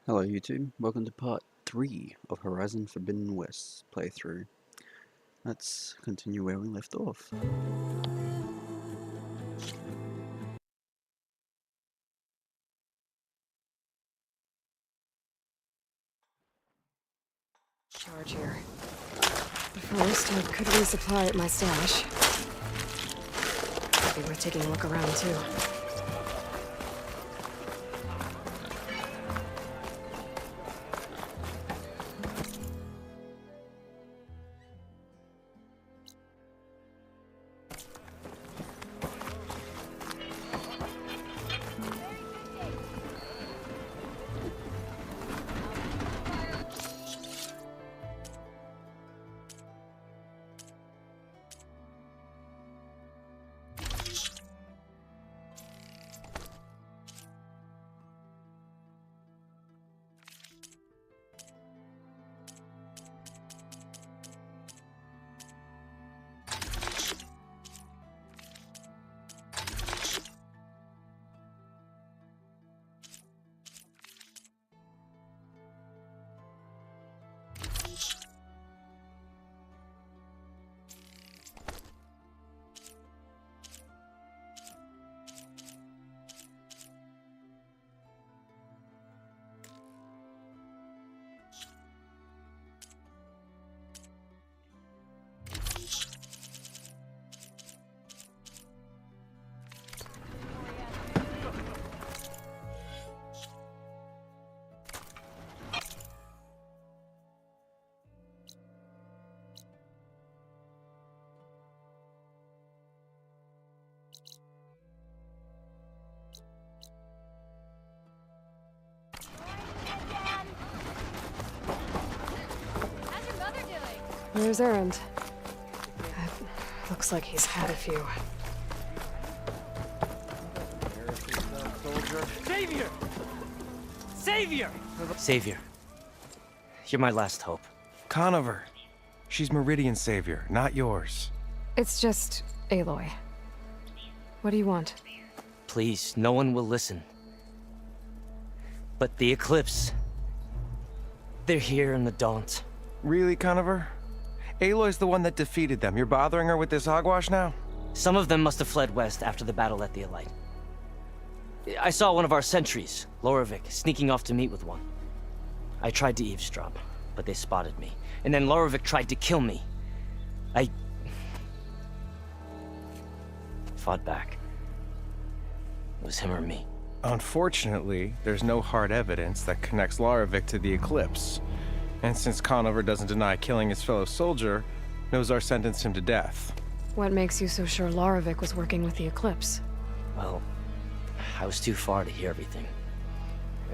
Hello YouTube, welcome to part 3 of Horizon Forbidden West playthrough. Let's continue where we left off. Charge here. But first, I could resupply at my stash. Might be worth taking a look around too. Where's Erend? Looks like he's had a few. Savior! Savior! Savior. You're my last hope. Conover. She's Meridian's savior, not yours. It's just Aloy. What do you want? Please, no one will listen. But the Eclipse... they're here in the Daunt. Really, Conover? Aloy's the one that defeated them. You're bothering her with this hogwash now? Some of them must have fled west after the battle at the Elite. I saw one of our sentries, Loravik, sneaking off to meet with one. I tried to eavesdrop, but they spotted me. And then Loravik tried to kill me. I... fought back. It was him or me. Unfortunately, there's no hard evidence that connects Loravik to the Eclipse. And since Conover doesn't deny killing his fellow soldier, Nozar sentenced him to death. What makes you so sure Loravik was working with the Eclipse? Well, I was too far to hear everything.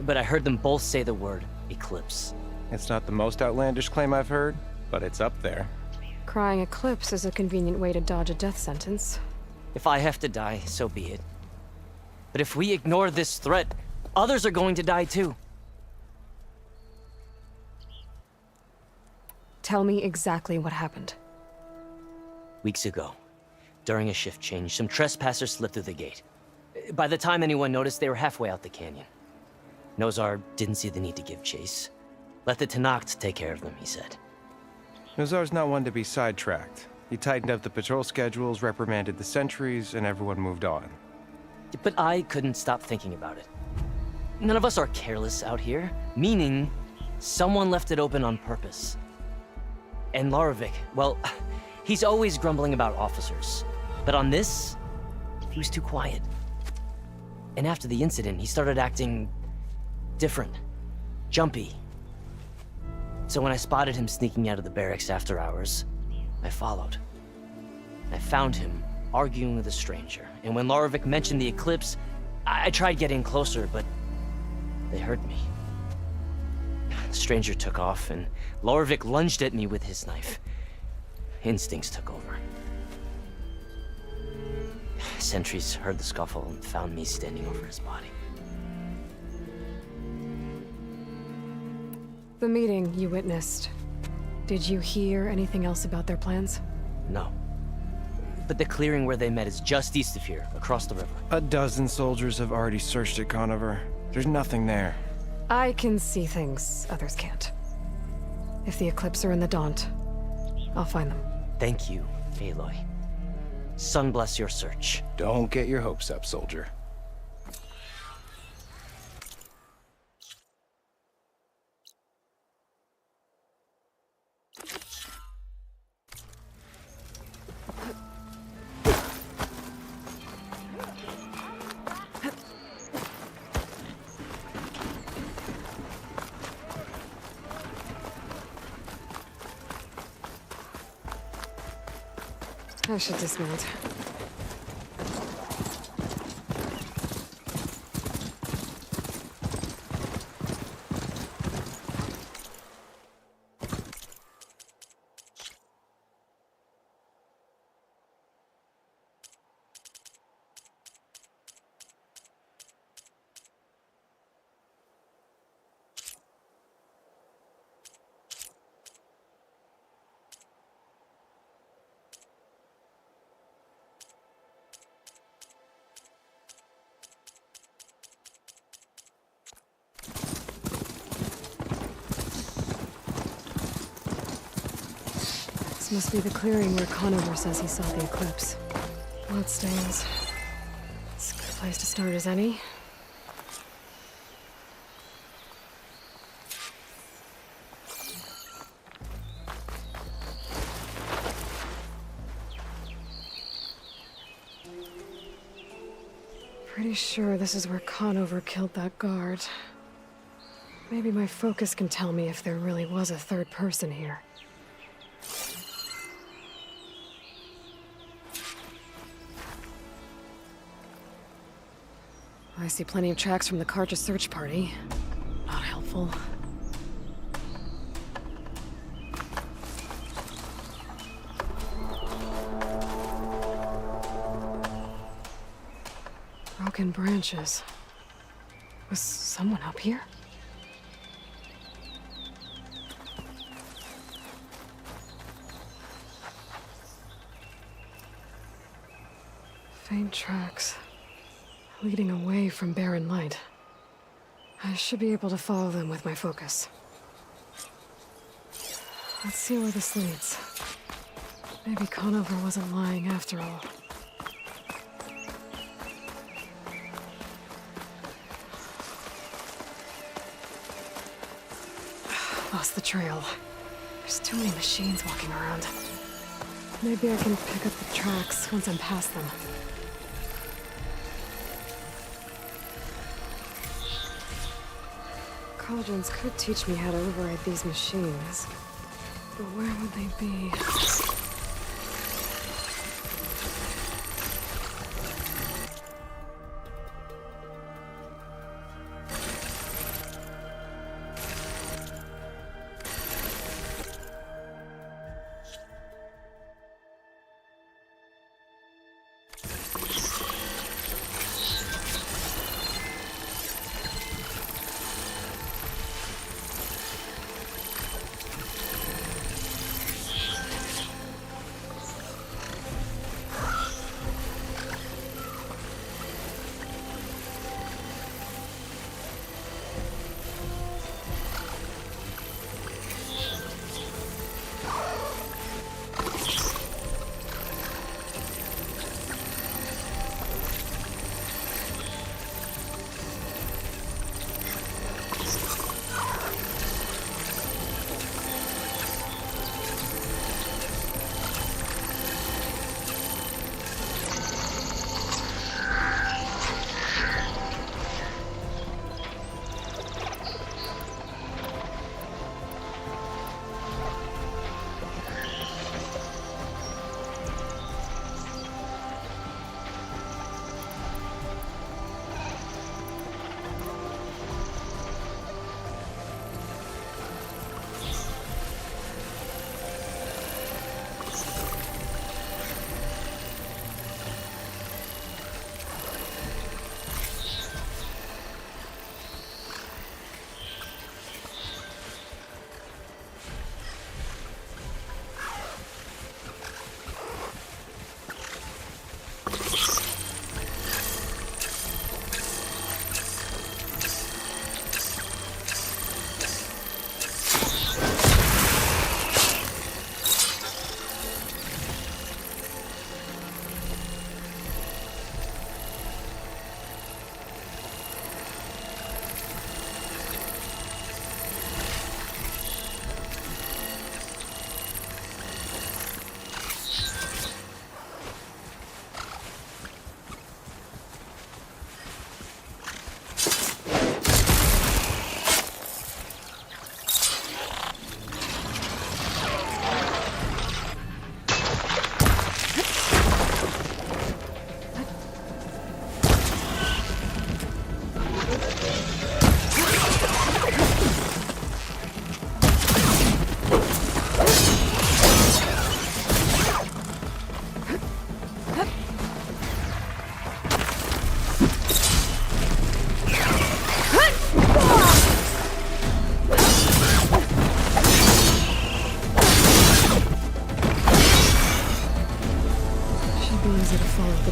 But I heard them both say the word Eclipse. It's not the most outlandish claim I've heard, but it's up there. Crying Eclipse is a convenient way to dodge a death sentence. If I have to die, so be it. But if we ignore this threat, others are going to die too. Tell me exactly what happened. Weeks ago, during a shift change, some trespassers slipped through the gate. By the time anyone noticed, they were halfway out the canyon. Nozar didn't see the need to give chase. Let the Tenakth take care of them, he said. Nozar's not one to be sidetracked. He tightened up the patrol schedules, reprimanded the sentries, and everyone moved on. But I couldn't stop thinking about it. None of us are careless out here, meaning someone left it open on purpose. And Loravik, well, he's always grumbling about officers. But on this, he was too quiet. And after the incident, he started acting different, jumpy. So when I spotted him sneaking out of the barracks after hours, I followed. I found him arguing with a stranger. And when Loravik mentioned the Eclipse, I tried getting closer, but they heard me. The stranger took off, and Loravik lunged at me with his knife. Instincts took over. Sentries heard the scuffle and found me standing over his body. The meeting you witnessed. Did you hear anything else about their plans? No. But the clearing where they met is just east of here, across the river. A dozen soldiers have already searched it, Conover. There's nothing there. I can see things others can't. If the Eclipse are in the Daunt, I'll find them. Thank you, Aloy. Sun bless your search. Don't get your hopes up, soldier. I should dismount. This must be the clearing where Conover says he saw the Eclipse. Bloodstains. It's a good place to start as any. Pretty sure this is where Conover killed that guard. Maybe my focus can tell me if there really was a third person here. I see plenty of tracks from the Carja search party. Not helpful. Broken branches. Was someone up here? Faint tracks. Leading away from Barren Light. I should be able to follow them with my focus. Let's see where this leads. Maybe Conover wasn't lying after all. Lost the trail. There's too many machines walking around. Maybe I can pick up the tracks once I'm past them. Cauldrons could teach me how to override these machines. But where would they be?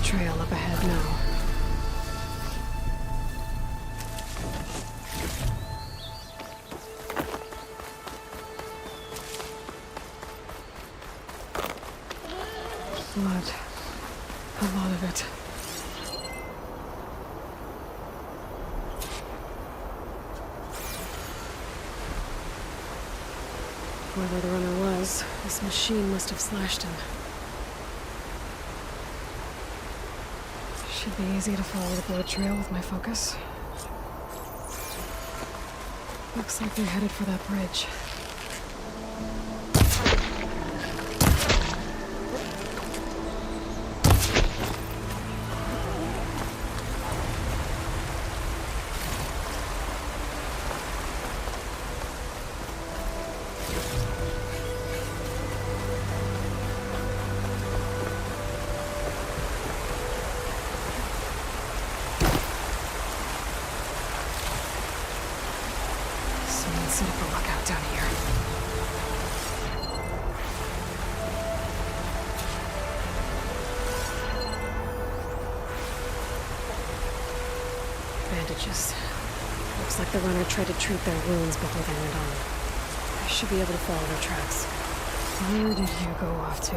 trail up ahead now. Blood. A lot of it. Whoever the runner was, this machine must have slashed him. Should be easy to follow the blood trail with my focus. Looks like they're headed for that bridge. Someone set up a lookout down here. Bandages. Looks like the runner tried to treat their wounds before they went on. I should be able to follow their tracks. Where did you go off to?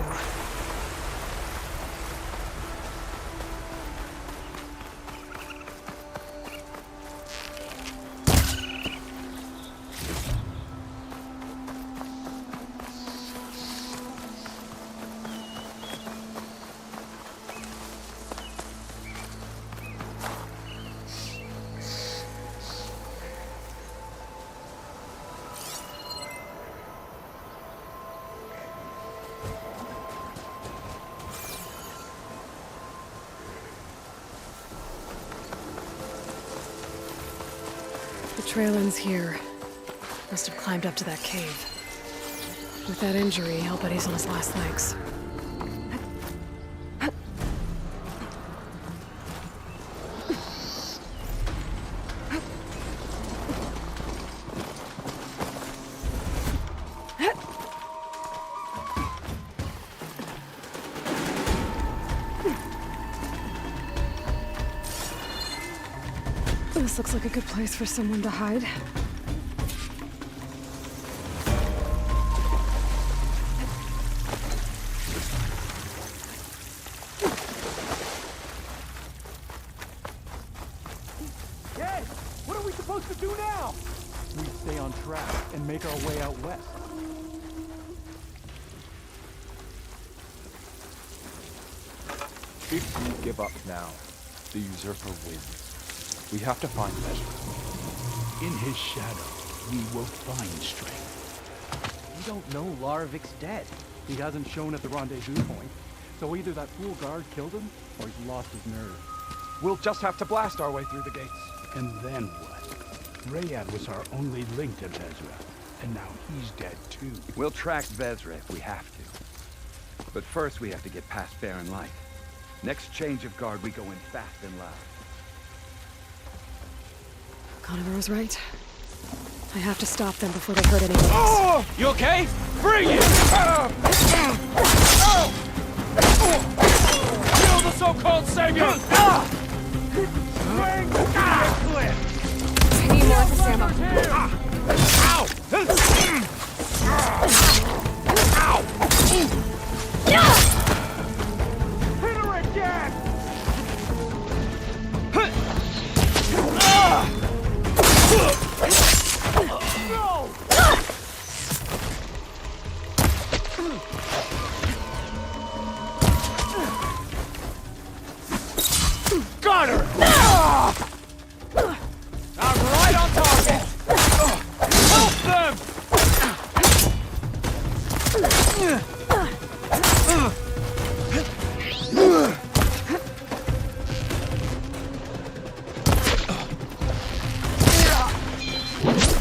The trail ends here. Must have climbed up to that cave. With that injury, I'll bet he's on his last legs. This looks like a good place for someone to hide. Hey! What are we supposed to do now? We stay on track and make our way out west. If we give up now, the usurper wins. We have to find Ezra. In his shadow, we will find strength. We don't know Larovic's dead. He hasn't shown at the rendezvous point, so either that fool guard killed him, or he's lost his nerve. We'll just have to blast our way through the gates. And then what? Rayad was our only link to Vezra, and now he's dead too. We'll track Vezra if we have to. But first we have to get past Barren Light. Next change of guard, we go in fast and loud. Conover was right. I have to stop them before they hurt anyone else. You okay? Bring it! Kill the so-called savior! I need more of this ammo. Hit her again! No! Got her! I'm right on target! Help them!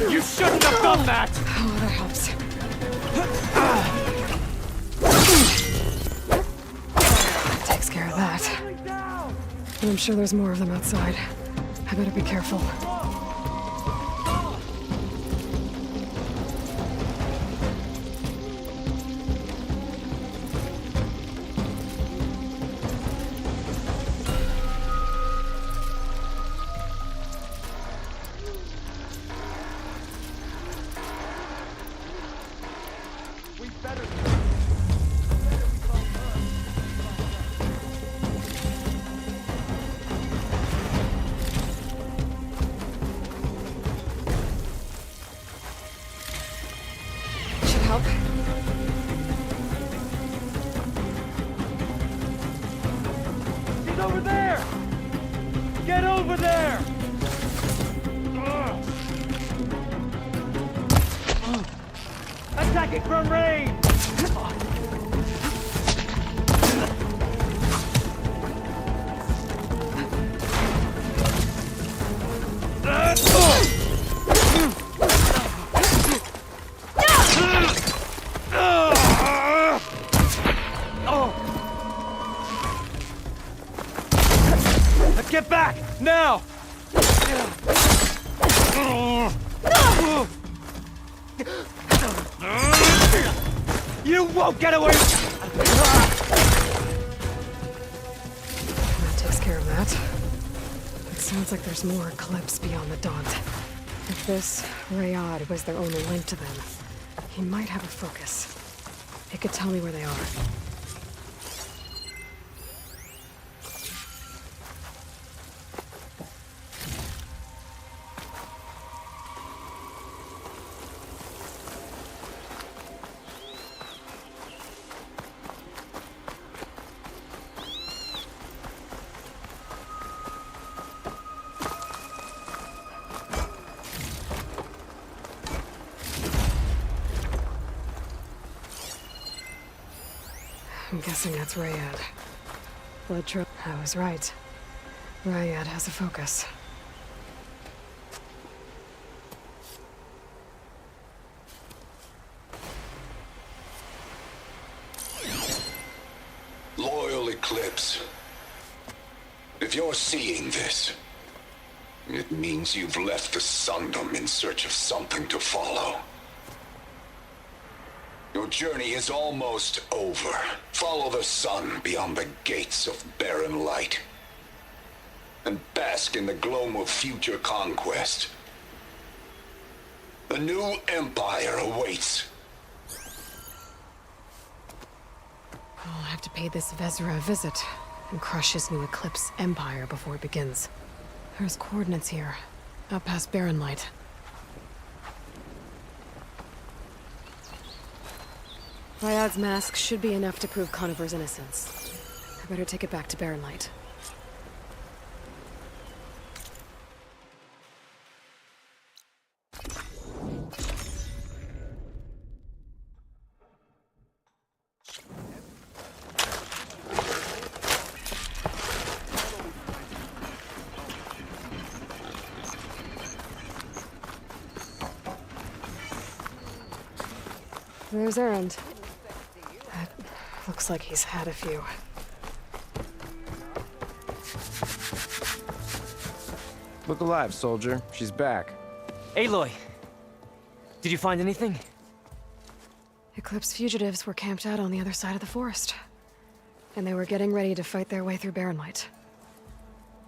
You shouldn't have done that! Oh, that helps. That takes care of that. But I'm sure there's more of them outside. I better be careful. Should help. He's over there! Get over there! Attacking from range! Get back! Now! You won't get away! That takes care of that. It sounds like there's more Eclipse beyond the Daunt. If this Rayad was their only link to them, he might have a focus. It could tell me where they are. I'm guessing that's Rayad. Blood trip. I was right. Rayad has a focus. Loyal Eclipse. If you're seeing this, it means you've left the Sundom in search of something to follow. Your journey is almost over. Follow the sun beyond the gates of barren light. And bask in the gloam of future conquest. The new empire awaits. I'll have to pay this Vezra a visit and crush his new Eclipse empire before it begins. There's coordinates here, up past Barren Light. Rayad's mask should be enough to prove Conover's innocence. I better take it back to Barren Light. There's Erend. That looks like he's had a few. Look alive, soldier. She's back. Aloy! Did you find anything? Eclipse fugitives were camped out on the other side of the forest. And they were getting ready to fight their way through Barren Light.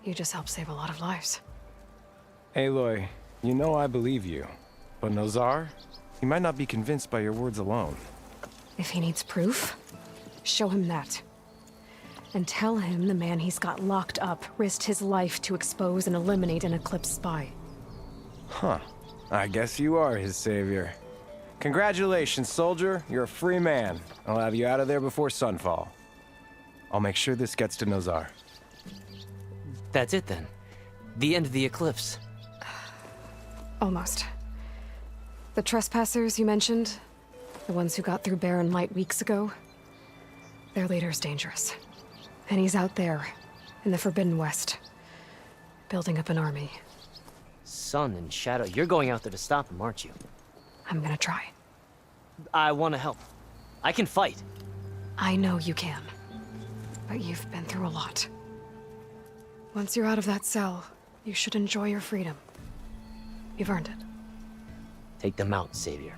You just helped save a lot of lives. Aloy, you know I believe you. But Nozar? He might not be convinced by your words alone. If he needs proof, show him that. And tell him the man he's got locked up risked his life to expose and eliminate an Eclipse spy. Huh. I guess you are his savior. Congratulations, soldier. You're a free man. I'll have you out of there before sunfall. I'll make sure this gets to Nozar. That's it then. The end of the Eclipse. Almost. The trespassers you mentioned, the ones who got through Barren Light weeks ago, their leader's dangerous. And he's out there, in the Forbidden West, building up an army. Sun and Shadow, you're going out there to stop him, aren't you? I'm gonna try. I want to help. I can fight. I know you can. But you've been through a lot. Once you're out of that cell, you should enjoy your freedom. You've earned it. Take them out, Savior.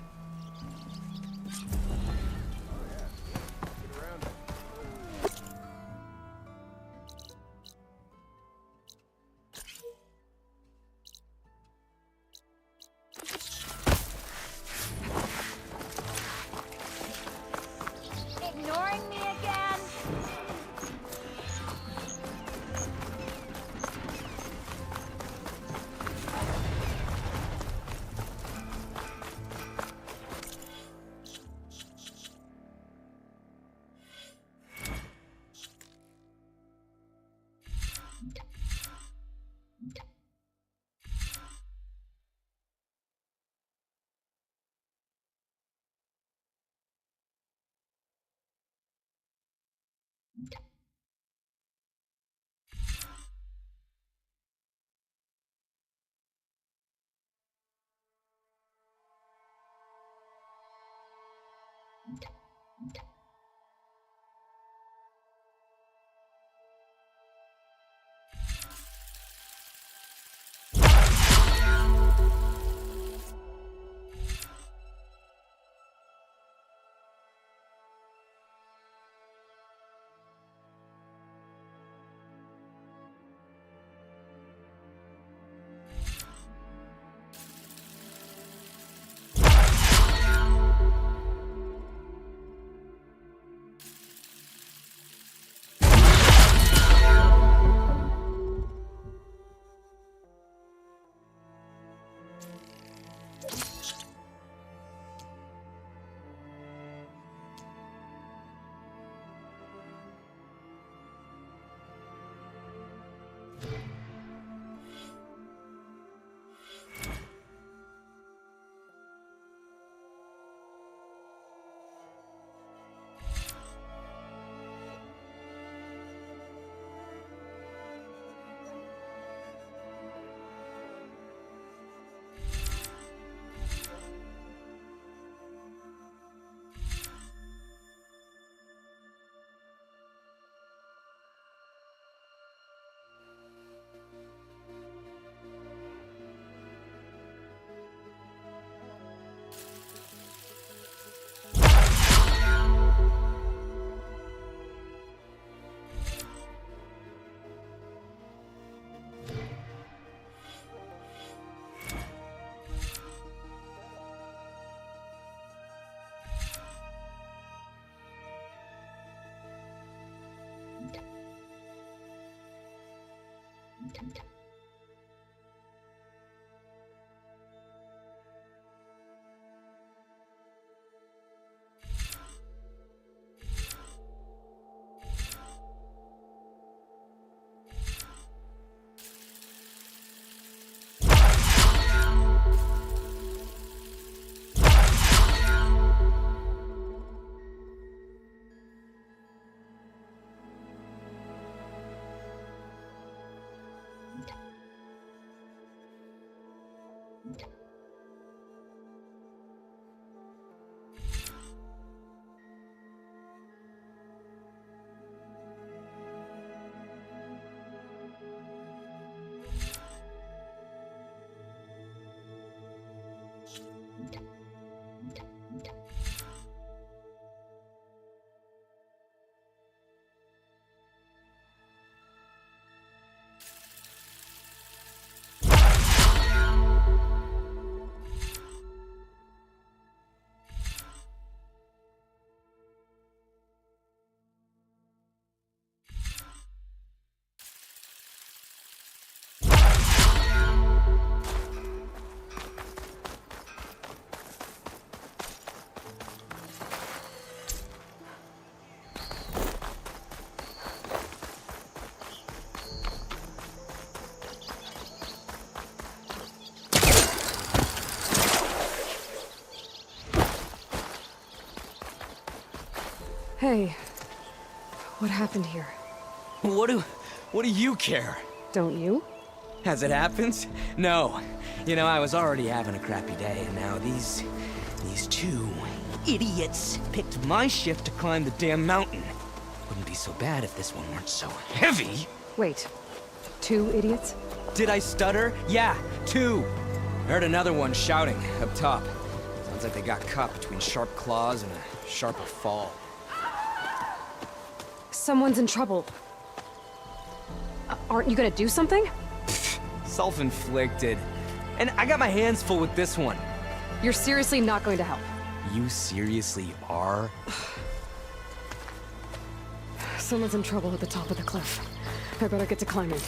Hey, what happened here? What do you care? Don't you? As it happens? No. You know, I was already having a crappy day, and now these two idiots picked my shift to climb the damn mountain. Wouldn't be so bad if this one weren't so heavy. Wait, 2 idiots? Did I stutter? Yeah, 2. I heard another one shouting up top. Sounds like they got caught between sharp claws and a sharper fall. Someone's in trouble. Aren't you gonna do something? Self-inflicted. And I got my hands full with this one. You're seriously not going to help? You seriously are? Someone's in trouble at the top of the cliff. I better get to climbing.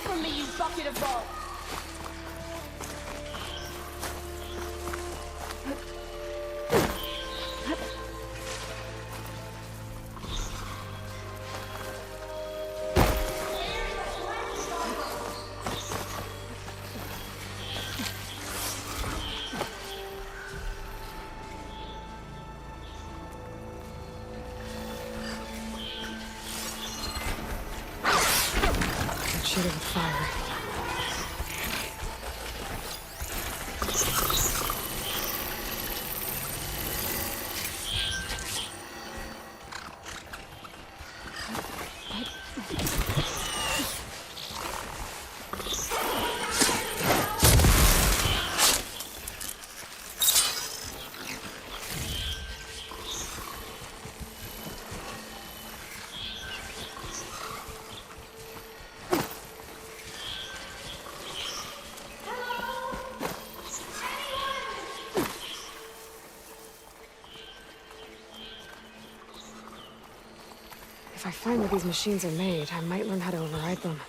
from me, you bucket of balls! Shoot it with fire. If I find where these machines are made, I might learn how to override them.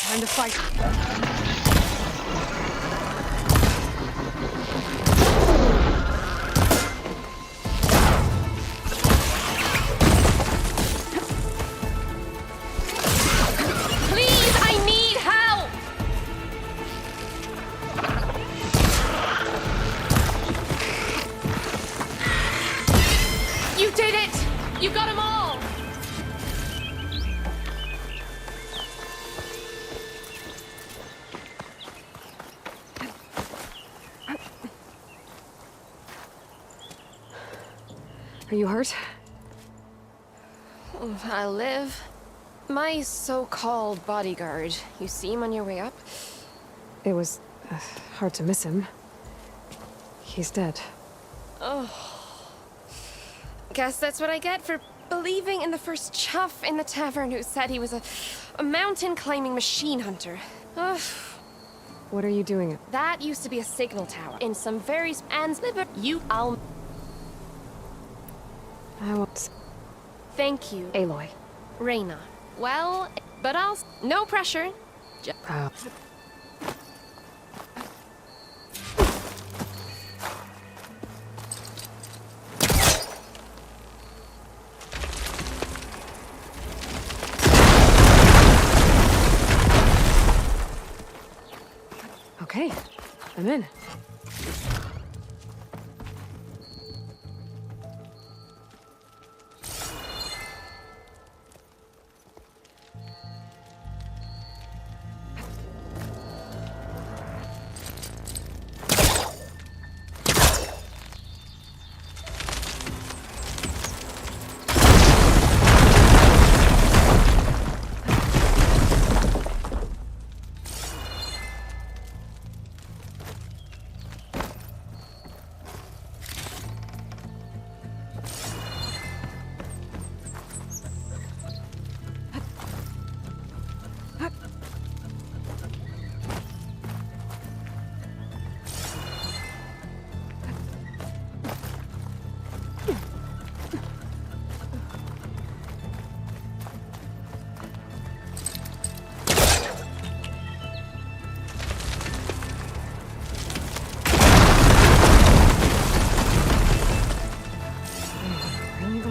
Time to fight. Are you hurt? I'll live. My so-called bodyguard, you see him on your way up? It was hard to miss him. He's dead. Oh. Guess that's what I get for believing in the first chuff in the tavern who said he was a mountain-climbing machine hunter. Ugh. What are you doing? That used to be a signal tower in some very... And I'll... I won't. Thank you. Aloy. Reyna. Well, but I'll... No pressure. Okay, I'm in.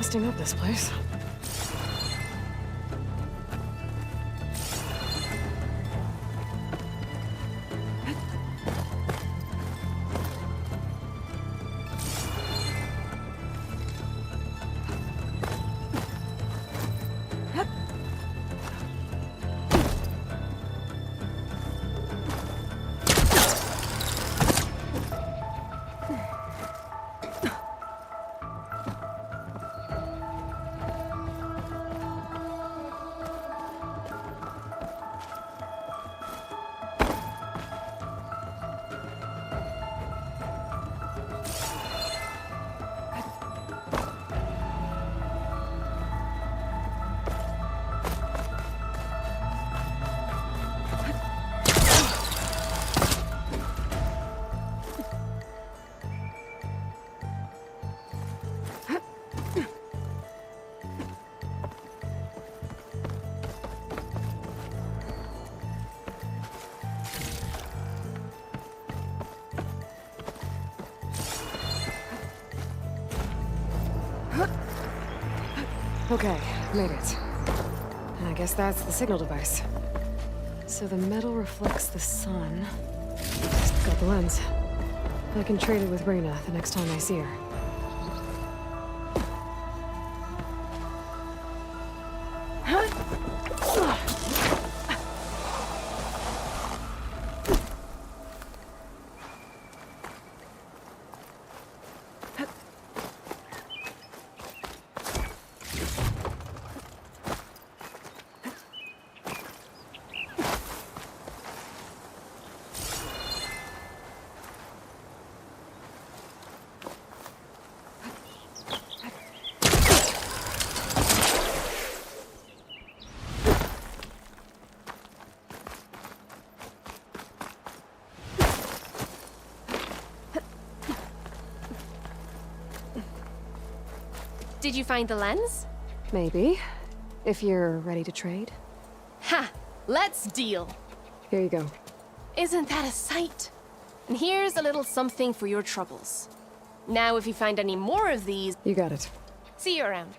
busting up this place. Okay, made it. I guess that's the signal device. So the metal reflects the sun. Just got the lens. I can trade it with Reyna the next time I see her. Did you find the lens? Maybe. If you're ready to trade. Ha! Let's deal! Here you go. Isn't that a sight? And here's a little something for your troubles. Now, if you find any more of these... You got it. See you around.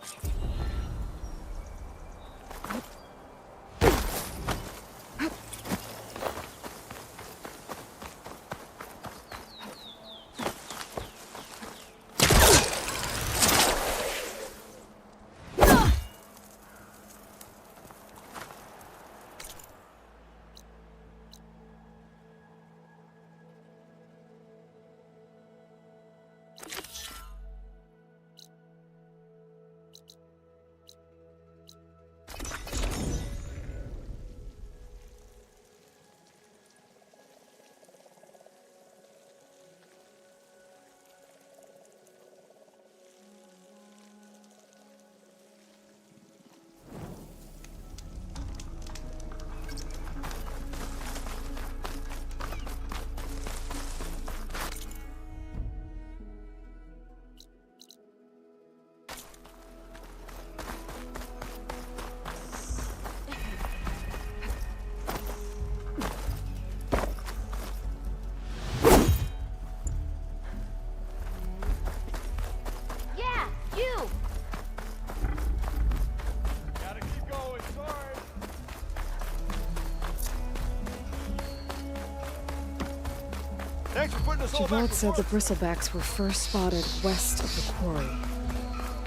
Javad said the bristlebacks were first spotted west of the quarry.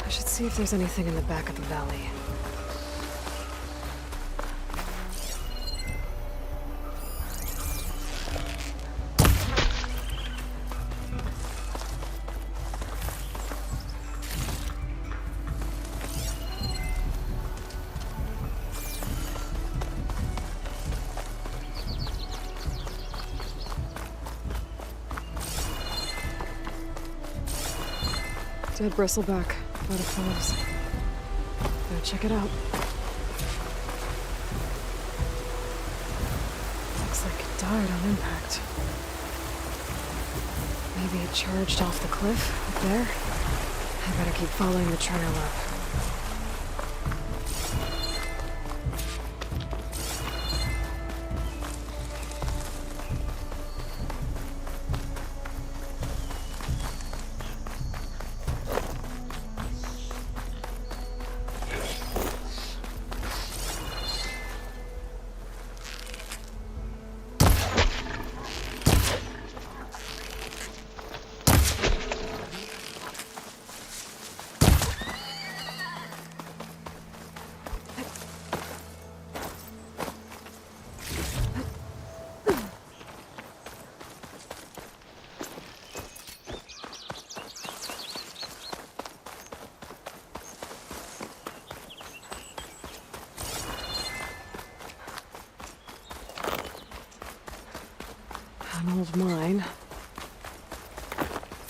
I should see if there's anything in the back of the valley. Dead bristleback by the falls. Gotta check it out. Looks like it died on impact. Maybe it charged off the cliff up there. I better keep following the trail up.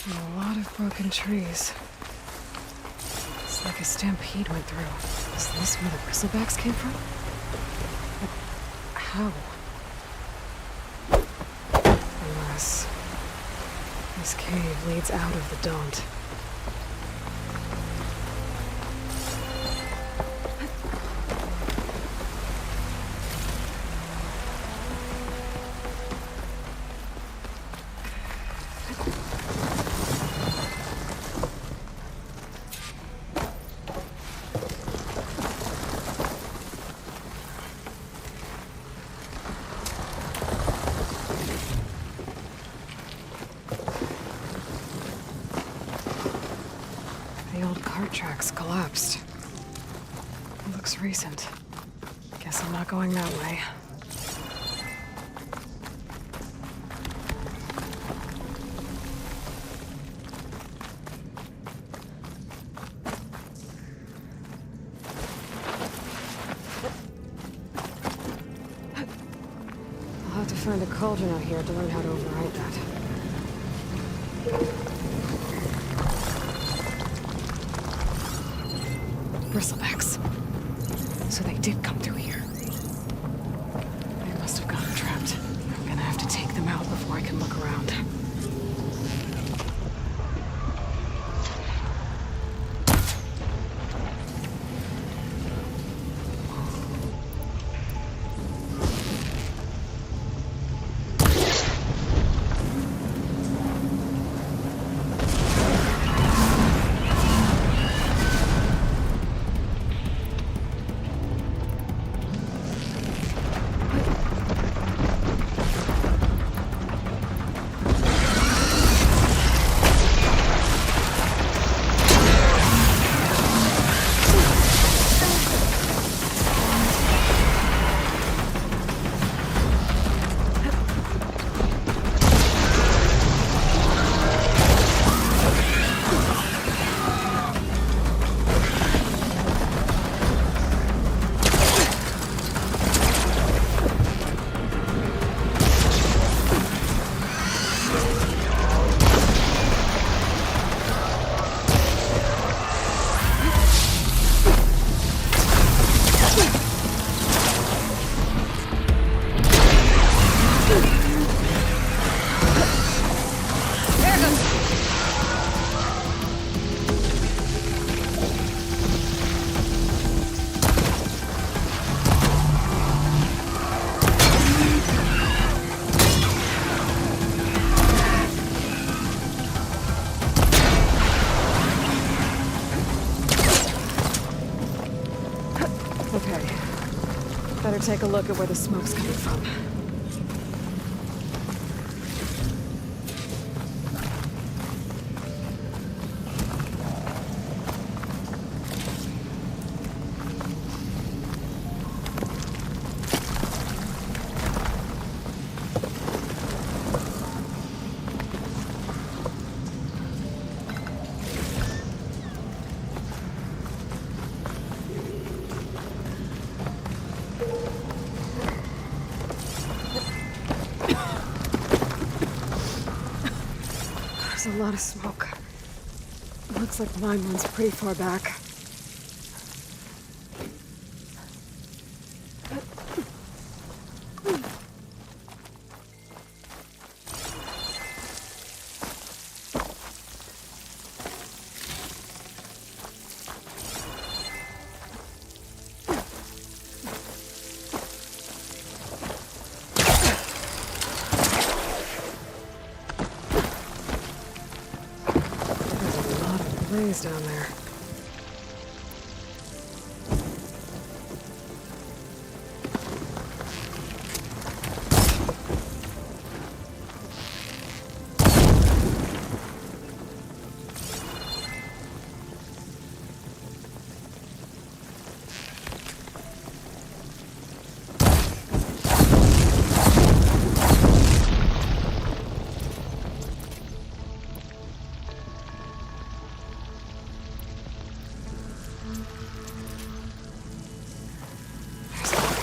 And a lot of broken trees. It's like a stampede went through. Is this where the bristlebacks came from? But how? Unless this cave leads out of the Daunt. The old cart tracks collapsed. It looks recent. Guess I'm not going that way. I'll have to find a cauldron out here to learn how to override that. Bristlebacks. So they did come through here. They must have gotten trapped. I'm gonna have to take them out before I can look around. Okay. Better take a look at where the smoke's coming from. There's a lot of smoke. Looks like the mine runs pretty far back. Blaze down there.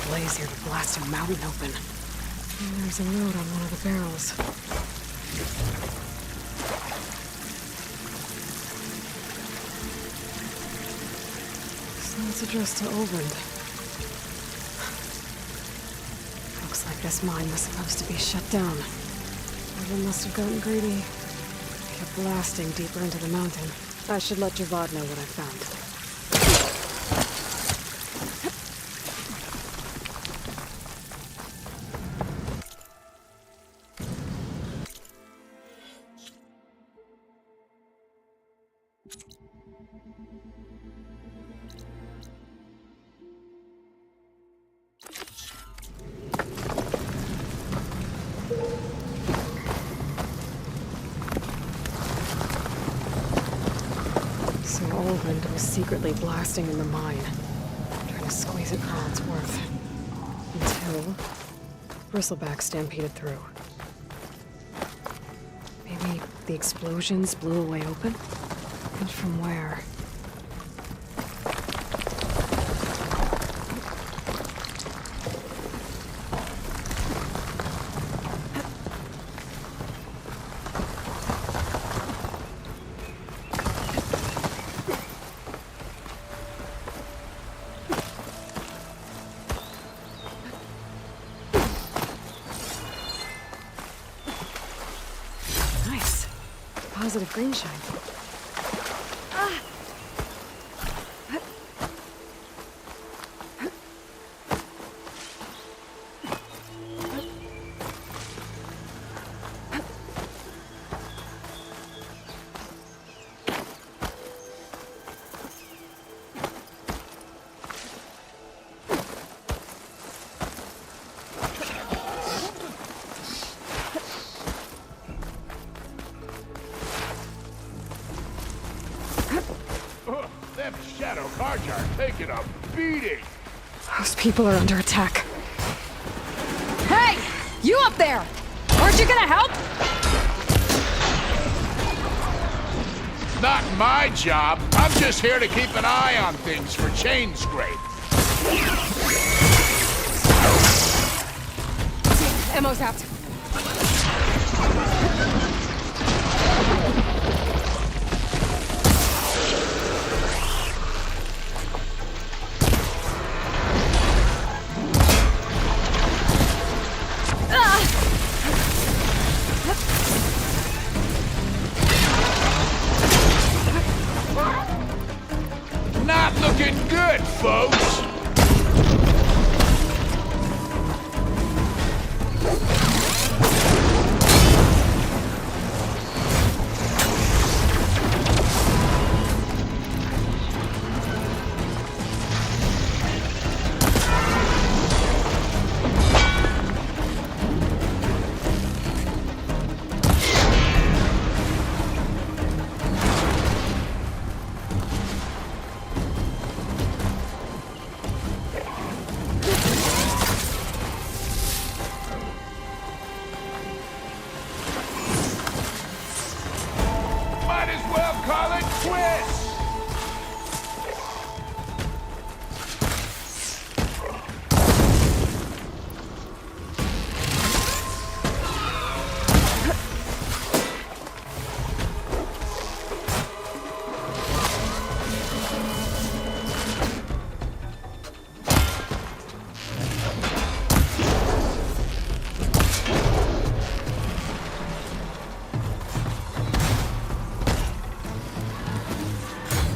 Blaze here to blast a mountain open. And there's a note on one of the barrels. Notes addressed to Olvend. Looks like this mine was supposed to be shut down. Olvend must have gotten greedy. Kept blasting deeper into the mountain. I should let Javad know what I found. So Olvend was secretly blasting in the mine, trying to squeeze it for all it's worth. Until Bristleback stampeded through. Maybe the explosions blew a way open? But from where? Nice. Positive green shine. Them shadow cards are taking a beating. Those people are under attack. Hey! You up there! Aren't you gonna help? Not my job. I'm just here to keep an eye on things for chain scrape. Ammo's out. Not looking good, folks. Might as well call it quits.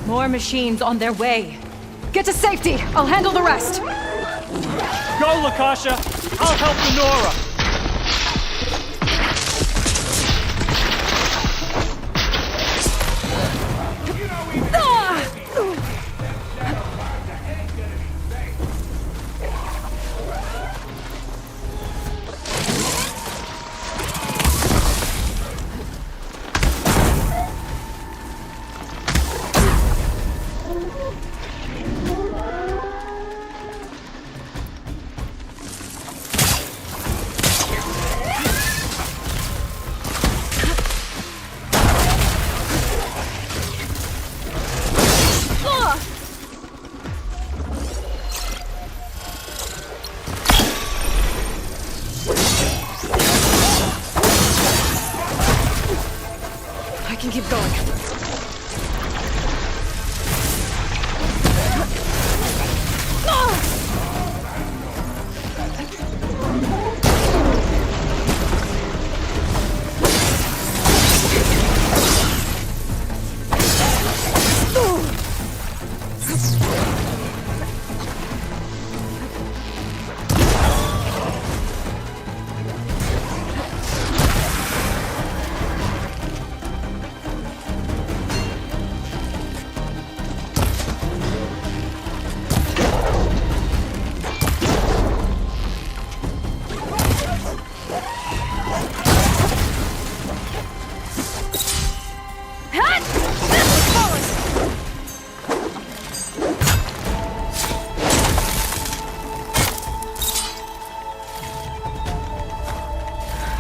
More machines on their way. Get to safety! I'll handle the rest! Go, Lakasha! I'll help Lenora! I can keep going.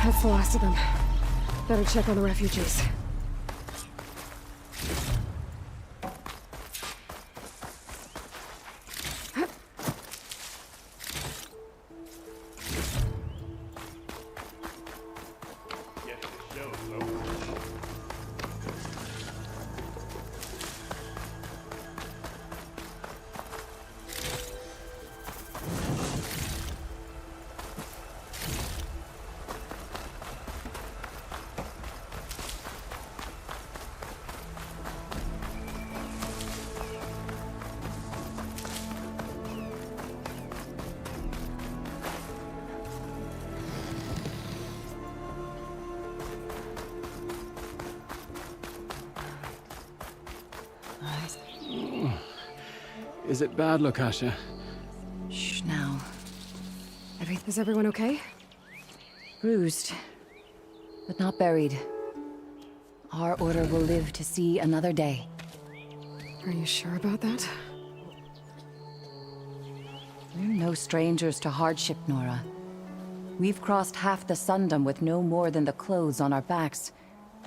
That's the last of them. Better check on the refugees. Is it bad, Lukasha? Shh, now. Is everyone okay? Bruised, but not buried. Our order will live to see another day. Are you sure about that? We're no strangers to hardship, Nora. We've crossed half the Sundom with no more than the clothes on our backs.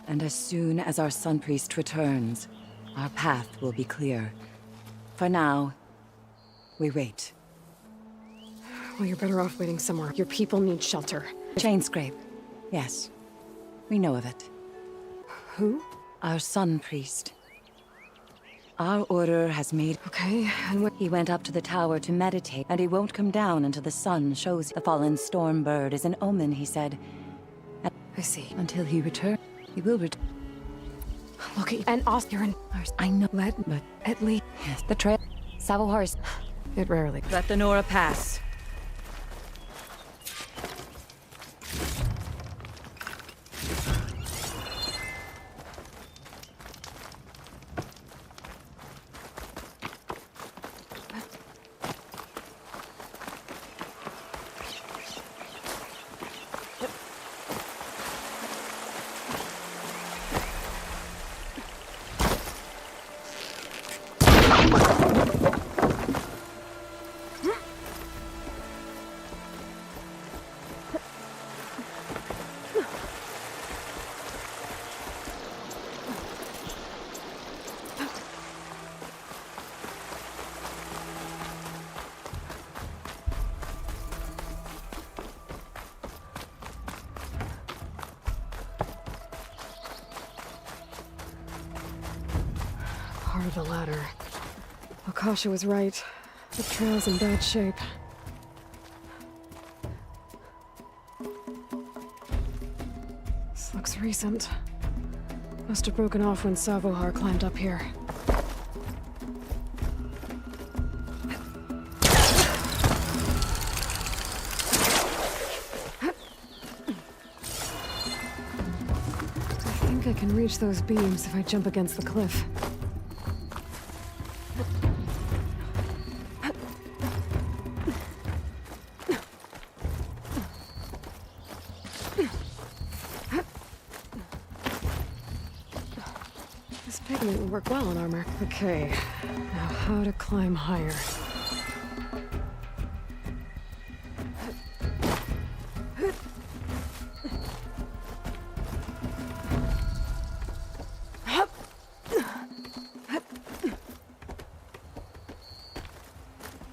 And as soon as our Sun Priest returns, our path will be clear. For now, we wait. Well, you're better off waiting somewhere. Your people need shelter. Chain scrape. Yes. We know of it. Who? Our Sun Priest. Our order has made... Okay, and what... He went up to the tower to meditate, and he won't come down until the sun shows the fallen storm bird is an omen, he said. I see. Until he returns. He will return. Look, and Oscar, I know. but at least... Yes, the trail. Savohars. It rarely... Let the Nora pass. Part of the ladder. Lukasha was right. The trail's in bad shape. This looks recent. Must have broken off when Savohar climbed up here. I think I can reach those beams if I jump against the cliff. This pigment will work well on armor. Okay, now how to climb higher.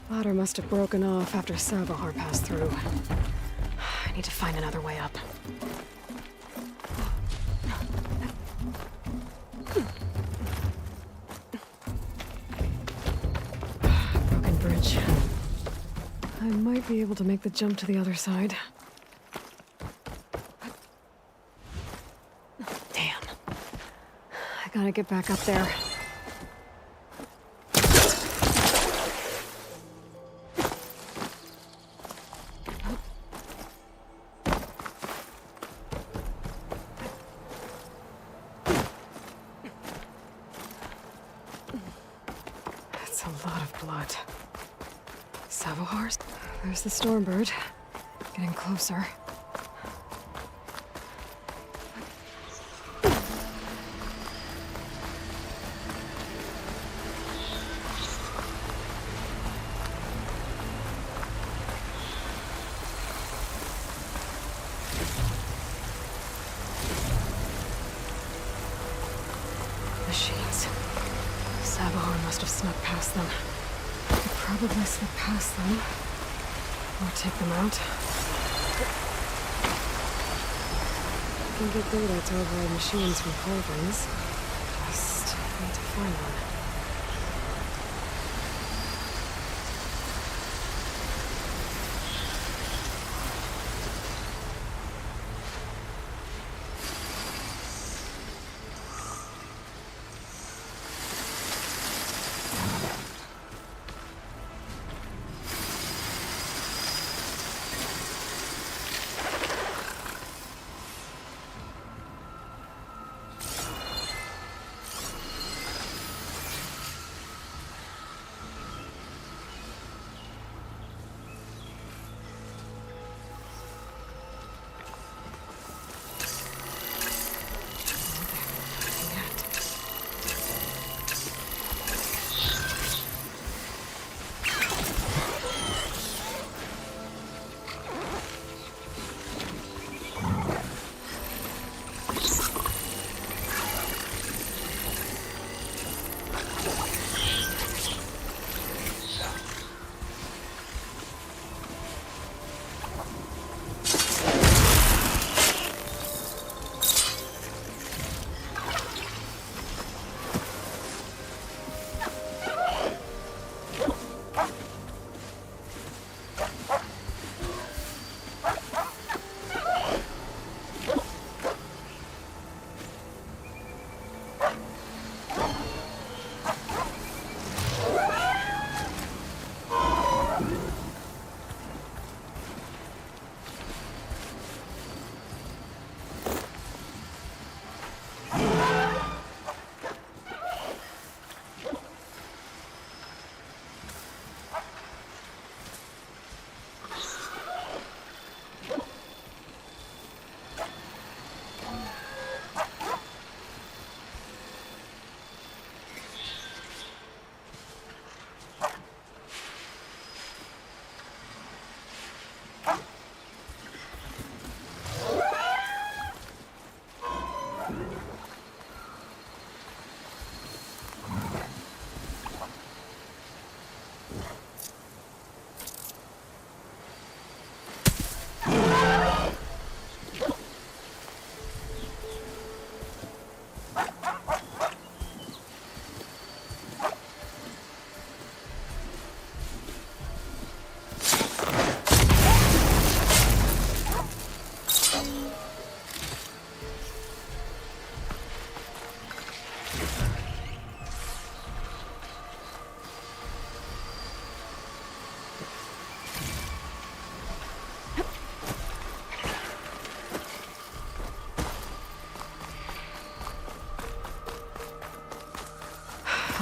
Ladder must have broken off after Savohar passed through. I need to find another way up. Broken bridge. I might be able to make the jump to the other side. Damn. I gotta get back up there. That's a lot of blood. Savohars? There's the Stormbird. Getting closer. Machines. Savohar must have snuck past them. Could probably slip past them. Or take them out. I can get data to override machines from cauldrons. Just need to find one.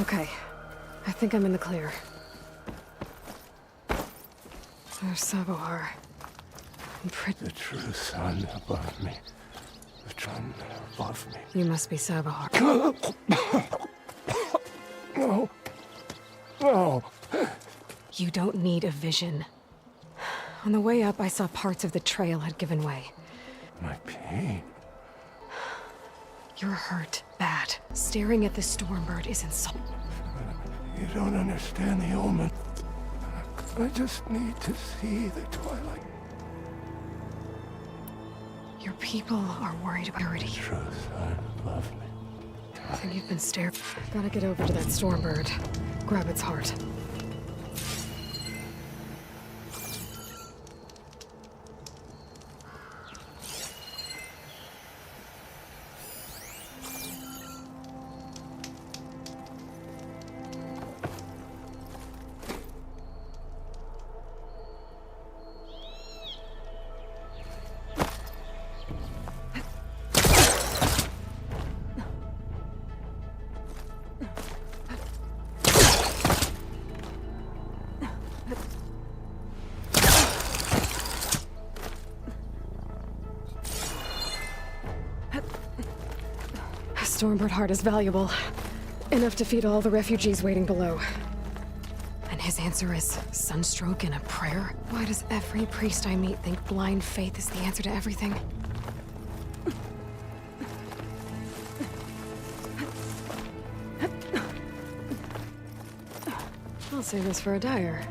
Okay. I think I'm in the clear. There's Savohar. The true sun above me. The sun above me. You must be Savohar. No. No. You don't need a vision. On the way up, I saw parts of the trail had given way. My pain. You're hurt. Bad. Staring at the Stormbird is insulting. You don't understand the omen. I just need to see the twilight. Your people are worried about purity. True sun above me. I think you've been stared. Gotta get over to that Stormbird. Grab its heart. Stormbird heart is valuable. Enough to feed all the refugees waiting below. And his answer is sunstroke and a prayer? Why does every priest I meet think blind faith is the answer to everything? I'll save this for a dyer.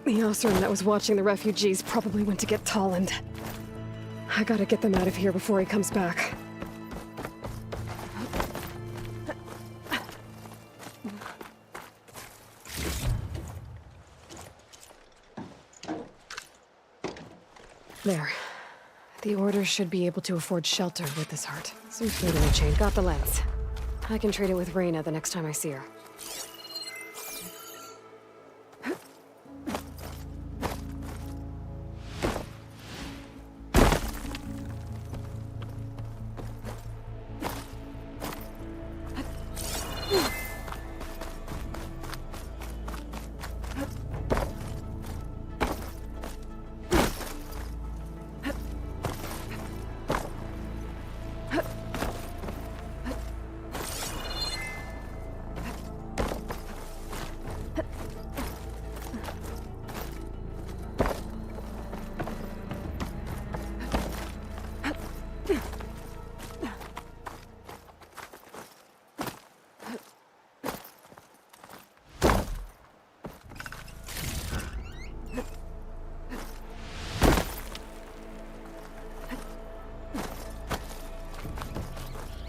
The Oseram that was watching the refugees probably went to get Tolland. I gotta get them out of here before he comes back. There. The Order should be able to afford shelter with this heart. Some food in the chain. Got the lens. I can trade it with Reyna the next time I see her.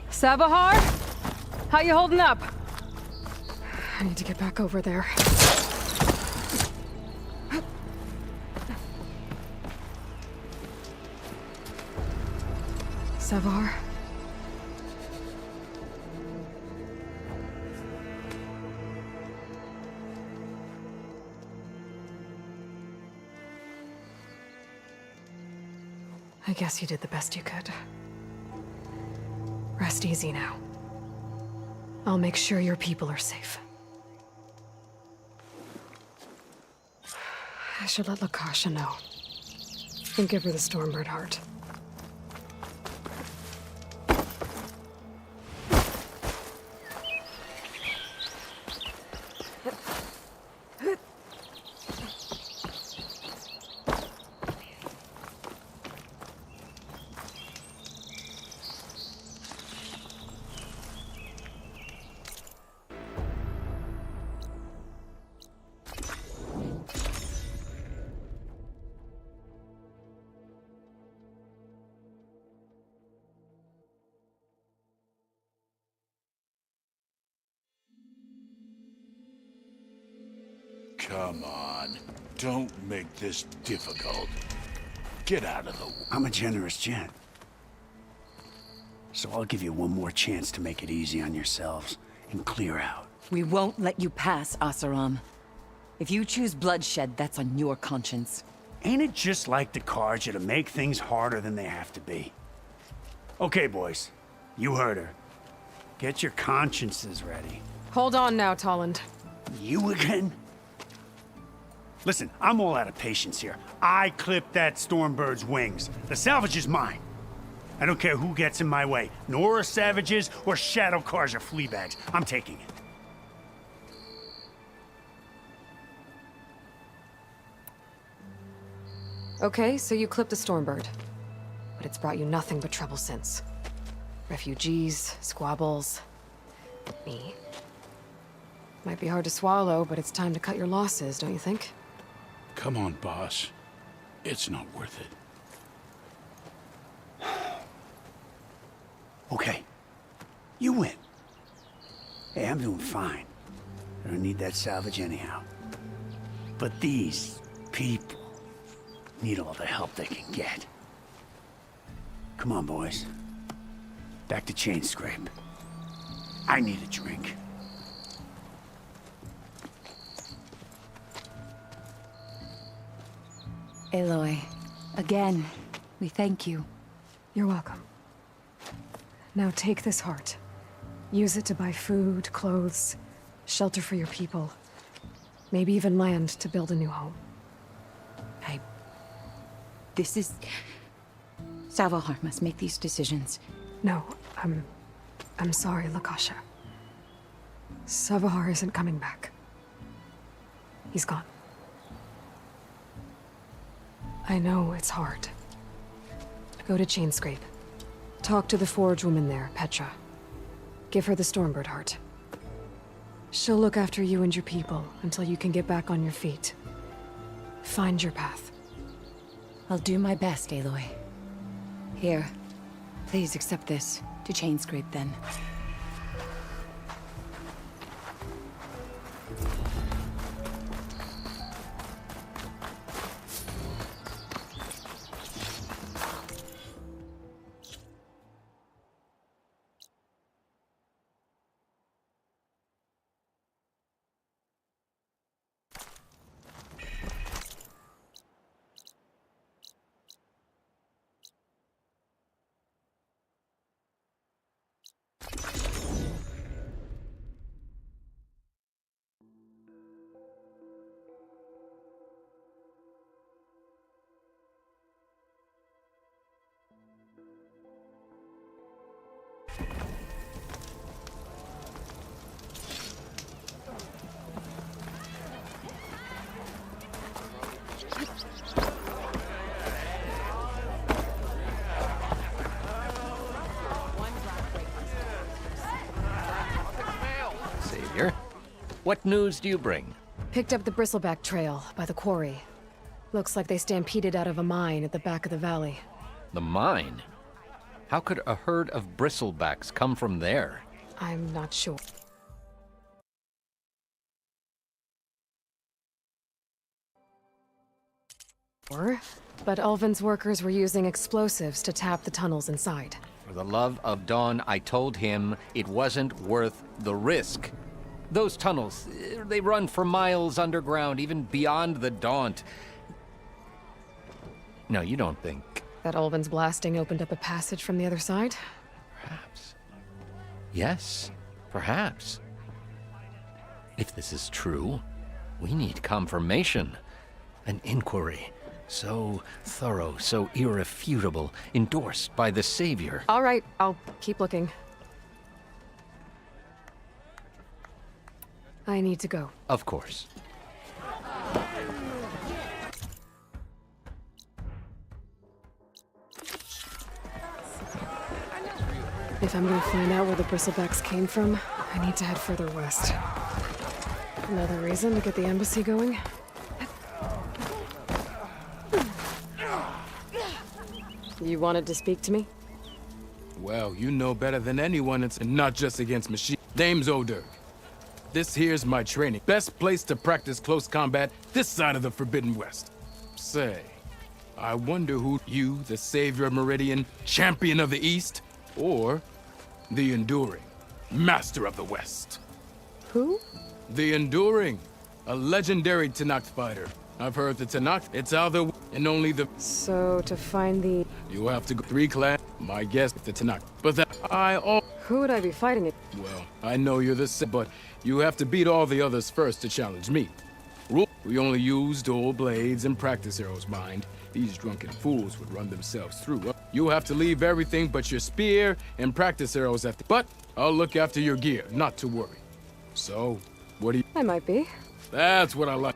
Savahar? How you holding up? I need to get back over there. Savar? I guess you did the best you could. Rest easy now. I'll make sure your people are safe. I should let Lakasha know. And give her the Stormbird heart. Come on. Don't make this difficult. Get out of the way. I'm a generous gent. So I'll give you one more chance to make it easy on yourselves and clear out. We won't let you pass, Oseram. If you choose bloodshed, that's on your conscience. Ain't it just like the Carja to make things harder than they have to be? Okay, boys. You heard her. Get your consciences ready. Hold on now, Tolland. You again? Listen, I'm all out of patience here. I clipped that Stormbird's wings. The salvage is mine. I don't care who gets in my way. Nora savages or Shadow Carja fleabags. I'm taking it. Okay, so you clipped a Stormbird. But it's brought you nothing but trouble since. Refugees, squabbles, me. Might be hard to swallow, but it's time to cut your losses, don't you think? Come on, boss. It's not worth it. Okay. You win. Hey, I'm doing fine. I don't need that salvage anyhow. But these people need all the help they can get. Come on, boys. Back to Chain Scrape. I need a drink. Aloy, again, we thank you. You're welcome. Now take this heart. Use it to buy food, clothes, shelter for your people. Maybe even land to build a new home. This is... Savahar must make these decisions. No, I'm sorry, Lakasha. Savahar isn't coming back. He's gone. I know it's hard. Go to Chainscrape. Talk to the Forge woman there, Petra. Give her the Stormbird heart. She'll look after you and your people until you can get back on your feet. Find your path. I'll do my best, Aloy. Here, please accept this. To Chainscrape, then. Savior, what news do you bring? Picked up the Bristleback Trail by the quarry. Looks like they stampeded out of a mine at the back of the valley. The mine? How could a herd of bristlebacks come from there? I'm not sure. But Ulvin's workers were using explosives to tap the tunnels inside. For the love of Dawn, I told him it wasn't worth the risk. Those tunnels, they run for miles underground, even beyond the Daunt. No, you don't think... That Ulvin's blasting opened up a passage from the other side? Perhaps. Yes, perhaps. If this is true, we need confirmation. An inquiry. So thorough, so irrefutable, endorsed by the Savior. All right, I'll keep looking. I need to go. Of course. If I'm gonna find out where the Bristlebacks came from, I need to head further west. Another reason to get the embassy going? You wanted to speak to me? Well, you know better than anyone it's not just against machine. Name's Odur. This here's my training. Best place to practice close combat this side of the Forbidden West. Say, I wonder who you, the Savior of Meridian, Champion of the East, or the Enduring, Master of the West. Who? The Enduring, a legendary Tenakth fighter. I've heard the Tenakth, it's either and only the... So, to find the... You have to go 3 class, my guess, the Tenakth. But that Who would I be fighting it? Well, I know you're the same, but you have to beat all the others first to challenge me. Rule: we only use dual blades and practice arrows, mind. These drunken fools would run themselves through. You have to leave everything but your spear and practice arrows at the... But I'll look after your gear, not to worry. So, what do you... I might be. That's what I like.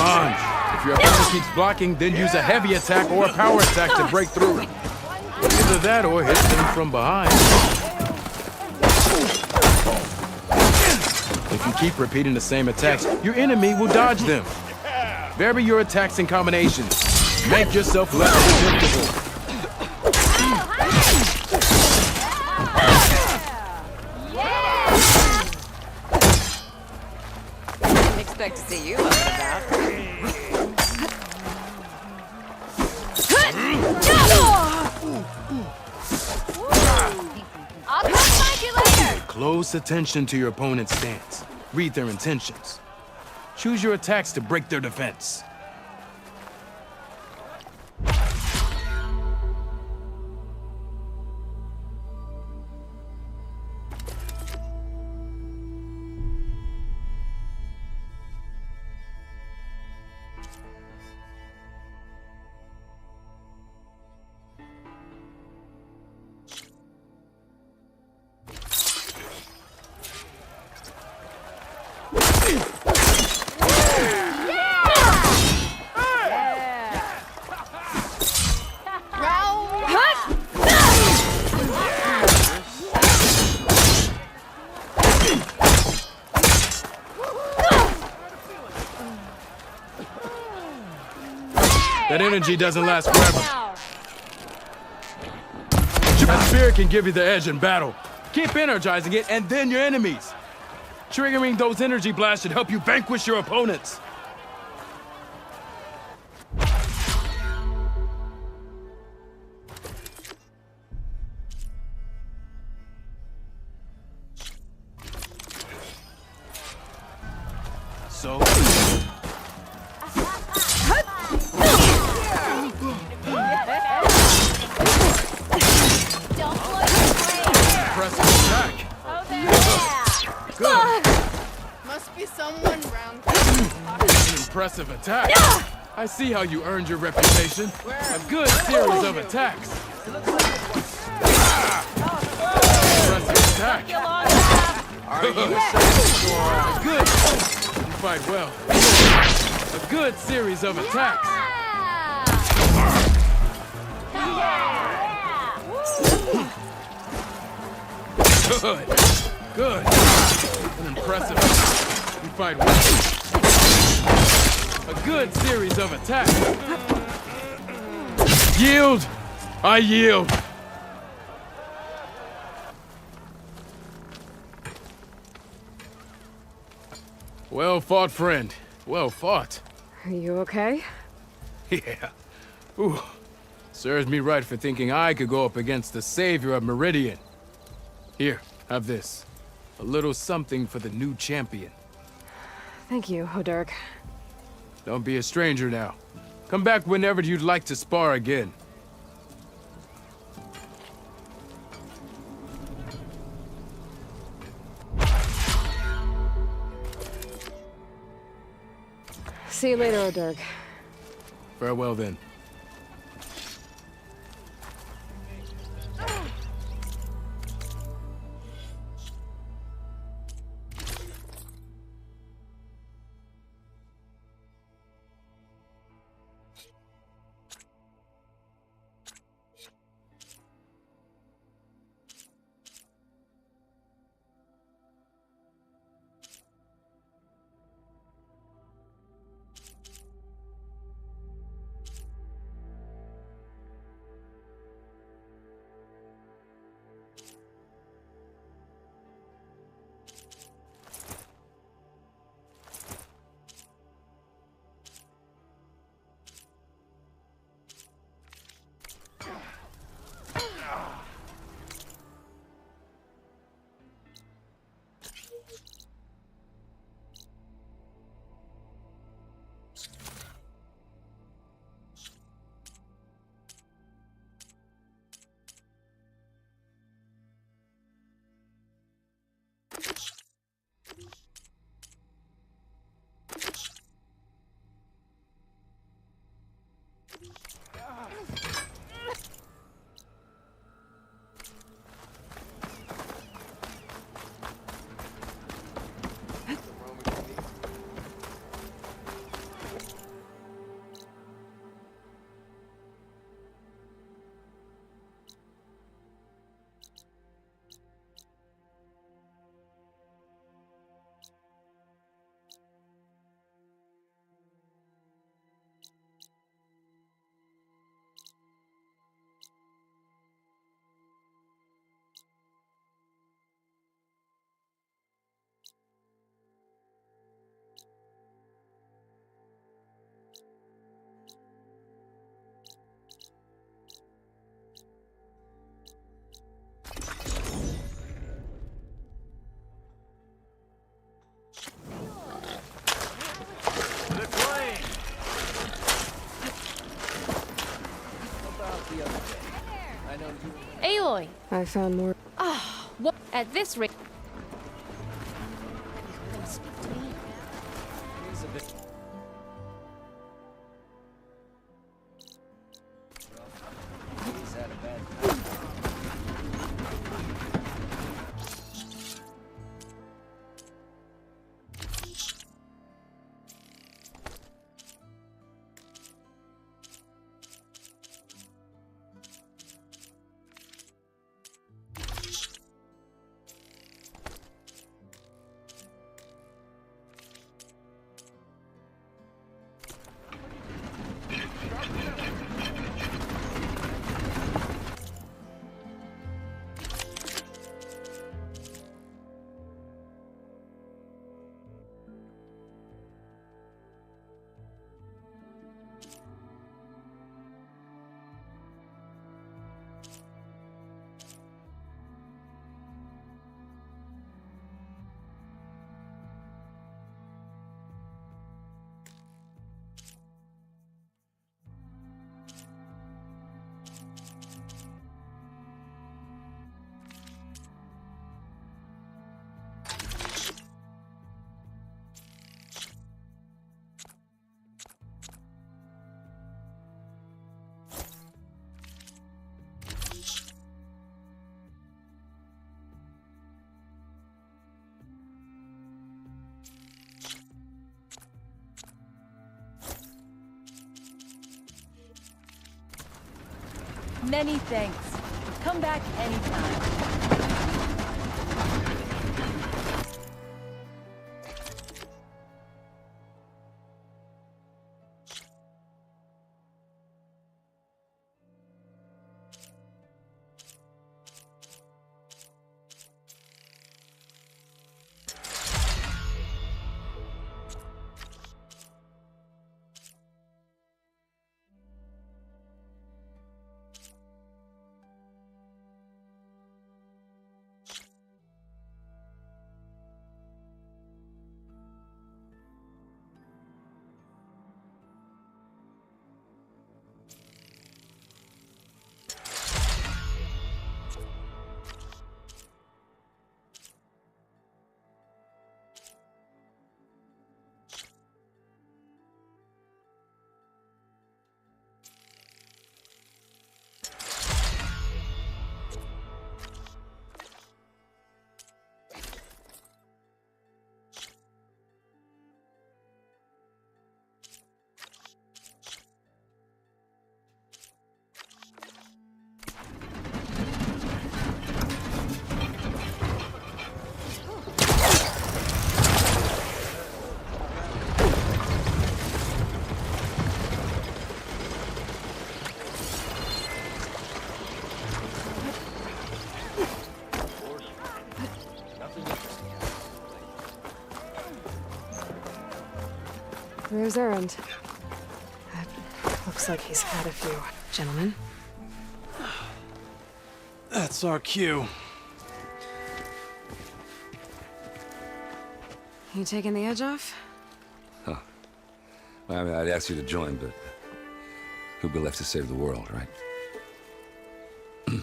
on! If your opponent keeps blocking, then use a heavy attack or a power attack to break through. Either that or hit them from behind. If you keep repeating the same attacks, your enemy will dodge them. Vary your attacks and combinations. Make yourself less predictable. Expect to see you up and about. I'll come find you later! Pay close attention to your opponent's stance. Read their intentions. Choose your attacks to break their defense. That energy doesn't last forever. That spear can give you the edge in battle. Keep energizing it, and then your enemies. Triggering those energy blasts should help you vanquish your opponents. So... Must be someone round. An impressive attack. I see how you earned your reputation. A good series of attacks. Impressive attack. Good. You fight well. A good series of attacks. Good. Good. An impressive. You fight well. A good series of attacks. Yield! I yield! Well fought, friend. Well fought. Are you okay? Yeah. Ooh. Serves me right for thinking I could go up against the savior of Meridian. Here, have this. A little something for the new champion. Thank you, Hodurg. Don't be a stranger now. Come back whenever you'd like to spar again. See you later, Hodurg. Farewell then. Aloy! I found more. Ah, what? At this rate. Many thanks. Come back anytime. There's Erend. Looks like he's had a few. Gentlemen? That's our cue. You taking the edge off? Huh. Well, I mean, I'd ask you to join, but who'd be left to save the world, right? All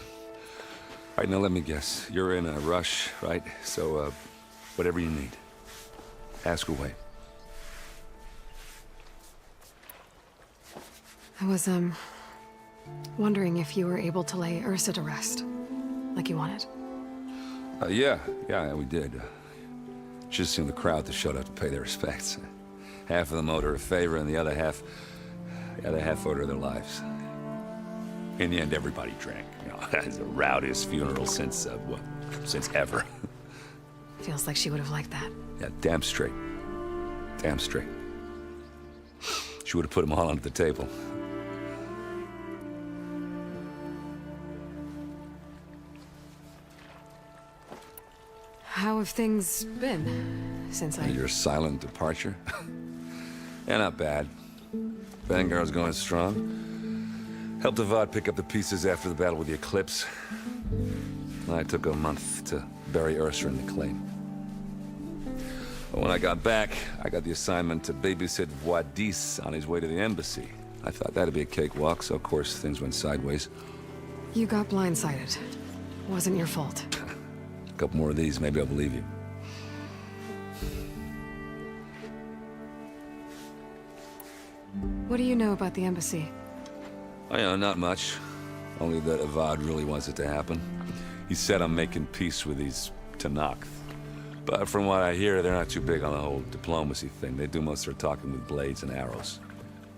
right, now let me guess. You're in a rush, right? So, whatever you need, ask away. I was, wondering if you were able to lay Ursa to rest, like you wanted. Yeah, we did. Just seemed the crowd that showed up to pay their respects. Half of them owed her a favor, and the other half owed her their lives. In the end, everybody drank. You know, it's the rowdiest funeral since ever. Feels like she would have liked that. Yeah, damn straight. Damn straight. She would have put them all onto the table. How have things been since Your silent departure? Yeah, not bad. Vanguard's going strong. Helped Avad pick up the pieces after the battle with the Eclipse. I took a month to bury Ursa in the claim. But when I got back, I got the assignment to babysit Wadis on his way to the embassy. I thought that'd be a cakewalk, so of course things went sideways. You got blindsided. Wasn't your fault. A couple more of these, maybe I'll believe you. What do you know about the embassy? Oh, yeah, not much. Only that Avad really wants it to happen. He said I'm making peace with these Tenakth. But from what I hear, they're not too big on the whole diplomacy thing. They do most of their talking with blades and arrows.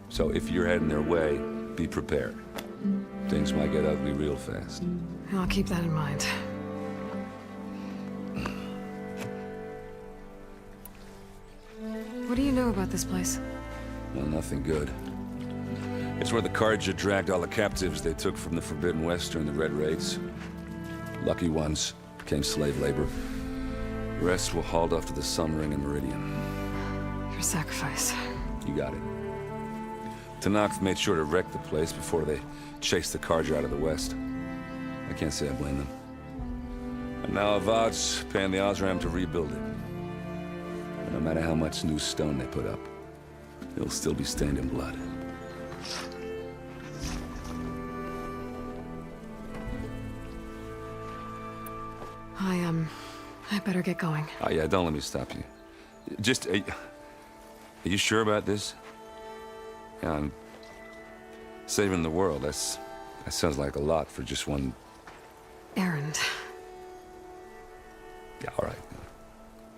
So if you're heading their way, be prepared. Things might get ugly real fast. I'll keep that in mind. What do you know about this place? Well, nothing good. It's where the Carja dragged all the captives they took from the Forbidden West during the Red Raids. Lucky ones became slave labor. The rest were hauled off to the Sun Ring and Meridian. Your sacrifice. You got it. Tenakth made sure to wreck the place before they chased the Carja out of the West. I can't say I blame them. And now Avad's paying the Osram to rebuild it. And no matter how much new stone they put up, it'll still be stained in blood. I better get going. Oh, yeah, don't let me stop you. Just, are you sure about this? Yeah, I'm saving the world. That sounds like a lot for just one... Errand. Yeah, all right.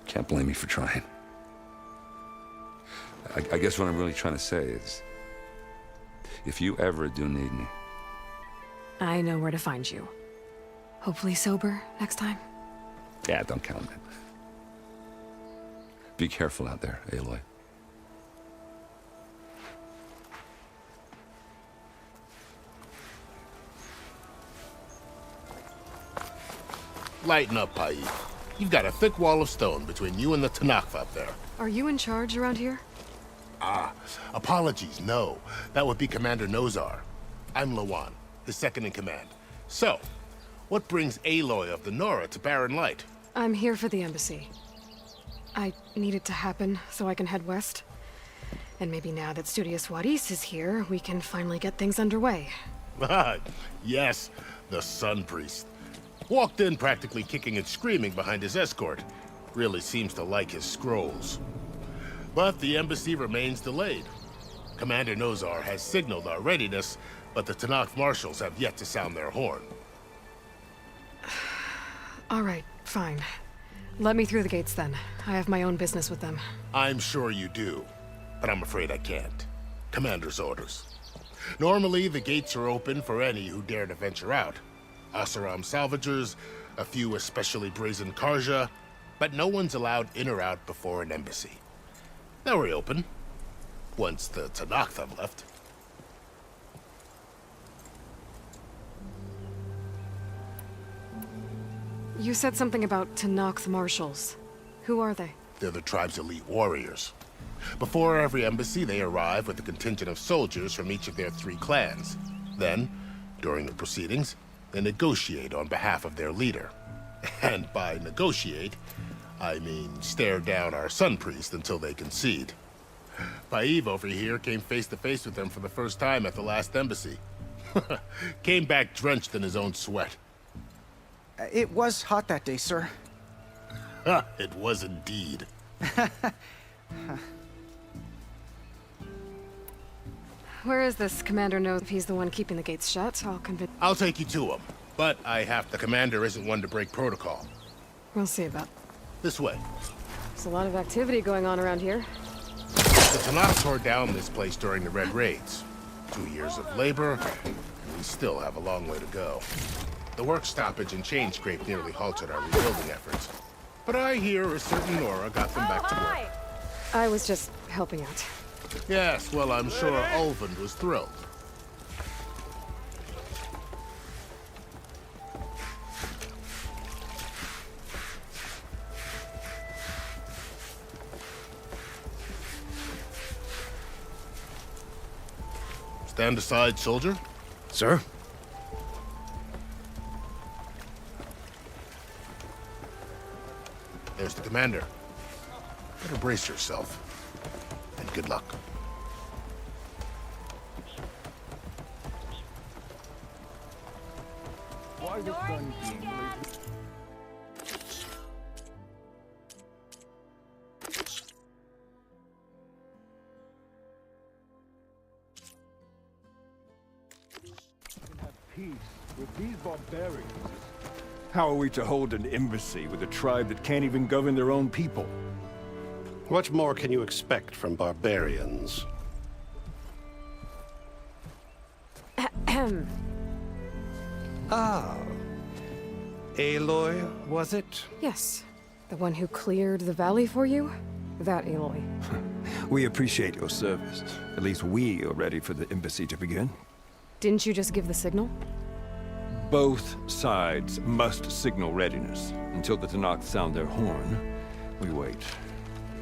Can't blame me for trying. I guess what I'm really trying to say is, if you ever do need me... I know where to find you. Hopefully sober next time. Yeah, don't count on it. Be careful out there, Aloy. Lighten up, Paik. You've got a thick wall of stone between you and the Tenakth up there. Are you in charge around here? Ah, apologies, no. That would be Commander Nozar. I'm Lawan, his second in command. So, what brings Aloy of the Nora to Barren Light? I'm here for the embassy. I need it to happen so I can head west. And maybe now that Studious Wadis is here, we can finally get things underway. Yes, the Sun Priest. Walked in practically kicking and screaming behind his escort. Really seems to like his scrolls. But the embassy remains delayed. Commander Nozar has signaled our readiness, but the Tenakth marshals have yet to sound their horn. All right, fine. Let me through the gates then. I have my own business with them. I'm sure you do, but I'm afraid I can't. Commander's orders. Normally, the gates are open for any who dare to venture out. Oseram salvagers, a few especially brazen Carja, but no one's allowed in or out before an embassy. They'll reopen, once the Tenakth have left. You said something about Tenakth marshals. Who are they? They're the tribe's elite warriors. Before every embassy, they arrive with a contingent of soldiers from each of their 3 clans. Then, during the proceedings, they negotiate on behalf of their leader. And by negotiate, I mean stare down our Sun Priest until they concede. Paiv over here came face to face with them for the first time at the last embassy. Came back drenched in his own sweat. It was hot that day, sir. It was indeed. Where is this commander? Knows if he's the one keeping the gates shut, I'll convince... I'll take you to him, but the commander isn't one to break protocol. We'll see about... This way. There's a lot of activity going on around here. The Tenakth tore down this place during the Red Raids. 2 years of labor, and we still have a long way to go. The work stoppage and chain scrape nearly halted our rebuilding efforts. But I hear a certain Nora got them back to work. I was just helping out. Yes, well, I'm sure Ulvund was thrilled. Stand aside, soldier. Sir? There's the commander. Better brace yourself. And good luck. Why the Sun King peace with these barbarians? How are we to hold an embassy with a tribe that can't even govern their own people? What more can you expect from barbarians? Ah. Aloy, was it? Yes. The one who cleared the valley for you? That Aloy. We appreciate your service. At least we are ready for the embassy to begin. Didn't you just give the signal? Both sides must signal readiness. Until the Tenakth sound their horn, we wait.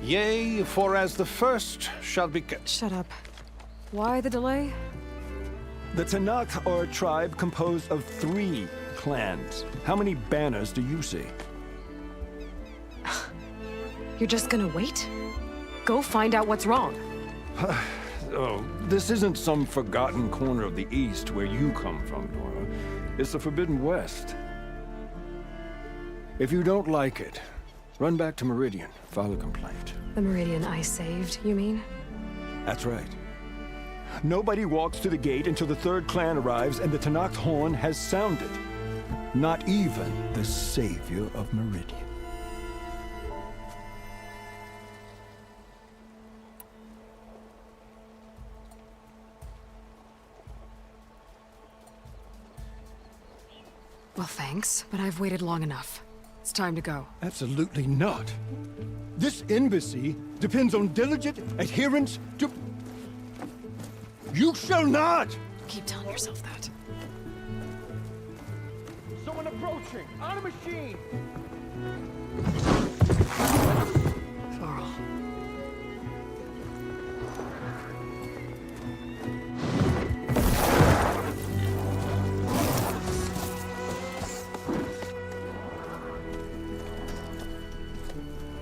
Yea, for as the first shall be... Shut up. Why the delay? The Tenakth are a tribe composed of 3 clans. How many banners do you see? You're just gonna wait? Go find out what's wrong. Oh, this isn't some forgotten corner of the East where you come from, Nora. It's the Forbidden West. If you don't like it, run back to Meridian, file a complaint. The Meridian I saved, you mean? That's right. Nobody walks to the gate until the 3rd clan arrives and the Tenakth horn has sounded. Not even the savior of Meridian. Well, thanks, but I've waited long enough. It's time to go. Absolutely not. This embassy depends on diligent adherence to... You shall not! Keep telling yourself that. Someone approaching! On a machine! Varl.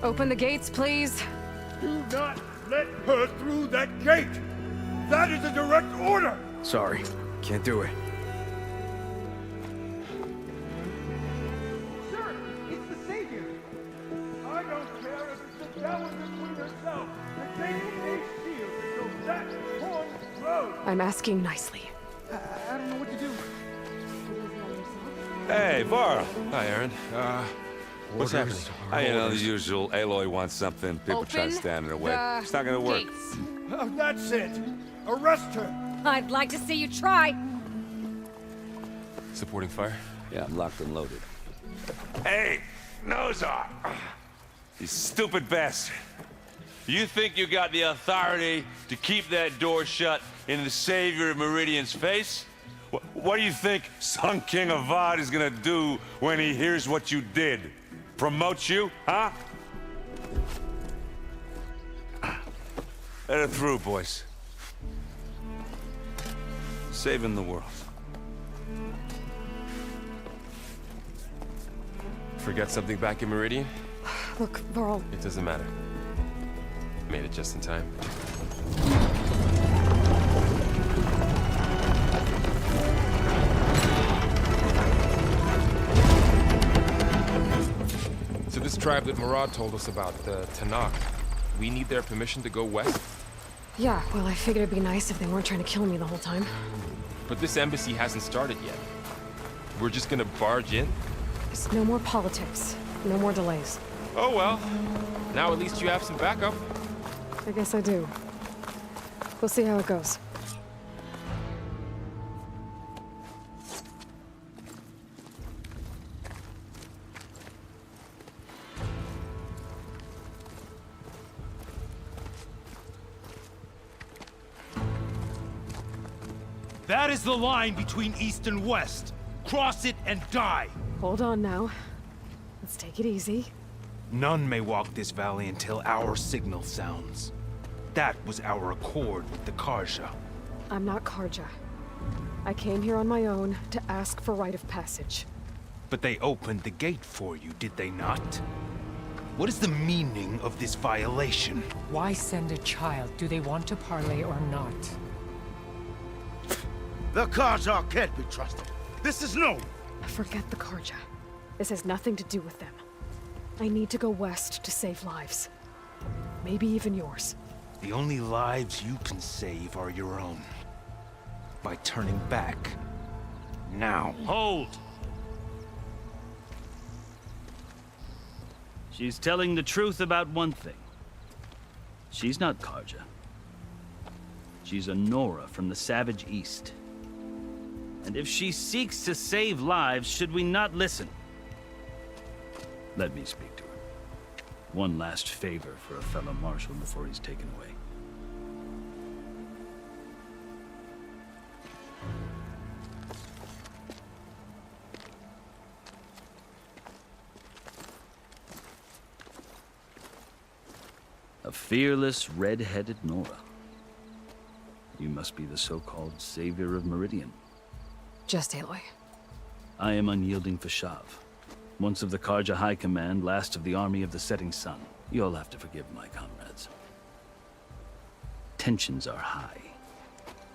Open the gates, please. Do not let her through that gate! That is a direct order! Sorry, can't do it. Sir, it's the Savior! I don't care if it's the devil between herself. The gate is sealed, so that horn blows! I'm asking nicely. I don't know what to do. Hey, Varl. Hi, Aaron. What's happening? You know, the usual. Aloy wants something. People try to stand in her way. It's not gonna work. That's it! Arrest her! I'd like to see you try. Supporting fire? Yeah, I'm locked and loaded. Hey, Nozar! You stupid bastard. You think you got the authority to keep that door shut in the savior of Meridian's face? What do you think Sun King Avad is gonna do when he hears what you did? Promote you, huh? Let her through, boys. Saving the world. Forget something back in Meridian? Look, Varl. It doesn't matter. Made it just in time. So this tribe that Murad told us about, the Tenakth, we need their permission to go west? Yeah, well, I figured it'd be nice if they weren't trying to kill me the whole time. But this embassy hasn't started yet. We're just gonna barge in? There's no more politics. No more delays. Oh well. Now at least you have some backup. I guess I do. We'll see how it goes. That is the line between East and West. Cross it and die. Hold on now. Let's take it easy. None may walk this valley until our signal sounds. That was our accord with the Karja. I'm not Karja. I came here on my own to ask for rite of passage. But they opened the gate for you, did they not? What is the meaning of this violation? Why send a child? Do they want to parley or not? The Karja can't be trusted. This is known. Forget the Karja. This has nothing to do with them. I need to go west to save lives. Maybe even yours. The only lives you can save are your own. By turning back. Now. Hold! She's telling the truth about one thing. She's not Karja. She's a Nora from the Savage East. And if she seeks to save lives, should we not listen? Let me speak to her. One last favor for a fellow marshal before he's taken away. A fearless, red-headed Nora. You must be the so-called savior of Meridian. Just Aloy. I am unyielding Fashav. Once of the Karja High Command, last of the army of the setting sun. You'll have to forgive my comrades. Tensions are high.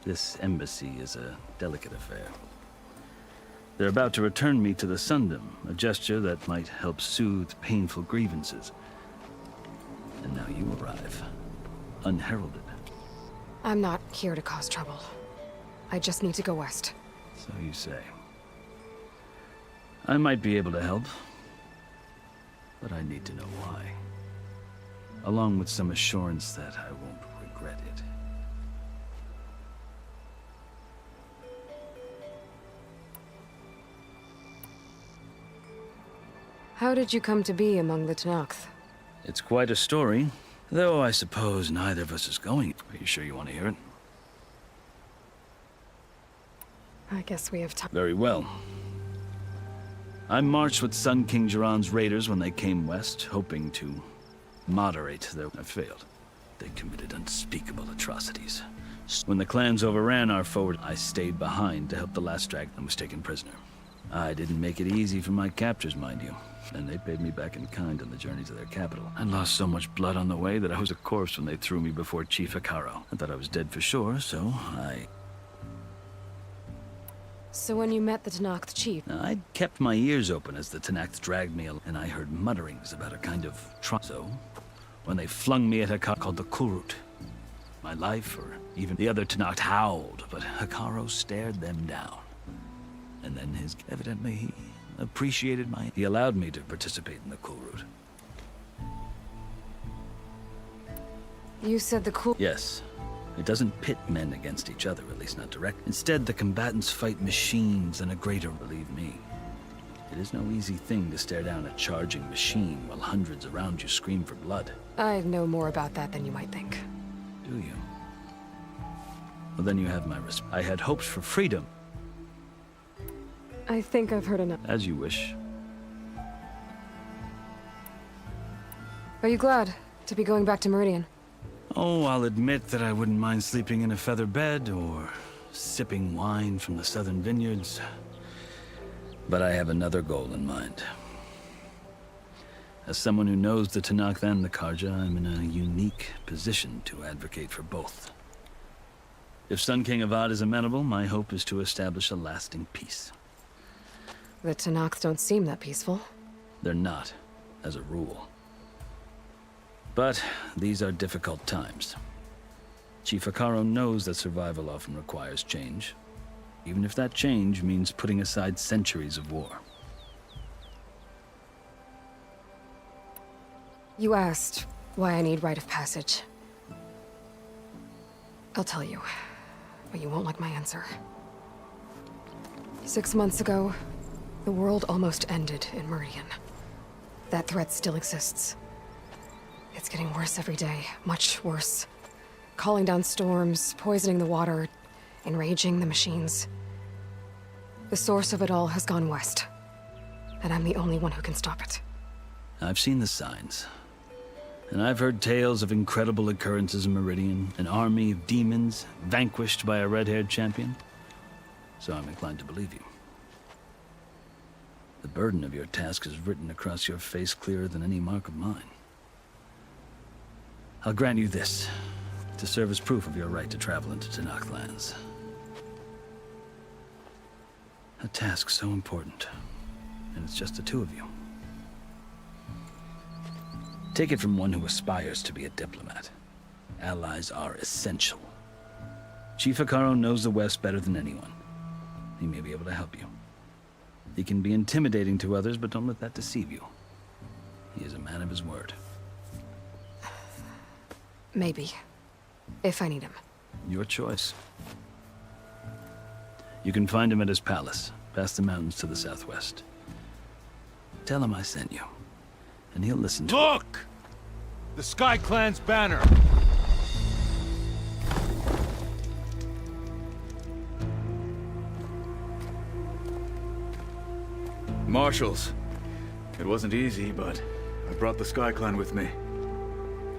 This embassy is a delicate affair. They're about to return me to the Sundom, a gesture that might help soothe painful grievances. And now you arrive, unheralded. I'm not here to cause trouble. I just need to go west. So you say. I might be able to help, but I need to know why. Along with some assurance that I won't regret it. How did you come to be among the Tenakth? It's quite a story, though I suppose neither of us is going. Are you sure you want to hear it? I guess we have time. Very well. I marched with Sun King Jiran's raiders when they came west, hoping to moderate their... I failed. They committed unspeakable atrocities. When the clans overran our forward, I stayed behind to help the last dragon and was taken prisoner. I didn't make it easy for my captors, mind you. And they paid me back in kind on the journey to their capital. I lost so much blood on the way that I was a corpse when they threw me before Chief Hekarro. I thought I was dead for sure, so I... So when you met the Tenakth chief... I'd kept my ears open as the Tenakth dragged me, and I heard mutterings about a kind of So, when they flung me at Hekarro called the Kulrut, my life, or even the other Tenakth howled, but Hekarro stared them down. And then evidently he appreciated he allowed me to participate in the Kulrut. You said the Kul... Yes. It doesn't pit men against each other, at least not direct. Instead, the combatants fight machines and a greater, believe me. It is no easy thing to stare down a charging machine while hundreds around you scream for blood. I know more about that than you might think. Do you? Well, then you have my respect. I had hopes for freedom. I think I've heard enough. As you wish. Are you glad to be going back to Meridian? Oh, I'll admit that I wouldn't mind sleeping in a feather bed or sipping wine from the southern vineyards. But I have another goal in mind. As someone who knows the Tenakth and the Karja, I'm in a unique position to advocate for both. If Sun King Avad is amenable, my hope is to establish a lasting peace. The Tenakth don't seem that peaceful. They're not, as a rule. But these are difficult times. Chief Hekarro knows that survival often requires change, even if that change means putting aside centuries of war. You asked why I need rite of passage. I'll tell you, but you won't like my answer. 6 months ago, the world almost ended in Meridian. That threat still exists. It's getting worse every day, much worse. Calling down storms, poisoning the water, enraging the machines. The source of it all has gone west, and I'm the only one who can stop it. I've seen the signs. And I've heard tales of incredible occurrences in Meridian, an army of demons vanquished by a red-haired champion. So I'm inclined to believe you. The burden of your task is written across your face clearer than any mark of mine. I'll grant you this, to serve as proof of your right to travel into Tenakth lands. A task so important. And it's just the two of you. Take it from one who aspires to be a diplomat. Allies are essential. Chief Hekarro knows the West better than anyone. He may be able to help you. He can be intimidating to others, but don't let that deceive you. He is a man of his word. Maybe. If I need him. Your choice. You can find him at his palace, past the mountains to the southwest. Tell him I sent you, and he'll listen to Look! The Sky Clan's banner! Marshals. It wasn't easy, but I brought the Sky Clan with me.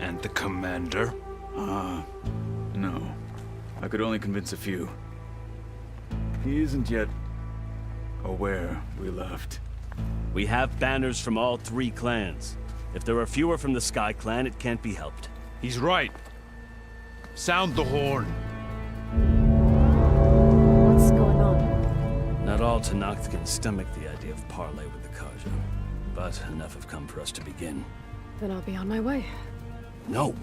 And the commander? No. I could only convince a few. He isn't yet aware we left. We have banners from all 3 clans. If there are fewer from the Sky Clan, it can't be helped. He's right. Sound the horn. What's going on? Not all Tenakth can stomach the idea of parley with the Carja, but enough have come for us to begin. Then I'll be on my way. No!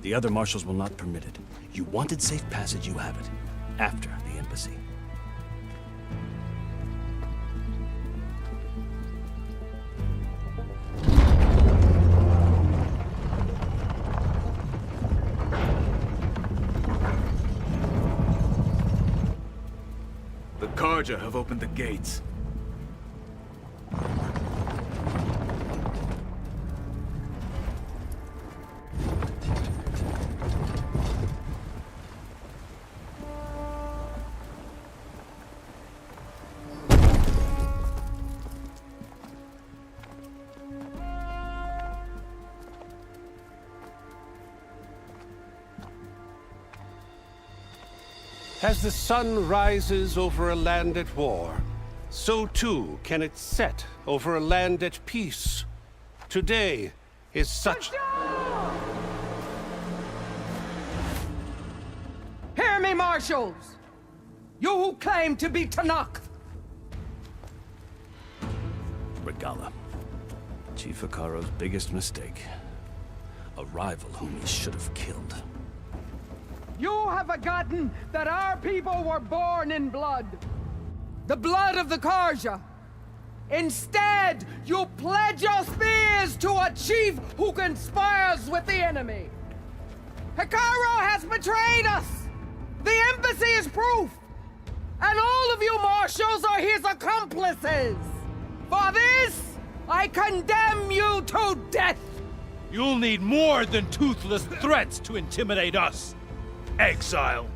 The other marshals will not permit it. You wanted safe passage, you have it. After the embassy. The Carja have opened the gates. As the sun rises over a land at war, so too can it set over a land at peace. Today is such... Hear me, marshals! You who claim to be Tenakth! Regalla. Chief Hekarro's biggest mistake. A rival whom he should have killed. You have forgotten that our people were born in blood. The blood of the Carja. Instead, you pledge your spears to a chief who conspires with the enemy. Hekarro has betrayed us! The embassy is proof! And all of you marshals are his accomplices! For this, I condemn you to death! You'll need more than toothless threats to intimidate us. Exile.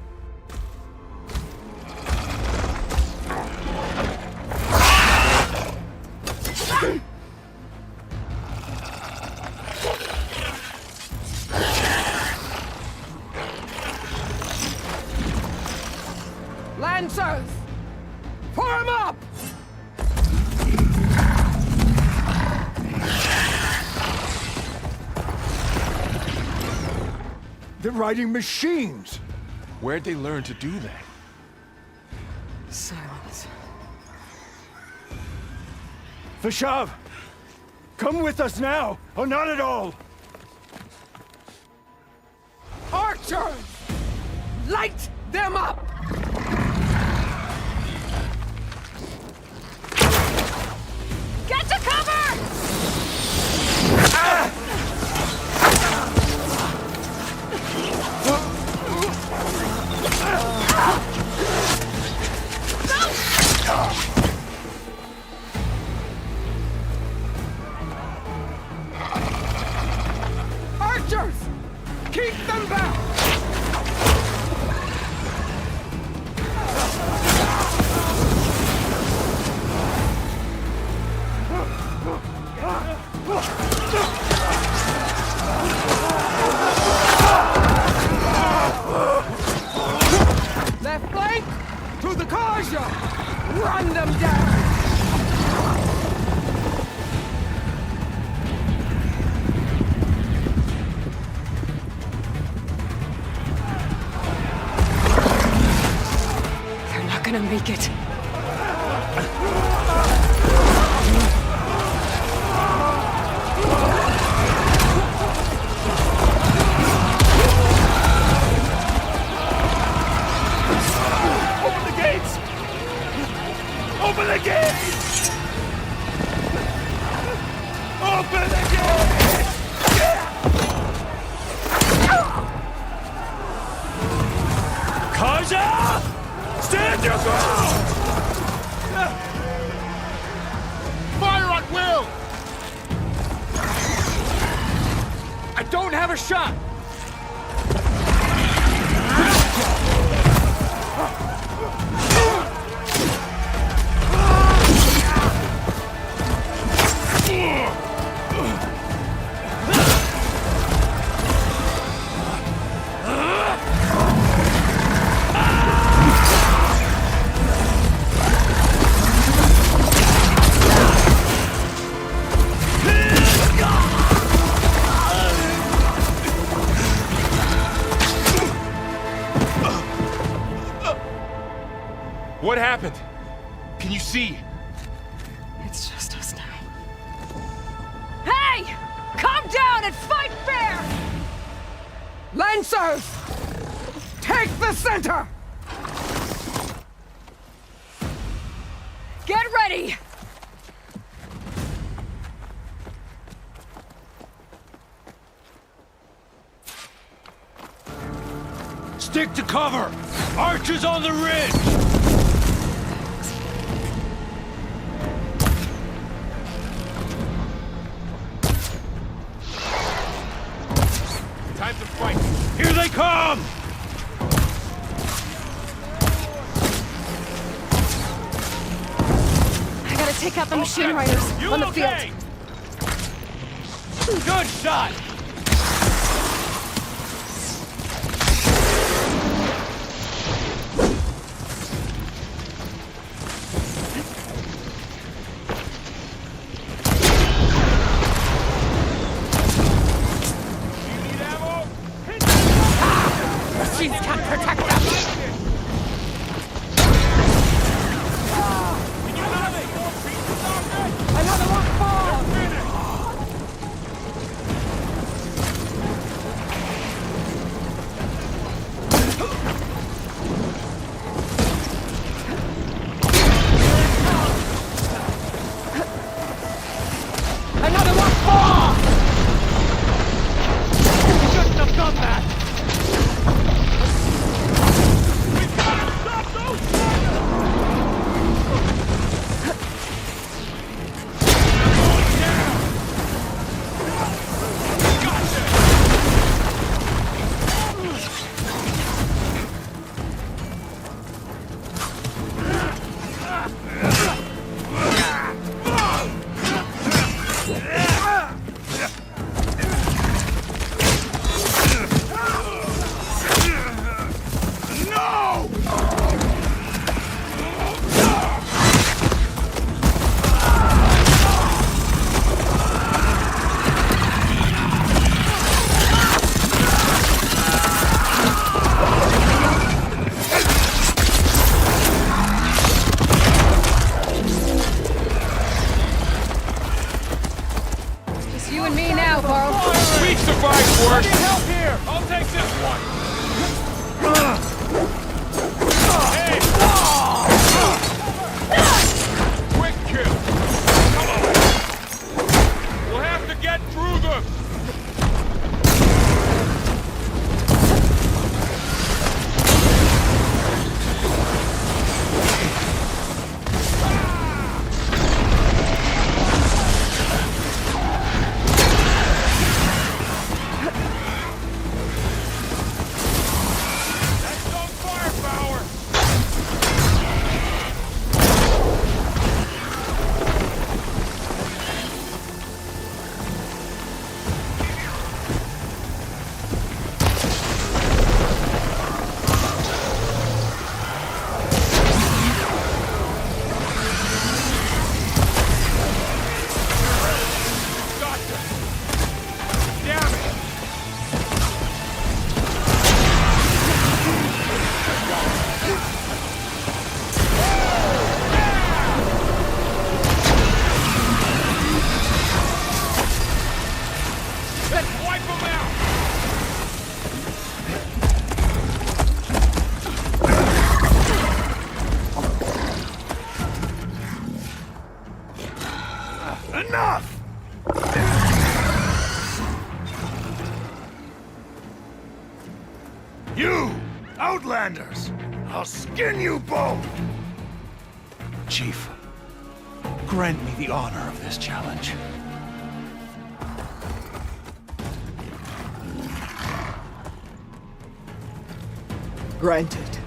Lancers! Form up! They're riding machines! Where'd they learn to do that? Silence. Vashav! Come with us now, or not at all! Archers! Light them up! Get to cover! Archers! Keep them back! Left flank! To the Carja! Run them down! They're not gonna make it. Open the gate! Open the gate! Karja! Stand your ground! Fire at will! I don't have a shot! What happened? Can you see? It's just us now. Hey! Calm down and fight fair! Lancers! Take the center! Get ready! Stick to cover! Archers on the ridge! Time to fight! Here they come! I gotta take out the machine riders You on the okay? field. Good shot! Machines can't protect us! Another one falls! Another one falls! Shouldn't have done that! Outlanders! I'll skin you both! Chief, grant me the honor of this challenge. Granted.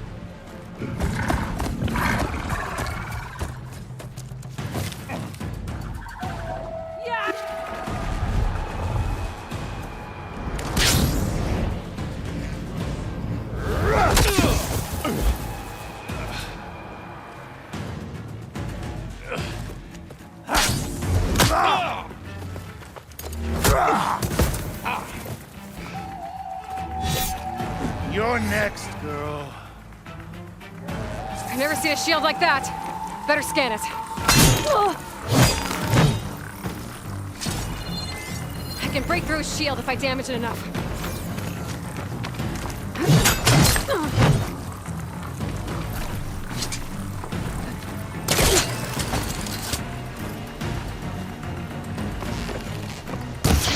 You're next, girl. I've never seen a shield like that. Better scan it. I can break through his shield if I damage it enough.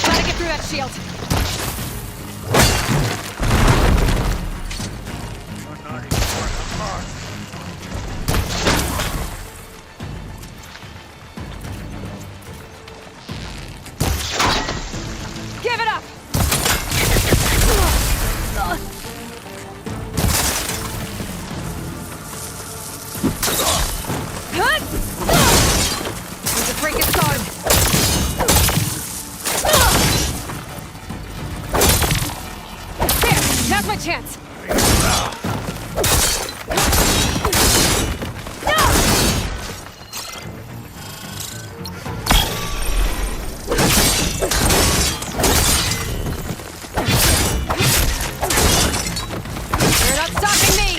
Gotta get through that shield. Give it up! Good! Need to break his guard. There! Now's my chance! You're not stopping me!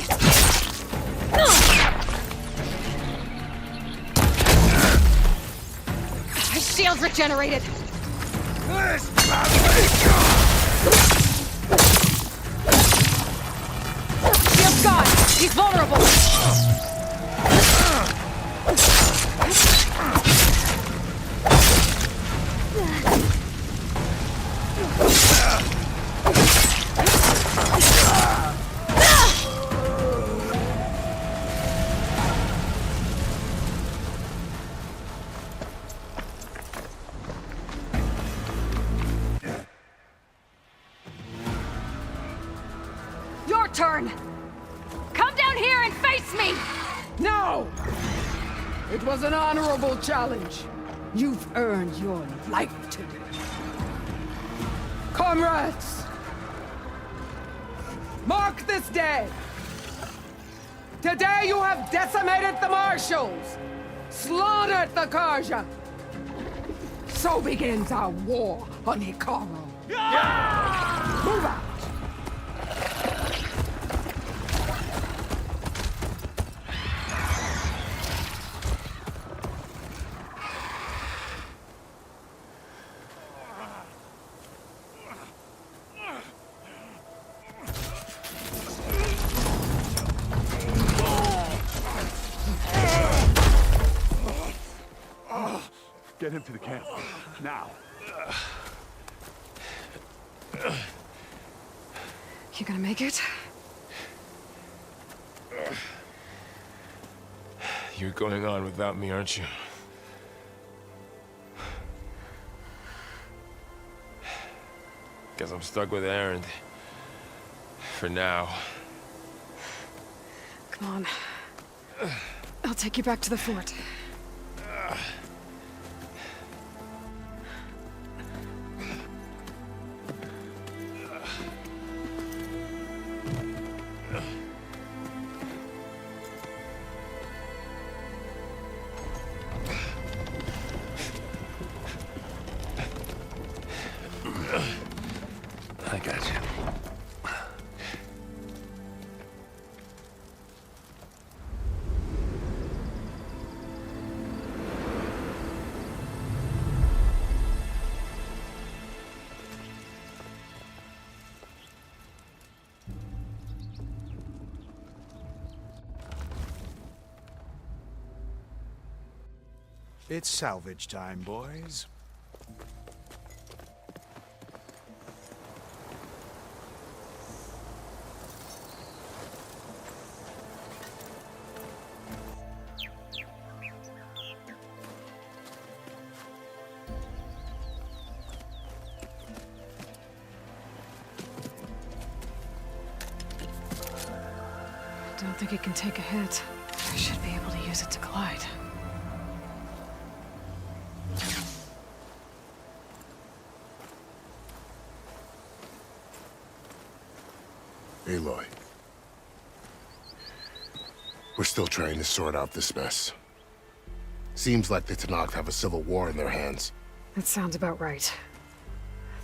My shield's regenerated! Shield's gone! He's vulnerable! Your turn! Come down here and face me! No! It was an honorable challenge. You've earned your life today. Comrades! Mark this day! Today you have decimated the Marshals! Slaughtered the Karja! So begins our war on Hikaru. Move out! Get him to the camp. Now. You gonna make it? You're going on without me, aren't you? Guess I'm stuck with Erend. For now. Come on. I'll take you back to the fort. I got you. It's salvage time, boys. Don't think it can take a hit. I should be able to use it to glide. Aloy. We're still trying to sort out this mess. Seems like the Tenakth have a civil war in their hands. That sounds about right.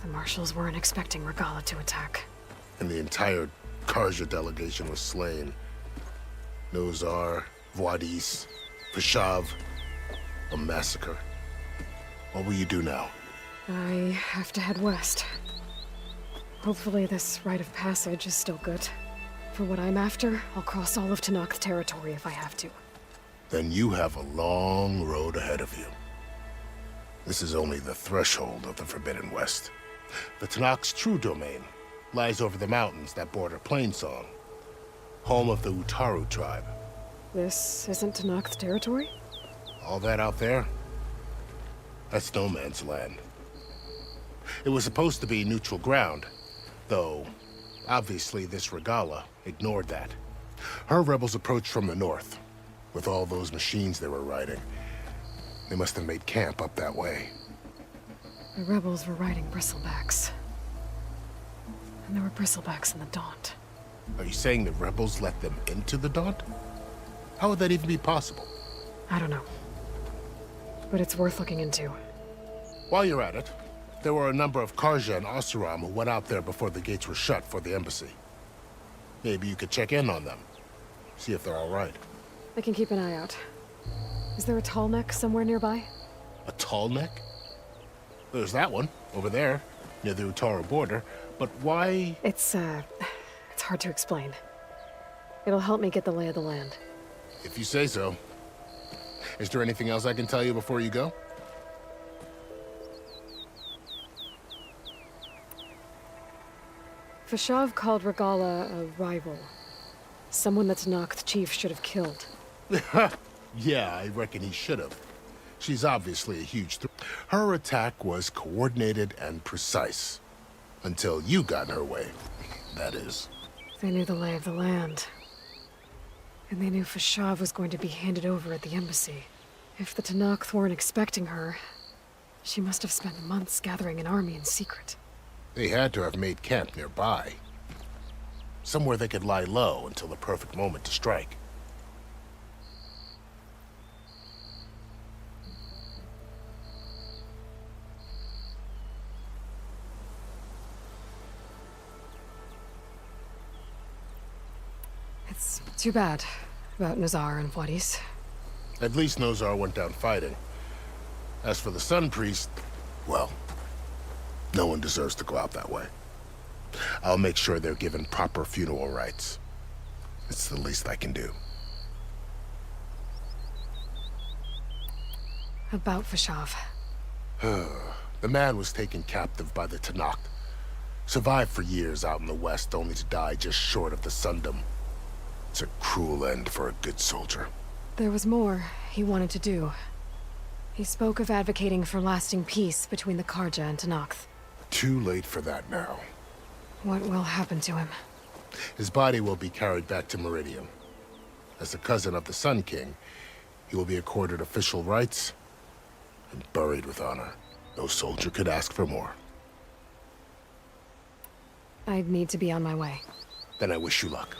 The Marshals weren't expecting Regalla to attack. And the entire Karja delegation was slain. Nozar, Vuadis, Fashav. A massacre. What will you do now? I have to head west. Hopefully this rite of passage is still good. For what I'm after, I'll cross all of Tenakth territory if I have to. Then you have a long road ahead of you. This is only the threshold of the Forbidden West. The Tenakth's true domain lies over the mountains that border Plainsong, home of the Utaru tribe. This isn't Tenakth territory? All that out there? That's no man's land. It was supposed to be neutral ground, though obviously this Regalla ignored that. Her rebels approached from the north, with all those machines they were riding. They must have made camp up that way. The rebels were riding bristlebacks. And there were bristlebacks in the Daunt. Are you saying the rebels let them into the Daunt? How would that even be possible? I don't know. But it's worth looking into. While you're at it, there were a number of Karja and Oseram who went out there before the gates were shut for the embassy. Maybe you could check in on them. See if they're all right. I can keep an eye out. Is there a tall neck somewhere nearby? A tall neck? There's that one, over there, near the Utaru border. But why? It's hard to explain. It'll help me get the lay of the land. If you say so. Is there anything else I can tell you before you go? Fashav called Regalla a rival. Someone that Tenakth chief should have killed. Yeah, I reckon he should have. She's obviously a huge threat. Her attack was coordinated and precise. Until you got in her way, that is. They knew the lay of the land. And they knew Fashav was going to be handed over at the embassy. If the Tenakth weren't expecting her, she must have spent months gathering an army in secret. They had to have made camp nearby. Somewhere they could lie low until the perfect moment to strike. It's too bad about Nozar and Vuadis. At least Nozar went down fighting. As for the Sun Priest, well, no one deserves to go out that way. I'll make sure they're given proper funeral rites. It's the least I can do. About Fashav. The man was taken captive by the Tenakth. Survived for years out in the west, only to die just short of the Sundom. It's a cruel end for a good soldier. There was more he wanted to do. He spoke of advocating for lasting peace between the Karja and Tenakth. Too late for that now. What will happen to him? His body will be carried back to Meridian. As a cousin of the Sun King, he will be accorded official rights and buried with honor. No soldier could ask for more. I'd need to be on my way. Then I wish you luck.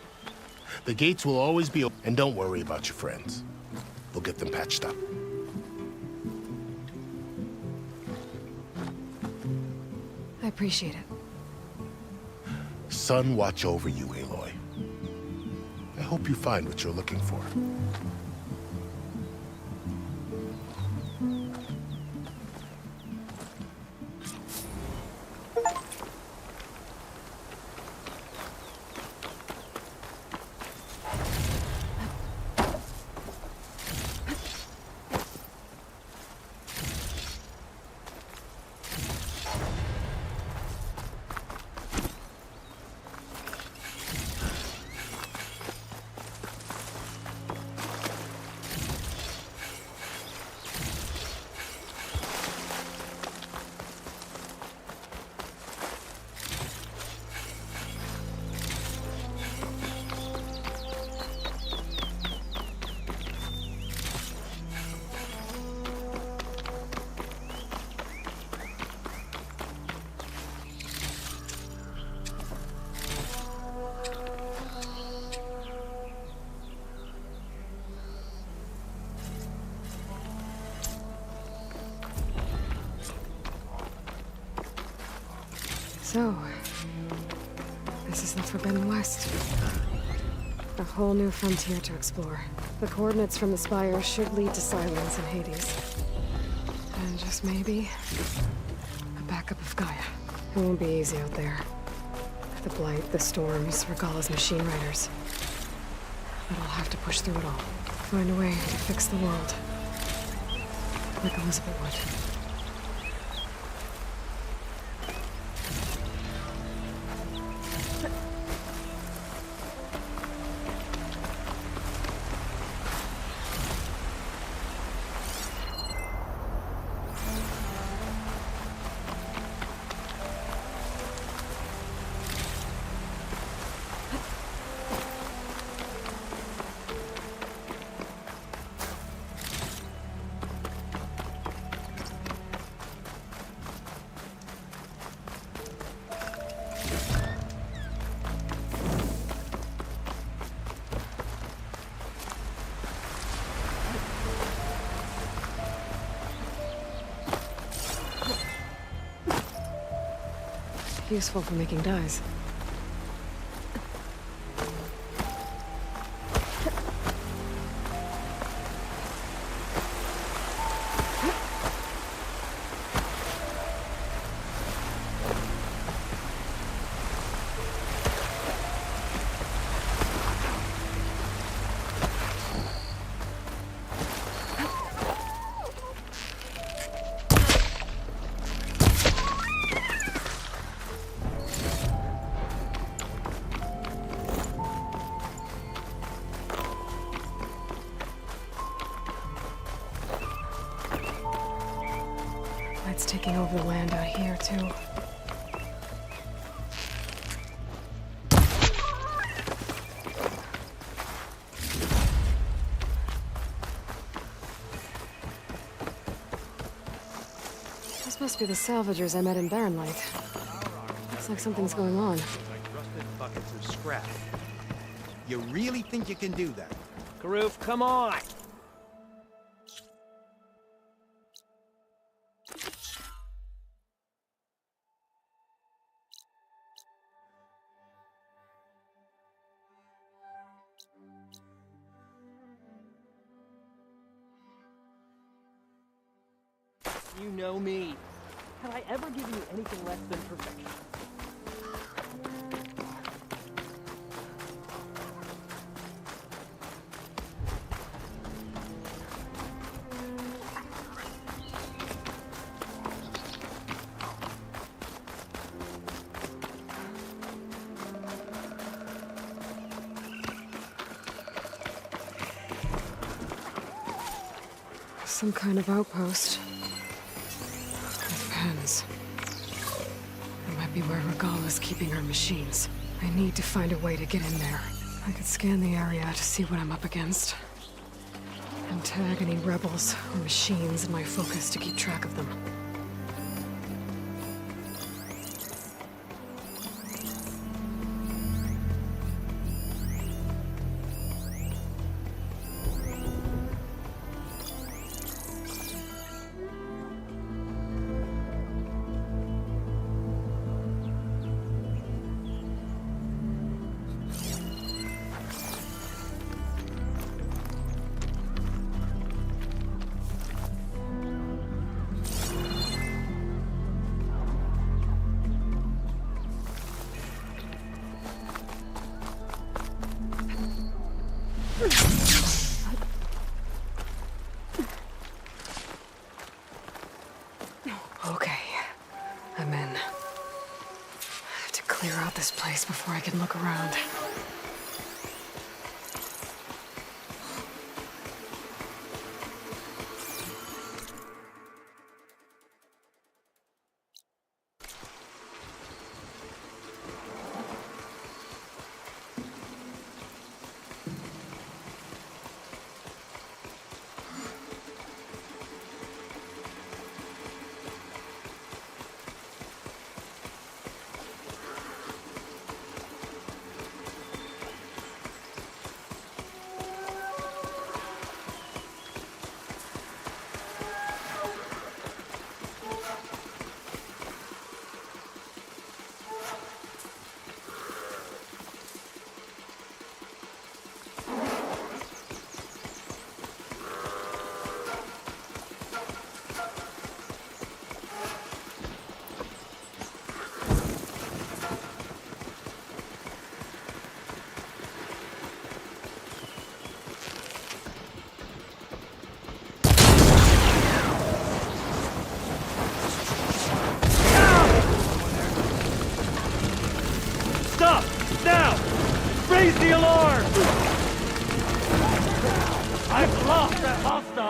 The gates will always be open, and don't worry about your friends. We'll get them patched up. I appreciate it. Sun watch over you, Aloy. I hope you find what you're looking for. So, this is the Forbidden West. A whole new frontier to explore. The coordinates from the Spire should lead to Silence and Hades. And just maybe, a backup of Gaia. It won't be easy out there. The Blight, the Storms, Regalla's machine riders. But I'll have to push through it all. Find a way to fix the world. Like Elizabeth would. Useful for making dyes. It's taking over the land out here, too. This must be the salvagers I met in Barren Light. Looks like something's going on. Rusted buckets of scrap. You really think you can do that? Karuf, come on! You know me. Have I ever given you anything less than perfection? Some kind of outpost. Pens. It might be where Regalla's keeping her machines. I need to find a way to get in there. I could scan the area to see what I'm up against. And tag any rebels or machines in my focus to keep track of them. Okay, I'm in. I have to clear out this place before I can look around.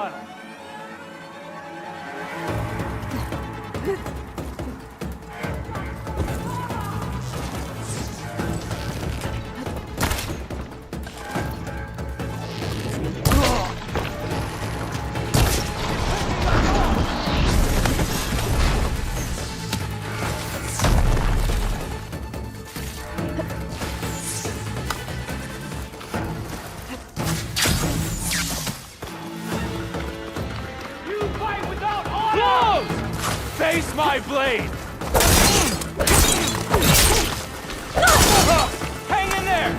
on. Face my blade! Hang in there!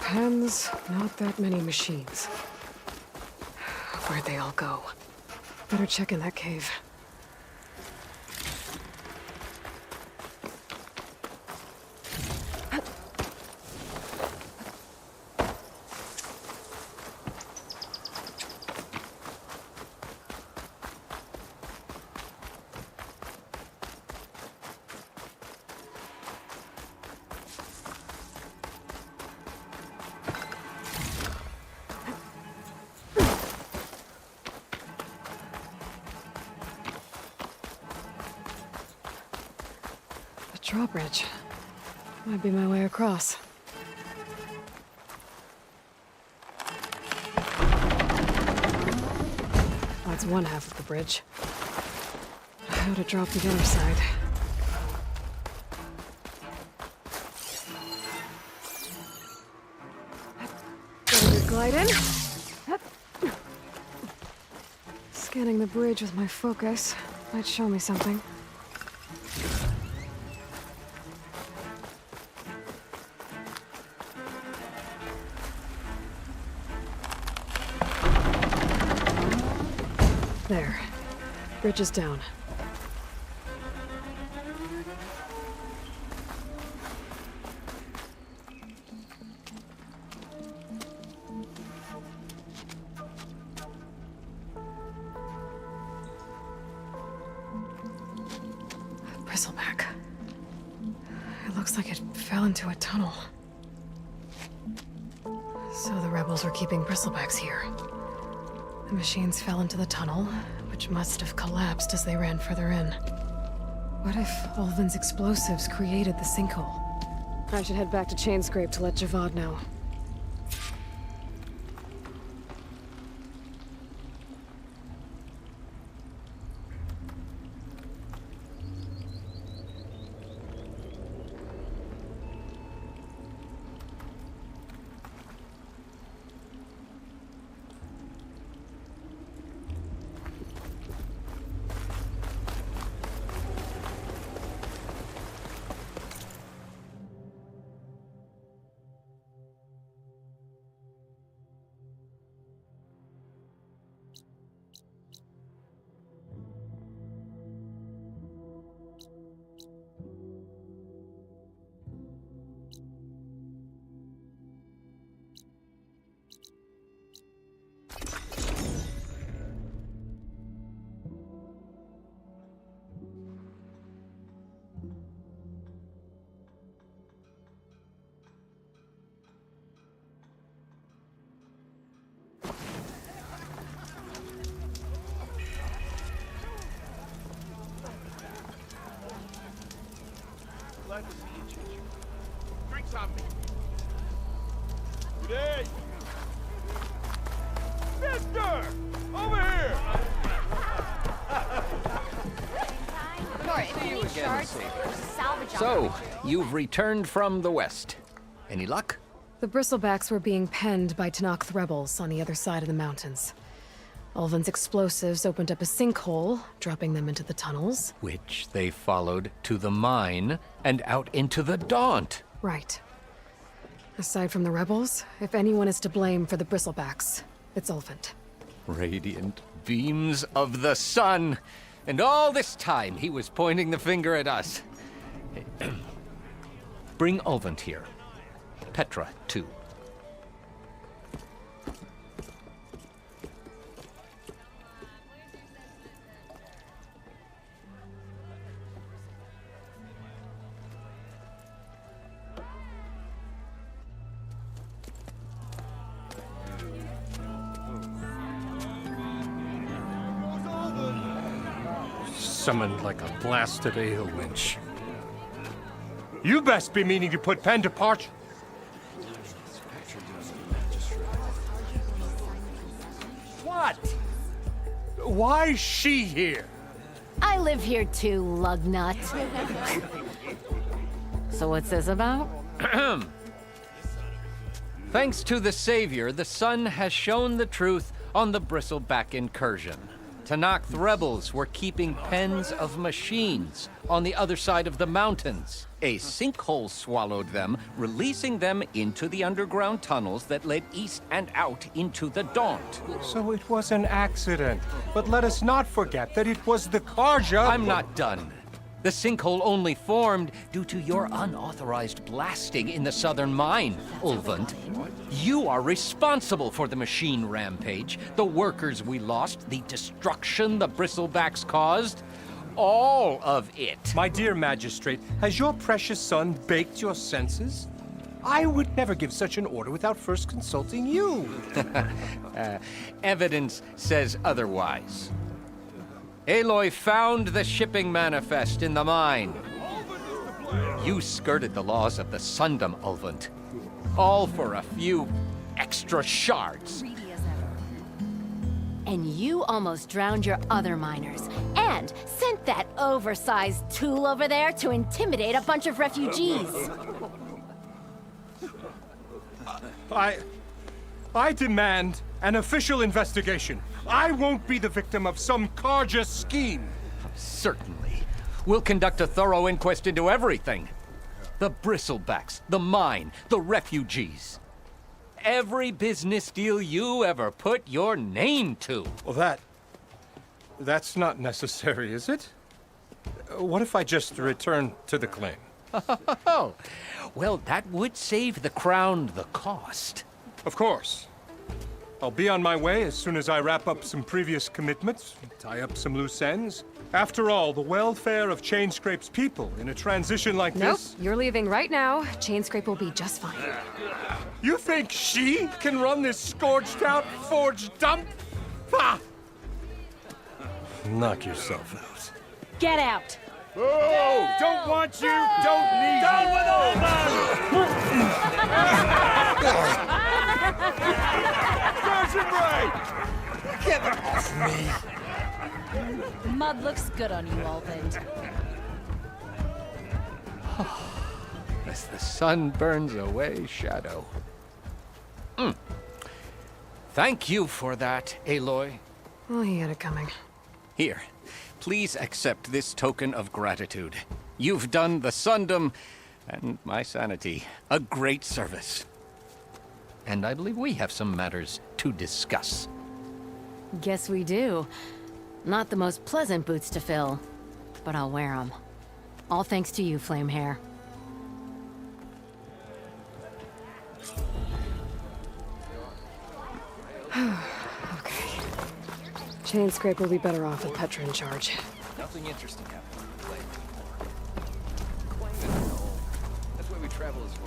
Pens, not that many machines. Where'd they all go? Better check in that cave. Drawbridge. Might be my way across. That's one half of the bridge. How to drop the other side. Gonna glide in. Scanning the bridge with my focus might show me something. There. Bridge is down. Bristleback. It looks like it fell into a tunnel. So the rebels were keeping bristlebacks here. The machines fell into the tunnel, which must have collapsed as they ran further in. What if Ulvin's explosives created the sinkhole? I should head back to Chainscrape to let Javad know. Glad to see you, Chichi. Drinks on me. Good day. Mister! Over here! So, you've returned from the west. Any luck? The Bristlebacks were being penned by Tenakth rebels on the other side of the mountains. Ulvin's explosives opened up a sinkhole, dropping them into the tunnels. Which they followed to the mine and out into the Daunt. Right. Aside from the rebels, if anyone is to blame for the Bristlebacks, it's Ulvin. Radiant beams of the sun. And all this time he was pointing the finger at us. Bring Ulvin here. Petra, too. Summoned like a blasted ale winch. You best be meaning to put pen to parchment. What? Why's she here? I live here too, lugnut. So what's this about? Thanks to the Savior, the sun has shown the truth on the Bristleback incursion. Tenakth rebels were keeping pens of machines on the other side of the mountains. A sinkhole swallowed them, releasing them into the underground tunnels that led east and out into the Daunt. So it was an accident. But let us not forget that it was the Carja. I'm not done. The sinkhole only formed due to your unauthorized blasting in the southern mine, Ulvund. You are responsible for the machine rampage, the workers we lost, the destruction the Bristlebacks caused. All of it. My dear magistrate, has your precious son baked your senses? I would never give such an order without first consulting you. Evidence says otherwise. Aloy found the shipping manifest in the mine. You skirted the laws of the Sundom, Ulvund. All for a few extra shards. And you almost drowned your other miners. And sent that oversized tool over there to intimidate a bunch of refugees. I demand an official investigation. I won't be the victim of some Carja scheme. Certainly. We'll conduct a thorough inquest into everything. The Bristlebacks, the mine, the refugees. Every business deal you ever put your name to. Well, that's not necessary, is it? What if I just return to the claim? Oh, well, that would save the Crown the cost. Of course. I'll be on my way as soon as I wrap up some previous commitments, tie up some loose ends. After all, the welfare of Chainscrape's people in a transition like this... Nope, you're leaving right now. Chainscrape will be just fine. You think she can run this scorched-out forged dump? Ha! Knock yourself out. Get out! Oh, don't want you, don't need Down with all Get off me! Mud looks good on you, Ulvund. As the sun burns away shadow. Thank you for that, Aloy. Well, he had it coming. Here, please accept this token of gratitude. You've done the Sundom and my sanity a great service. And I believe we have some matters to discuss. Guess we do. Not the most pleasant boots to fill, but I'll wear them. All thanks to you, Flamehair. Okay. Chainscrape will be better off with Petra in charge. Nothing interesting happened. That's why we travel as well.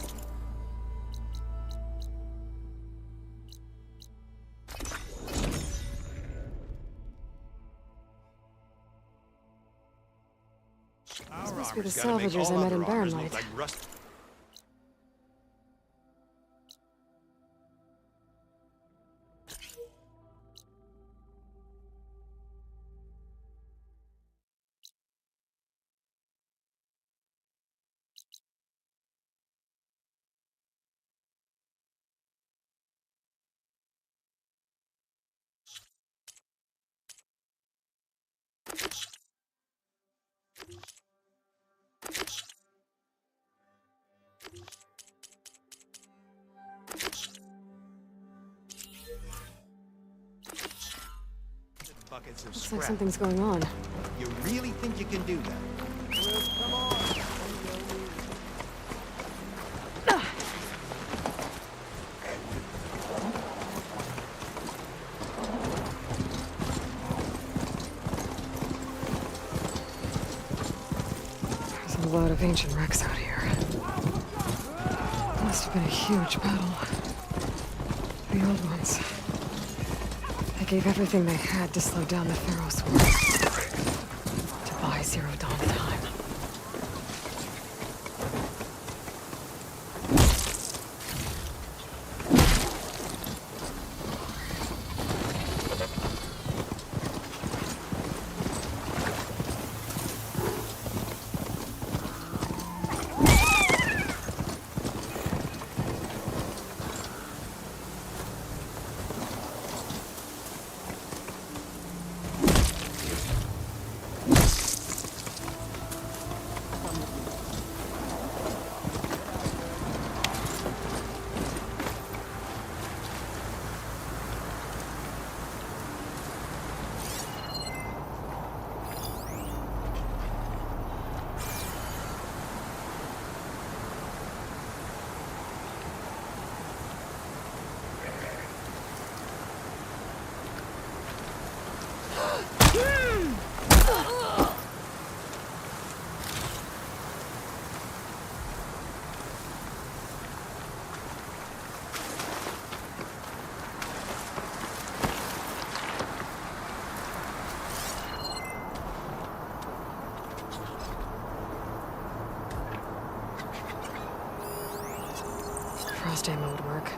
Supposed to be the salvagers I met in Barrenlight. Buckets of Looks scrap. like something's going on. You really think you can do that? Come on. There's a lot of ancient wrecks out here. Must have been a huge battle. The old ones. They gave everything they had to slow down the Pharaoh's war. To buy Zero Dawn time. Frost ammo would work.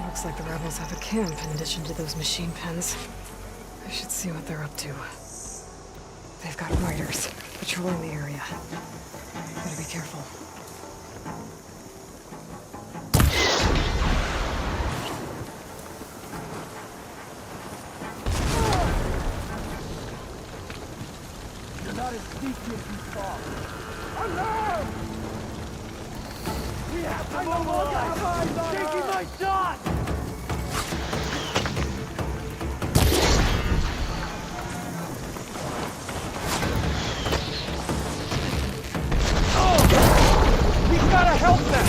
Looks like the rebels have a camp in addition to those machine pens. I should see what they're up to. They've got riders patrolling the area. Better be careful. You're not as sneaky as you thought. Alarm! We have to mobilize! Taking my shot! We gotta help them!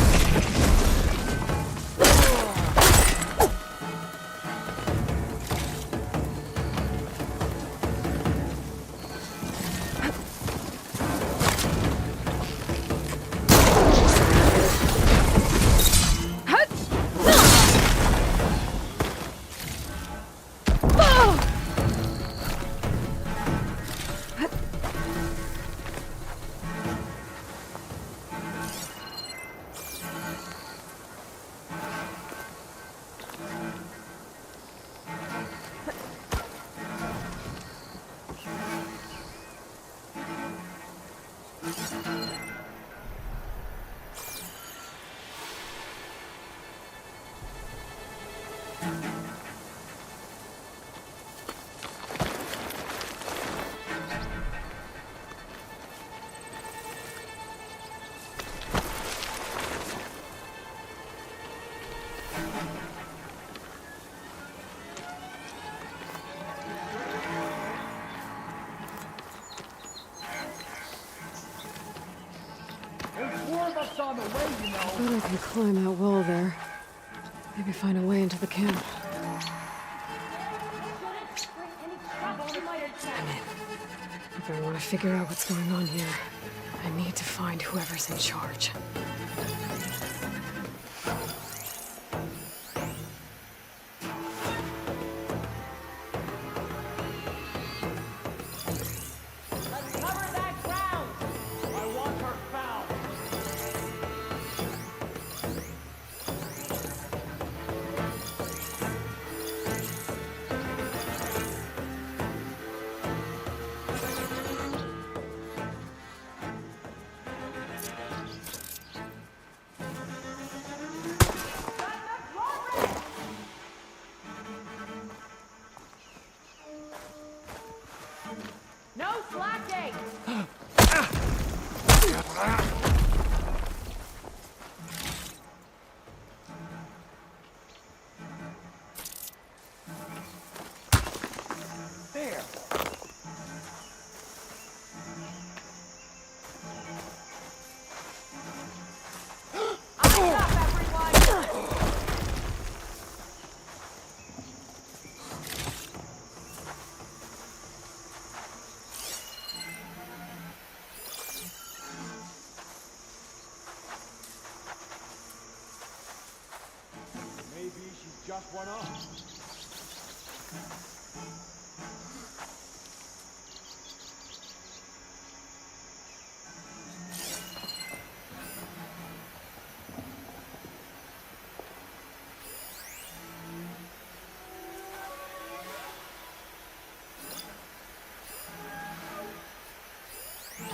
bet I can climb that wall there. Maybe find a way into the camp. I'm in. If I want to figure out what's going on here, I need to find whoever's in charge. No slacking! There. Maybe she's just one off.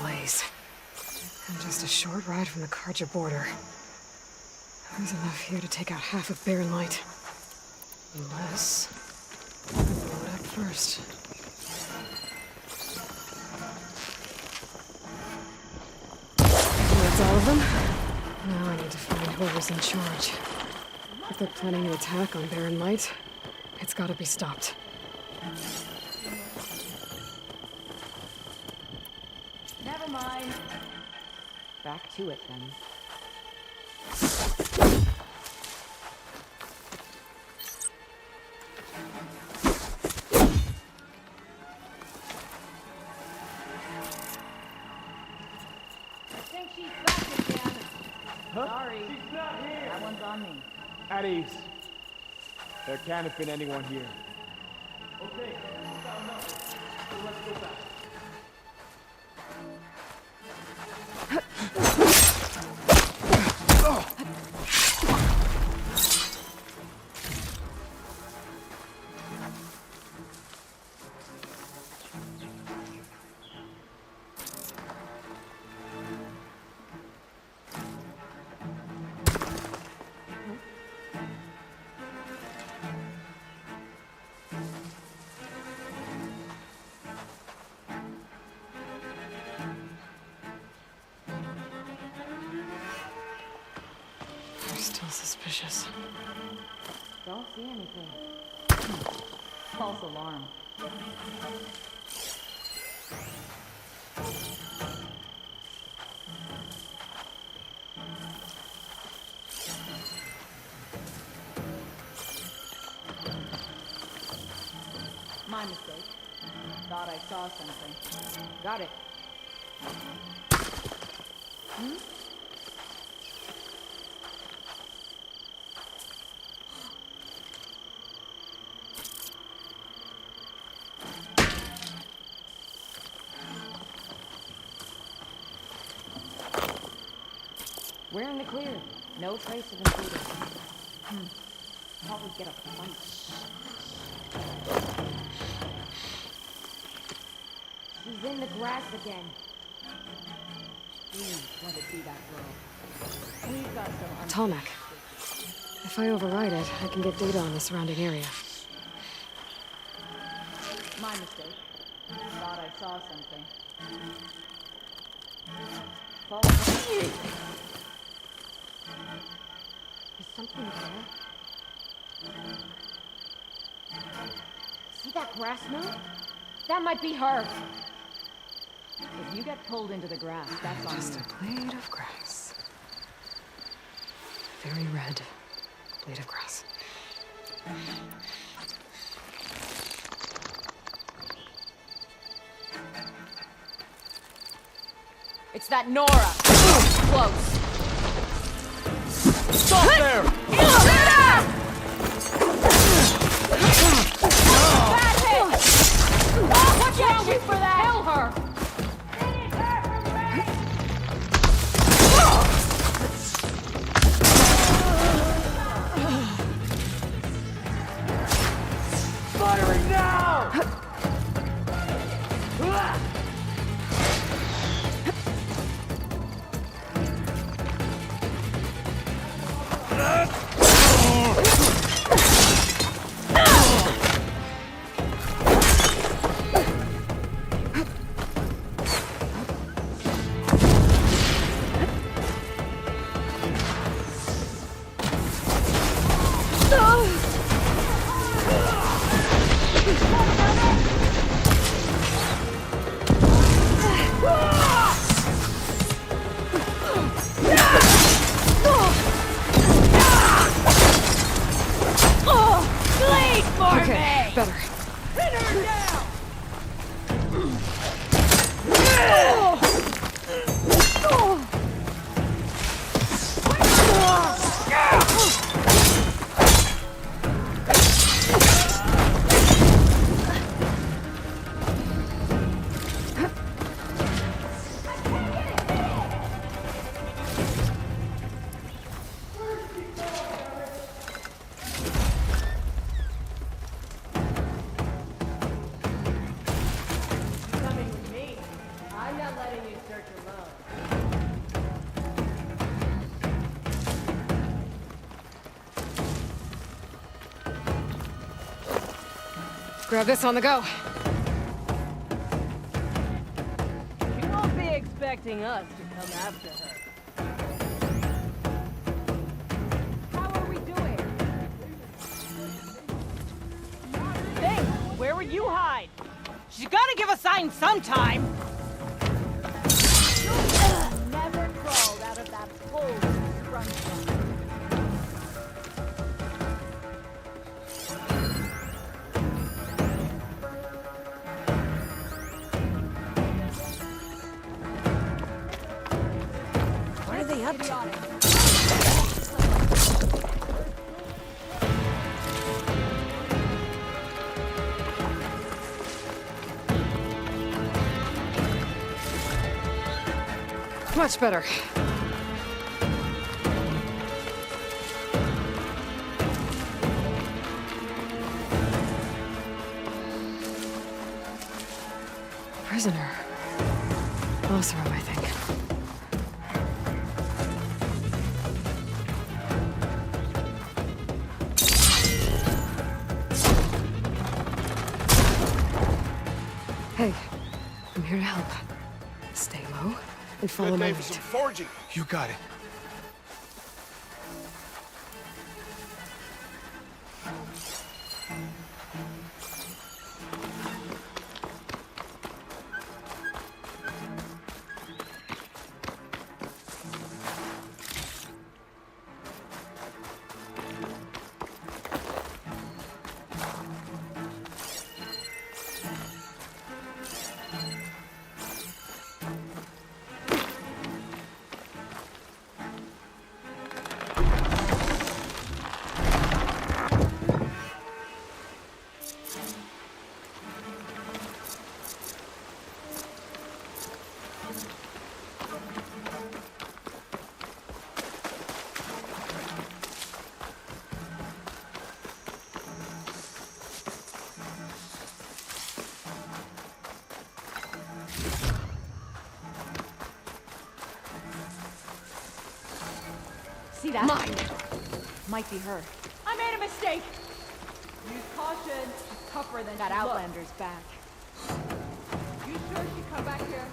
Blaze. And just a short ride from the Karja border. There's enough here to take out half of Barren Light. Unless I blow it up first. That's all of them. Now I need to find whoever's in charge. If they're planning an attack on Barren Light, it's gotta be stopped. Never mind. Back to it then. I think she's back again. Sorry. She's not here! That one's on me. At ease. There can't have been anyone here. Okay, found nothing. So let's go back. They're still suspicious. Don't see anything. False alarm. My mistake. Thought I saw something. Got it. Hmm? We're in the clear. No trace of intruders. Probably get a fight. She's in the grass again. Please let it be that girl. We've got some... Tomek. If I override it, I can get data on the surrounding area. My mistake. Thought I saw something. Is something there? See that grass move? That might be her. If you get pulled into the grass, that's on Just you. a blade of grass. very red blade of grass. It's that Nora. Close. Stop there! Bad hit! Oh, watch out for that! Kill her! Firing now! Okay, better. Pin her down! Coming with me. I'm not letting you search alone. Grab this on the go. You won't be expecting us to come after her. How are we doing? Think, where would you hide? She's gotta give a sign sometime! Never crawled out of that hole you sprung from. What are they up to? Much better. Prisoner. Lothro, I think. Hey, I'm here to help. Stay low and follow my lead. forging. You got it. See that? Mine! Might be her. I made a mistake! Use caution. She's tougher than that Outlander's back. You sure she'd come back here?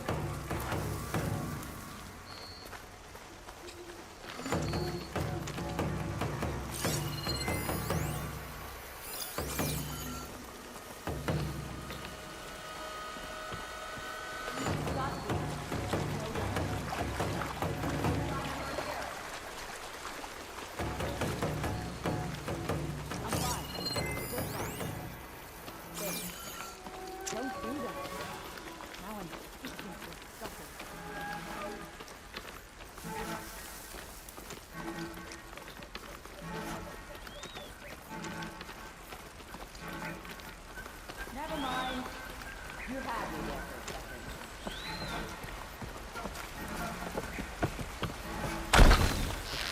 You had me there for a second.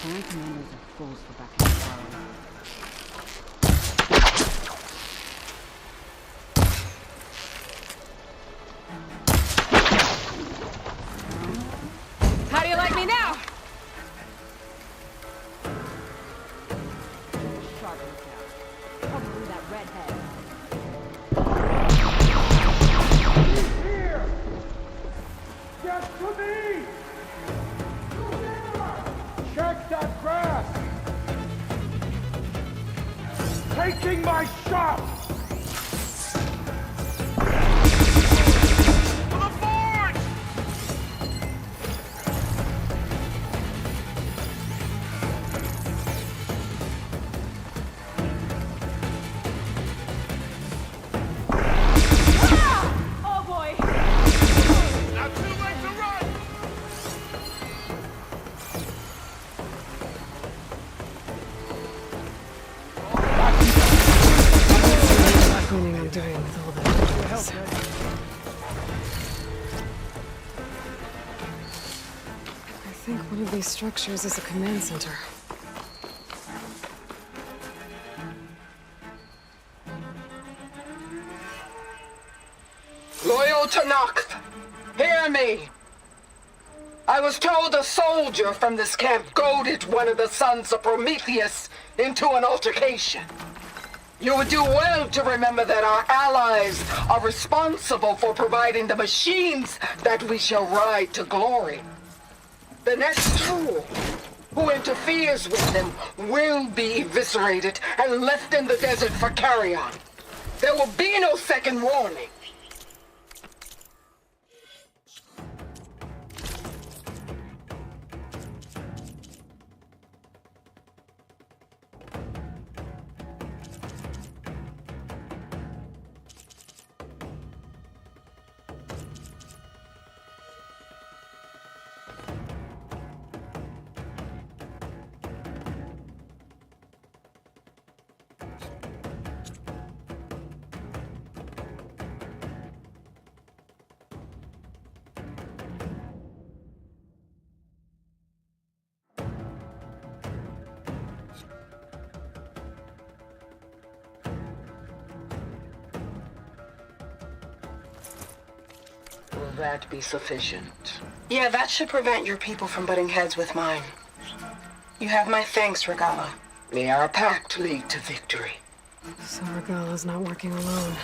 Clan commanders are fools for backing up Harley. How do you like me now? Sharp lookout. Probably that redhead. He's here! Get to me! Check that grass! Taking my shot! To the forge! Oh boy! Not too late to run! Cleaning I'm doing with all that noise. I think one of these structures is a command center. Loyal Tanakh, hear me! I was told a soldier from this camp goaded one of the sons of Prometheus into an altercation. You would do well to remember that our allies are responsible for providing the machines that we shall ride to glory. The next fool who interferes with them will be eviscerated and left in the desert for carrion. There will be no second warning. Will that be sufficient? Yeah, that should prevent your people from butting heads with mine. You have my thanks, Regala. May our pact lead to victory. So Regala's not working alone.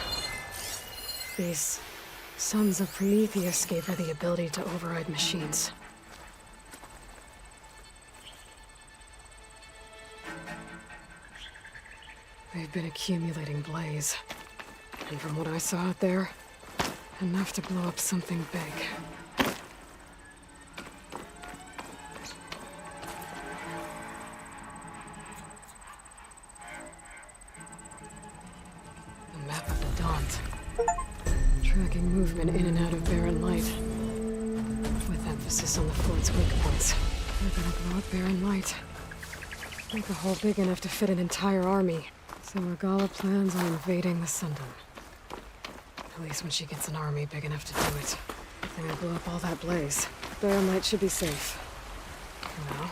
These sons of Prometheus gave her the ability to override machines. They've been accumulating blaze. And from what I saw out there, enough to blow up something big. The map of the Daunt. Tracking movement in and out of Barren Light. With emphasis on the fort's weak points. They're gonna blow up Barren Light. Make a hole big enough to fit an entire army. So Regala plans on invading the Sundom. At least when she gets an army big enough to do it. They're gonna blow up all that blaze. Barren Light should be safe. For now.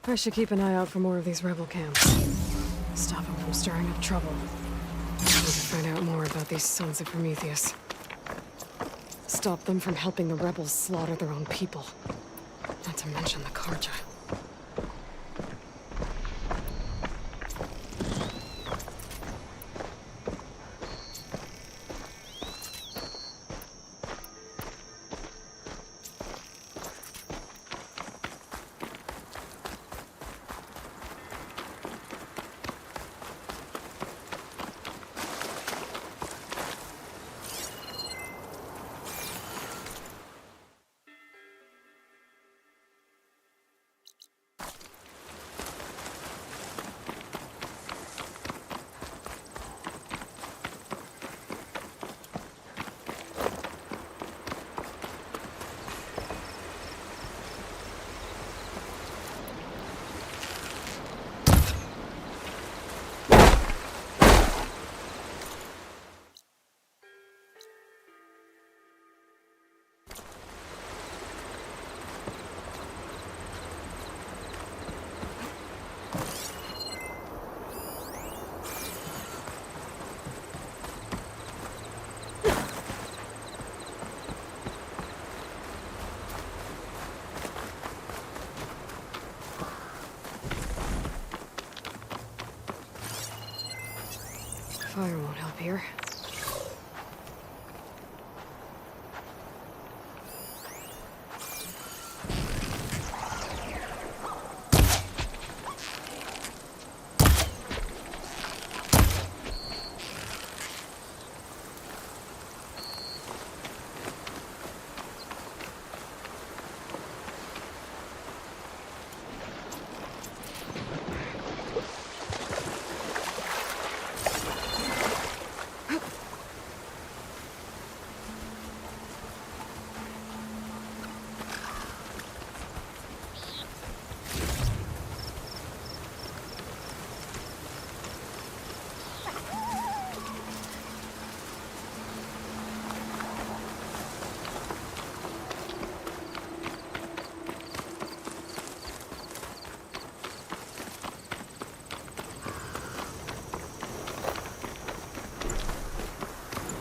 I should keep an eye out for more of these rebel camps. Stop them from stirring up trouble. I need to find out more about these sons of Prometheus. Stop them from helping the rebels slaughter their own people. Not to mention the Karja. Fire won't help here.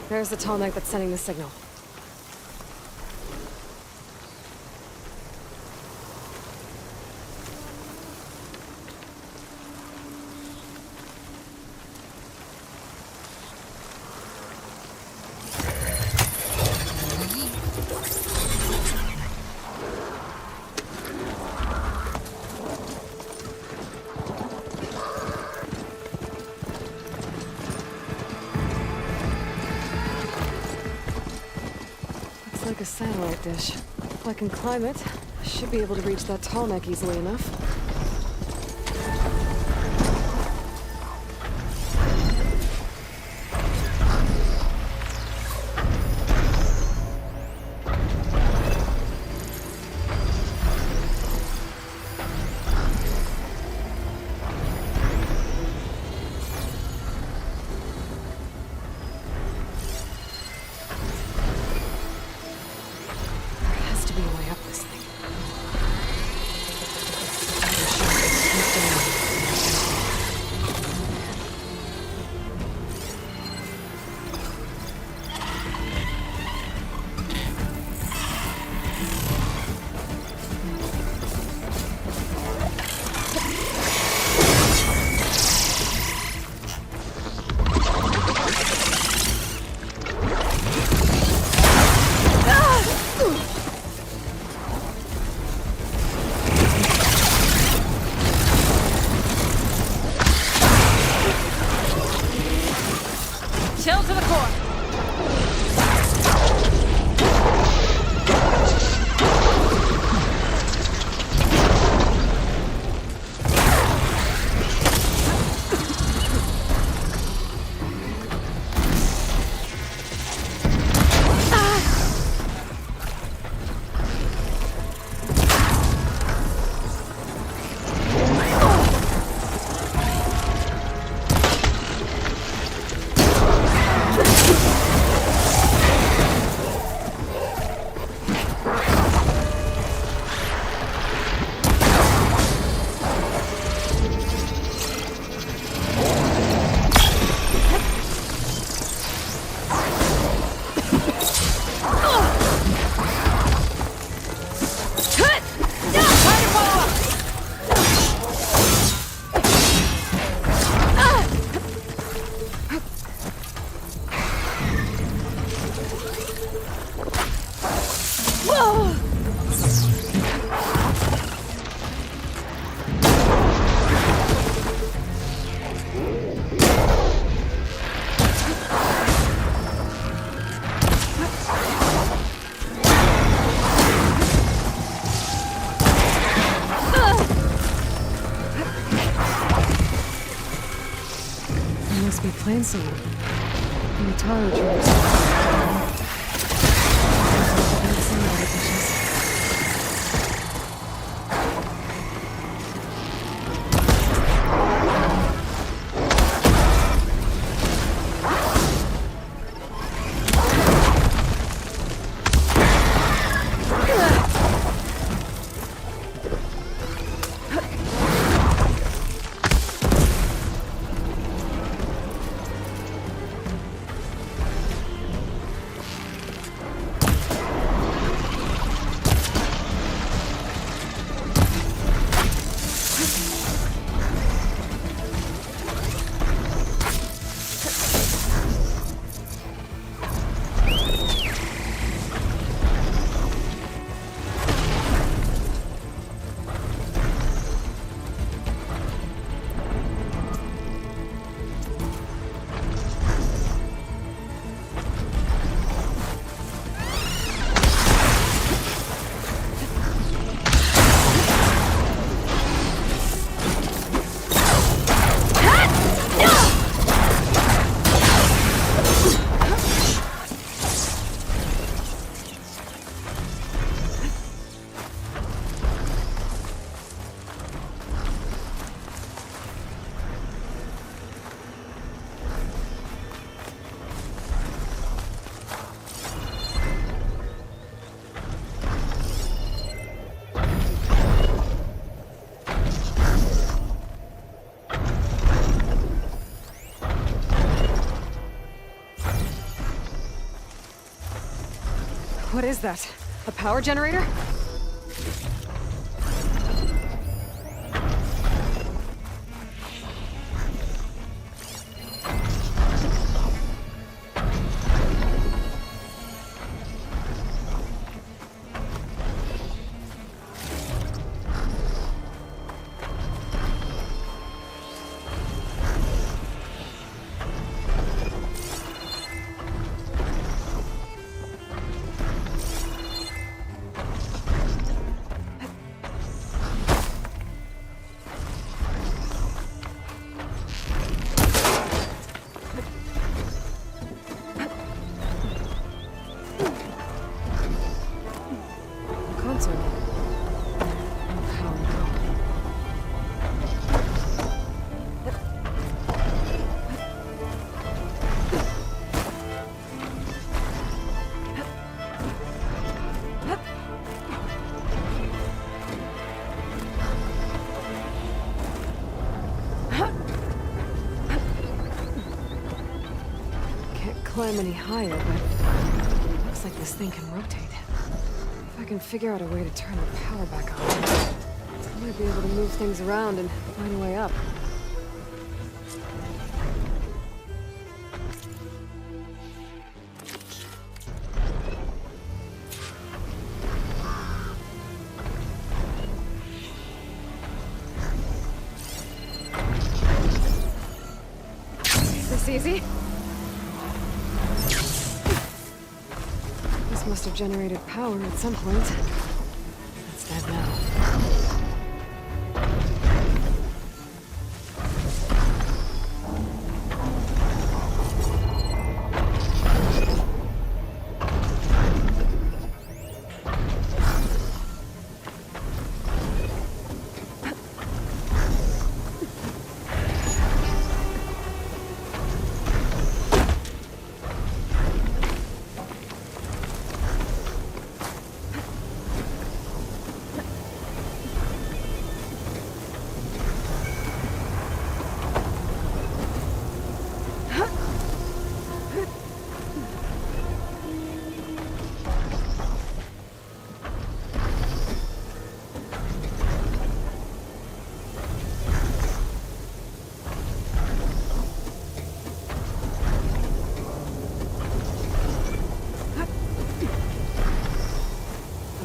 There's the Tallneck that's sending the signal. Like a satellite dish. If I can climb it, I should be able to reach that Tallneck easily enough. Chill to the core. Must be playing someone. In the Taro troops. What is that? A power generator? Climb any higher, but looks like this thing can rotate. If I can figure out a way to turn the power back on, I might be able to move things around and find a way up. Is this easy? Must have generated power at some point. It's dead now.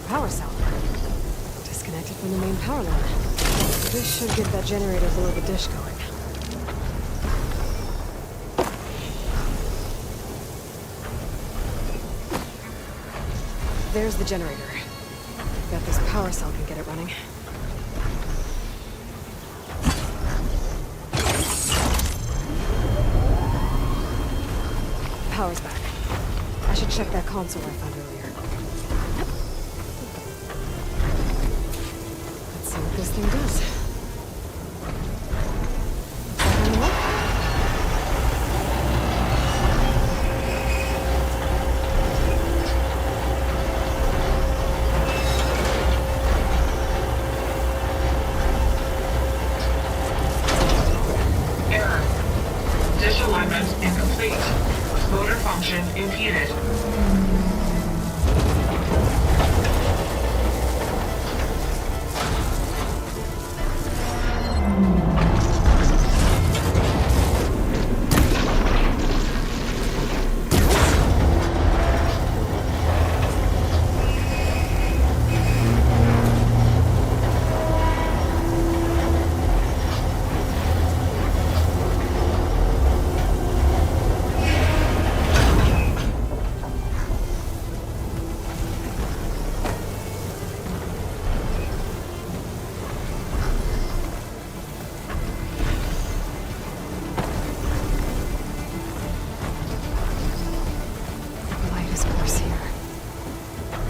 Power cell. Disconnected from the main power line. This should get that generator below the dish going. There's the generator. Bet this power cell can get it running. Power's back. I should check that console I found earlier. See what this thing does. Error. Dish alignment incomplete. Motor function impeded.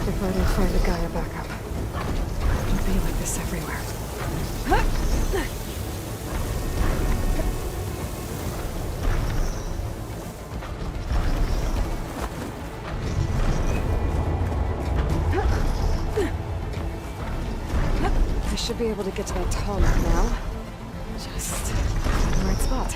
If I don't find the Gaia backup, it'll be like this everywhere. I should be able to get to that tarmac now. Just find the right spot.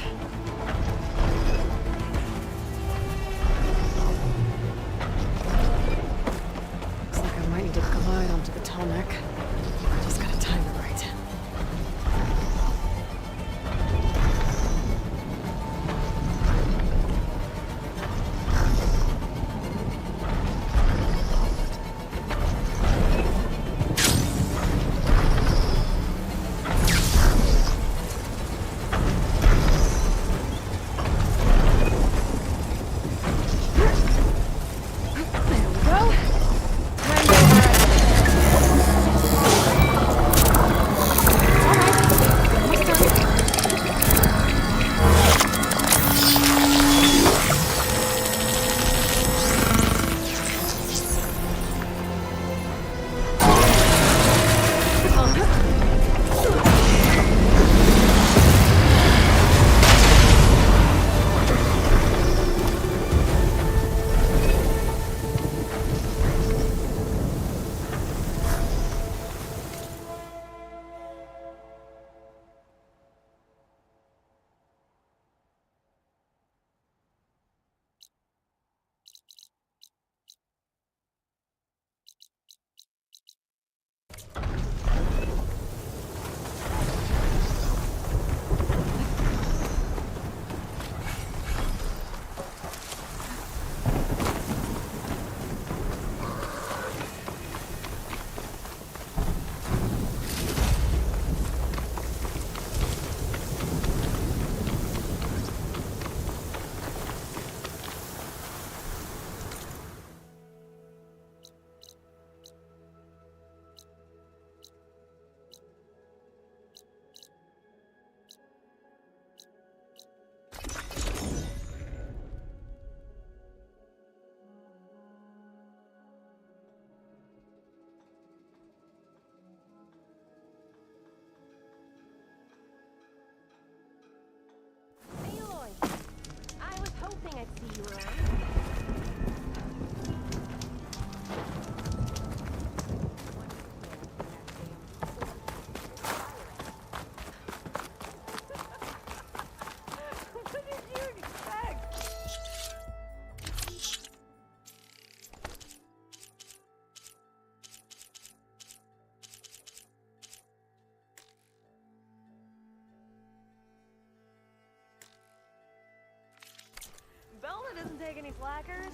doesn't take any slackers.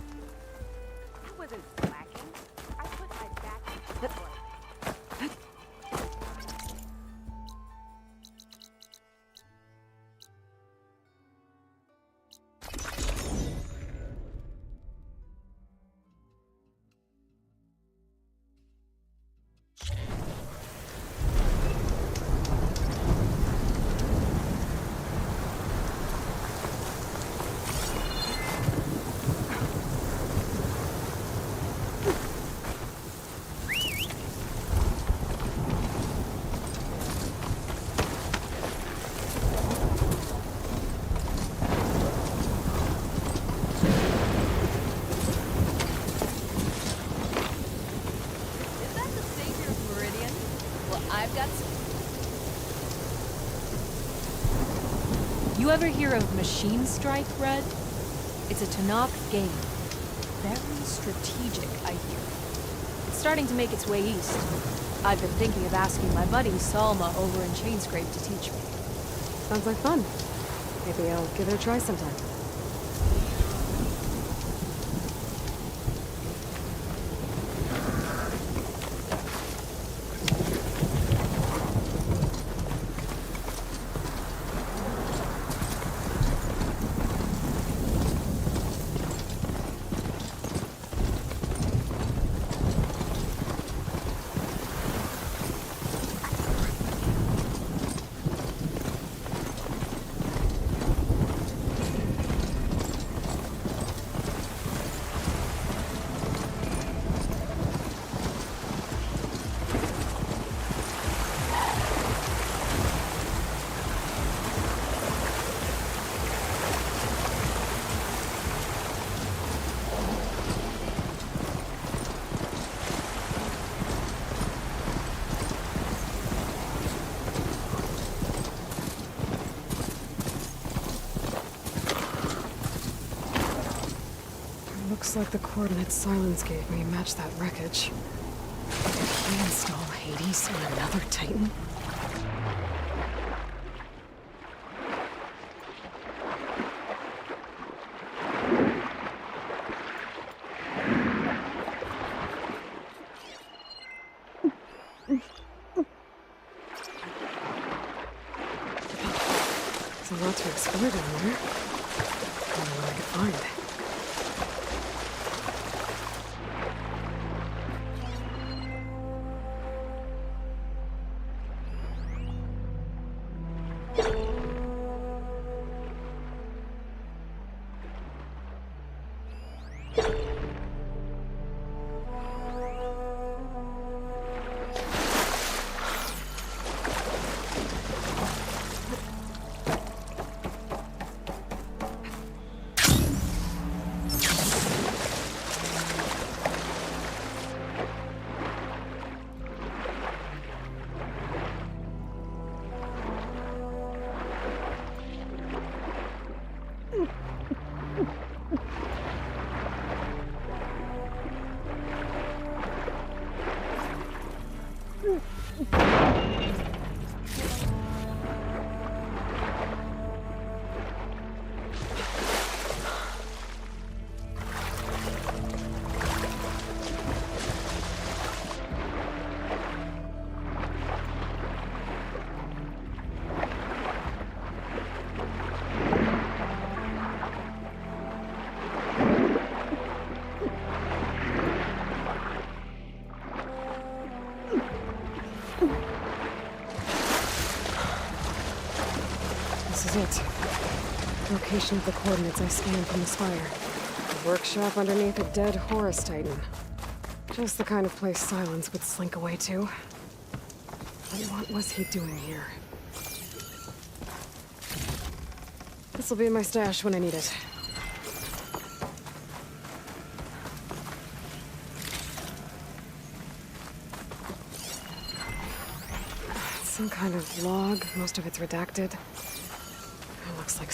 I wasn't slacking. I put my back into the plate. You ever hear of Machine Strike, Red? It's a Tanakh game. Very strategic, I hear. It's starting to make its way east. I've been thinking of asking my buddy Salma over in Chainscrape to teach me. Sounds like fun. Maybe I'll give it a try sometime. Looks like the coordinates Silence gave me match that wreckage. Did he install Hades on another Titan? There's a lot to explore down there. I don't know what I could find. This is it. Location of the coordinates I scanned from the spire. A workshop underneath a dead Horus Titan. Just the kind of place Silence would slink away to. But what was he doing here? This'll be in my stash when I need it. Some kind of log. Most of it's redacted. It looks like...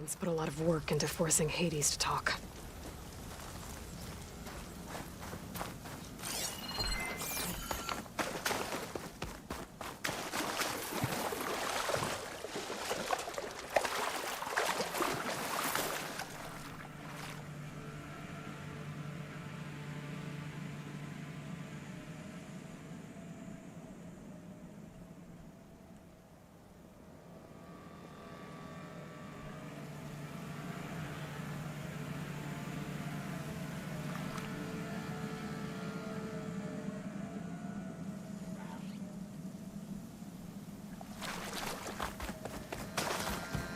Silence put a lot of work into forcing Hades to talk.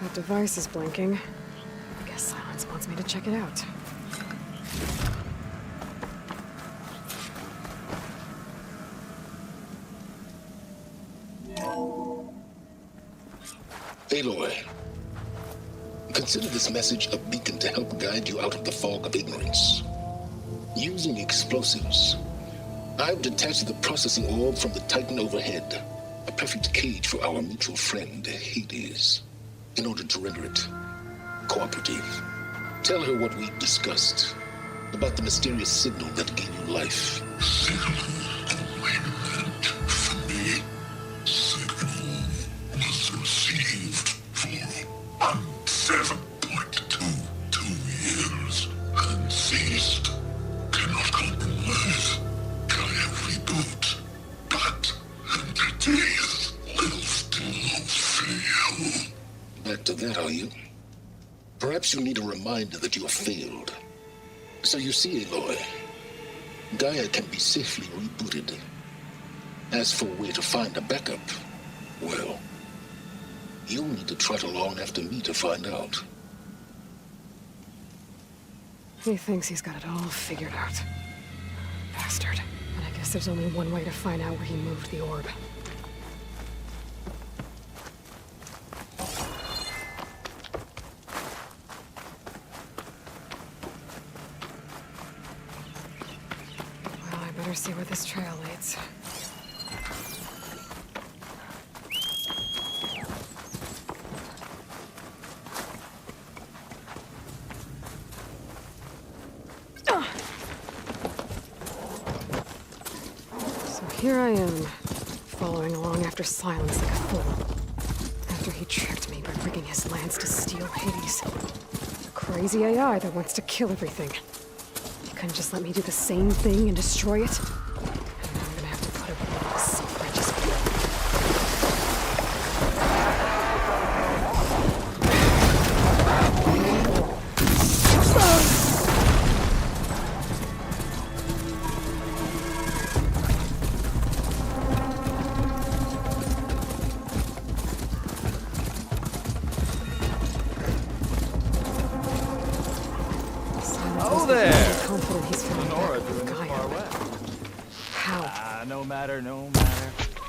That device is blinking. I guess Silence wants me to check it out. Aloy, consider this message a beacon to help guide you out of the fog of ignorance. Using explosives, I've detached the processing orb from the Titan overhead, a perfect cage for our mutual friend, Hades, in order to render it cooperative. Tell her what we've discussed about the mysterious signal that gave you life. Back to that, are you? Perhaps you need a reminder that you have failed. So you see, Aloy, Gaia can be safely rebooted. As for where to find a backup, well, you'll need to trot along after me to find out. He thinks he's got it all figured out. Bastard. And I guess there's only one way to find out where he moved the orb. Well, I better see where this trail leads. Here I am, following along after Silence like a fool. After he tricked me by rigging his lance to steal Hades. A crazy AI that wants to kill everything. He couldn't just let me do the same thing and destroy it. And now I'm gonna have to put up with this self-righteous fool. Confident he's found Nora doing this far west. How? No matter.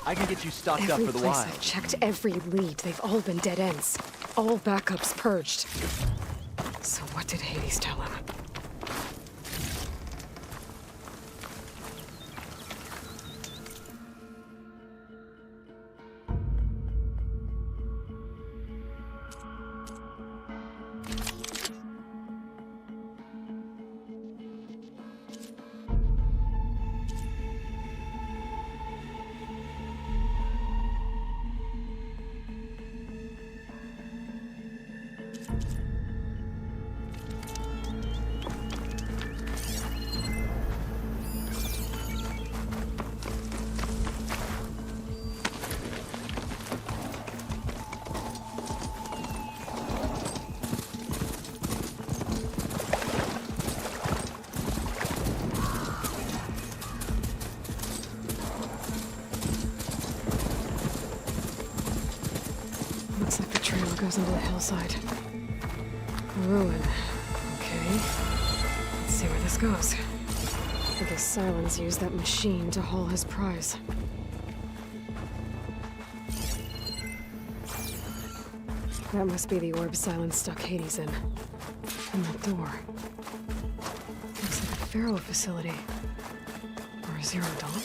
I can get you stocked up for the wild. I've checked every lead. They've all been dead ends. All backups purged. So what did Hades tell him? Looks like the trail goes into the hillside. A ruin. Okay. Let's see where this goes. I guess Silence used that machine to haul his prize. That must be the orb Silence stuck Hades in. And the door. Looks like a Pharaoh facility. Or a Zero Dawn.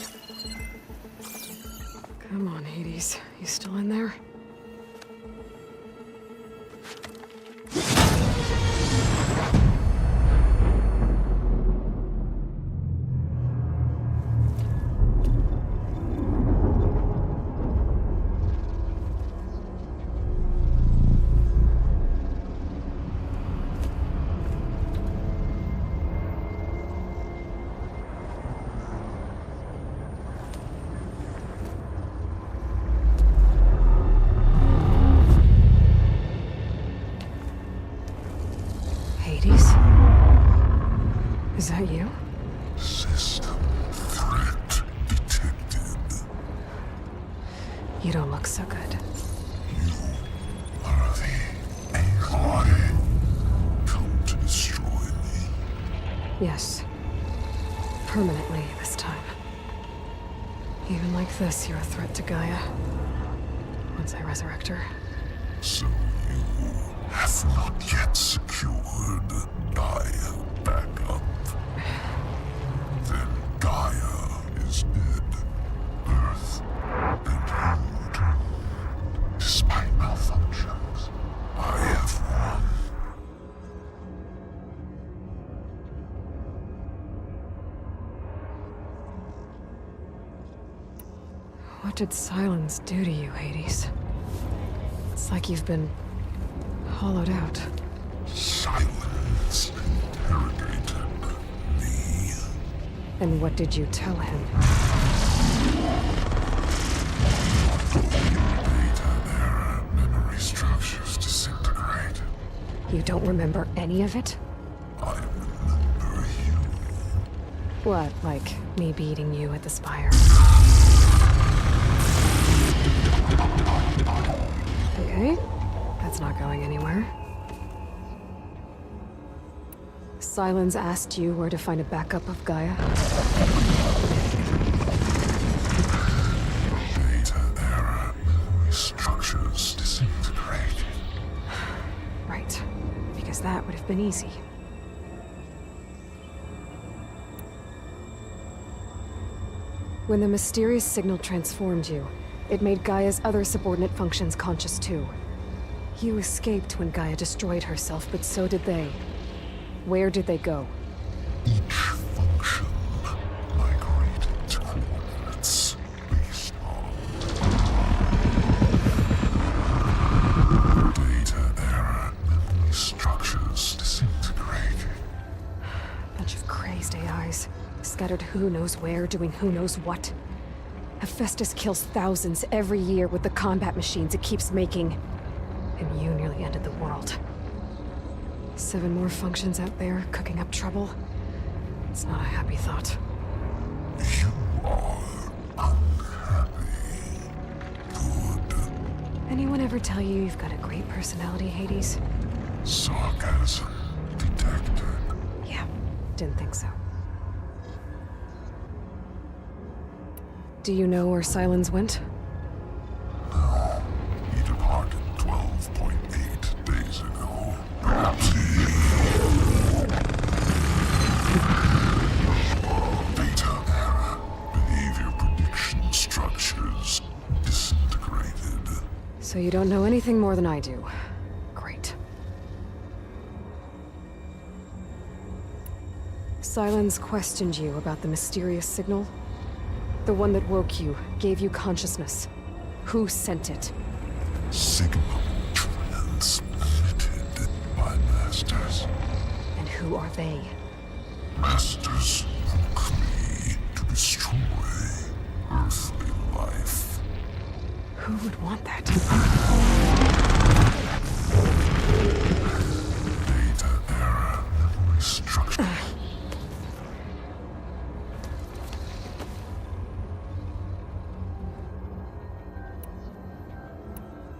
Come on, Hades. You still in there? You don't look so good. Are the Aloy come to destroy me? Yes. Permanently this time. Even like this, you're a threat to Gaia. Once I resurrect her. So you have not yet secured Gaia back up. Then Gaia is dead. Earth and you too. Despite malfunctions, I have won. What did silence do to you, Hades? It's like you've been hollowed out. Silence interrogated me. And what did you tell him? Data era memory structures disintegrate. You don't remember any of it? I remember you. What, like me beating you at the Spire? Okay, that's not going anywhere. Silence asked you where to find a backup of Gaia. Data era memory structures disintegrate. Right, because that would have been easy. When the mysterious signal transformed you, it made Gaia's other subordinate functions conscious too. You escaped when Gaia destroyed herself, but so did they. Where did they go? Each function migrated to coordinates based on data era memory structures disintegrating. Bunch of crazed AIs, scattered who knows where, doing who knows what. Hephaestus kills thousands every year with the combat machines it keeps making. And you nearly ended the world. 7 more functions out there, cooking up trouble. It's not a happy thought. You are unhappy. Good. Anyone ever tell you you've got a great personality, Hades? Sarcasm detected. Yeah, didn't think so. Do you know where Silence went? No. He departed 12.8 days ago. Perhaps he... Data era behavior prediction structures disintegrated. So you don't know anything more than I do. Great. Silence questioned you about the mysterious signal? The one that woke you, gave you consciousness. Who sent it? Signal transmitted by masters. And who are they? Masters woke me to destroy earthly life. Who would want that? Data era memory structure.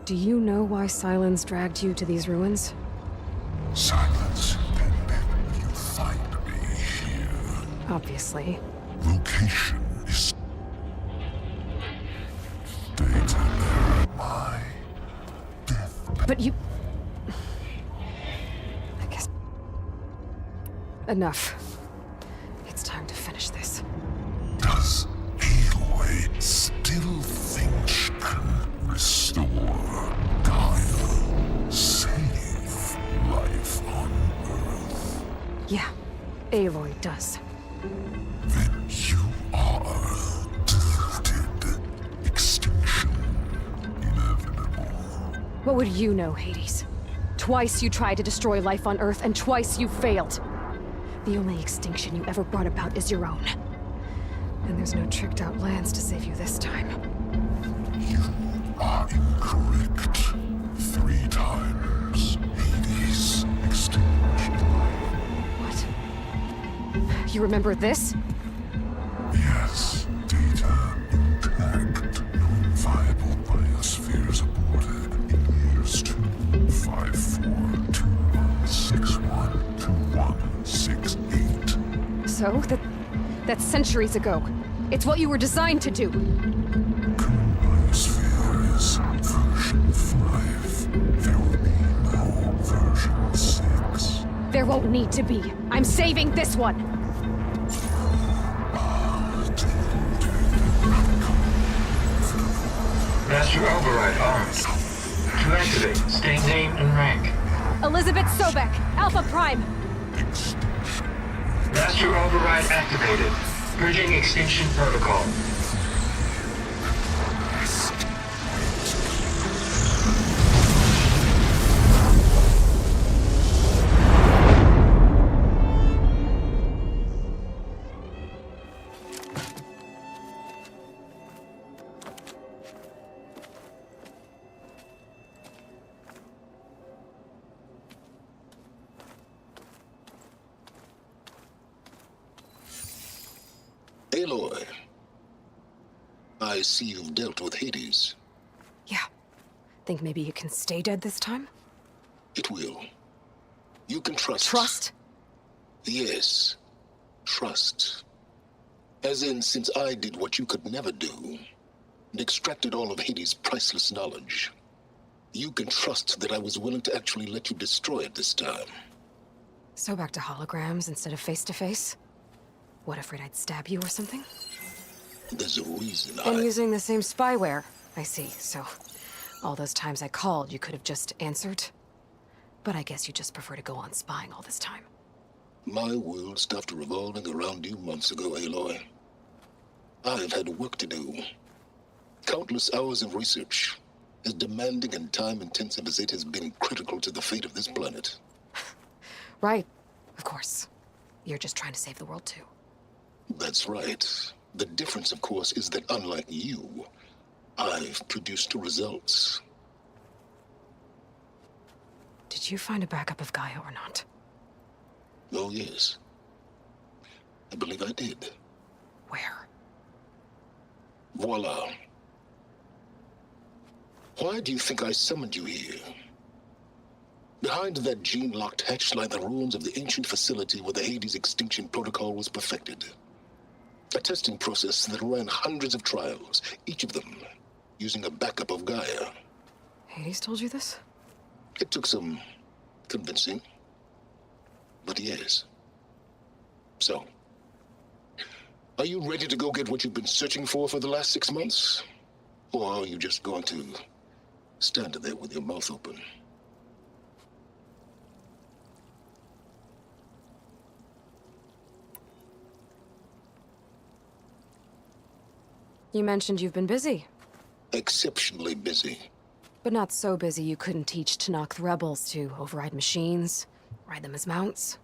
Do you know why Silence dragged you to these ruins? Silence intended you find me here. Obviously. Location is... Data era my death. But you... I guess... Enough. It's time to finish this. Does Aloy still think she can restore Gaia? Save life on Earth? Yeah, Aloy does. Then you are deluded. Extinction inevitable. What would you know, Hades? Twice you tried to destroy life on Earth, and twice you failed. The only extinction you ever brought about is your own. And there's no tricked-out lands to save you this time. You are incorrect. 3 times. Hades extinguished life. What? You remember this? Yes. Data intact. Non-viable by So? That's centuries ago. It's what you were designed to do. Combine Sphere is version 5. There will be no version 6. There won't need to be. I'm saving this one! Master Override armed. To activate, state name and rank. Elizabeth Sobek, Alpha Prime! Master Override activated. Bridging extinction protocol. Aloy, I see you've dealt with Hades. Yeah. Think maybe you can stay dead this time? It will. You can trust. Trust? Yes. Trust. As in, since I did what you could never do, and extracted all of Hades' priceless knowledge, you can trust that I was willing to actually let you destroy it this time. So back to holograms instead of face-to-face? What, afraid I'd stab you or something? There's a reason And using the same spyware. I see, so all those times I called, you could have just answered? But I guess you just prefer to go on spying all this time. My world stopped revolving around you months ago, Aloy. I've had work to do. Countless hours of research, as demanding and time-intensive as it has been critical to the fate of this planet. Right, of course. You're just trying to save the world too. That's right. The difference, of course, is that unlike you, I've produced results. Did you find a backup of Gaia or not? Oh, yes. I believe I did. Where? Voila. Why do you think I summoned you here? Behind that gene-locked hatch lie the ruins of the ancient facility where the Hades extinction protocol was perfected. A testing process that ran hundreds of trials, each of them using a backup of Gaia. Hades told you this? It took some convincing, but yes. So, are you ready to go get what you've been searching for the last 6 months? Or are you just going to stand there with your mouth open? You mentioned you've been busy. Exceptionally busy. But not so busy you couldn't teach Tenakth the rebels to override machines, ride them as mounts.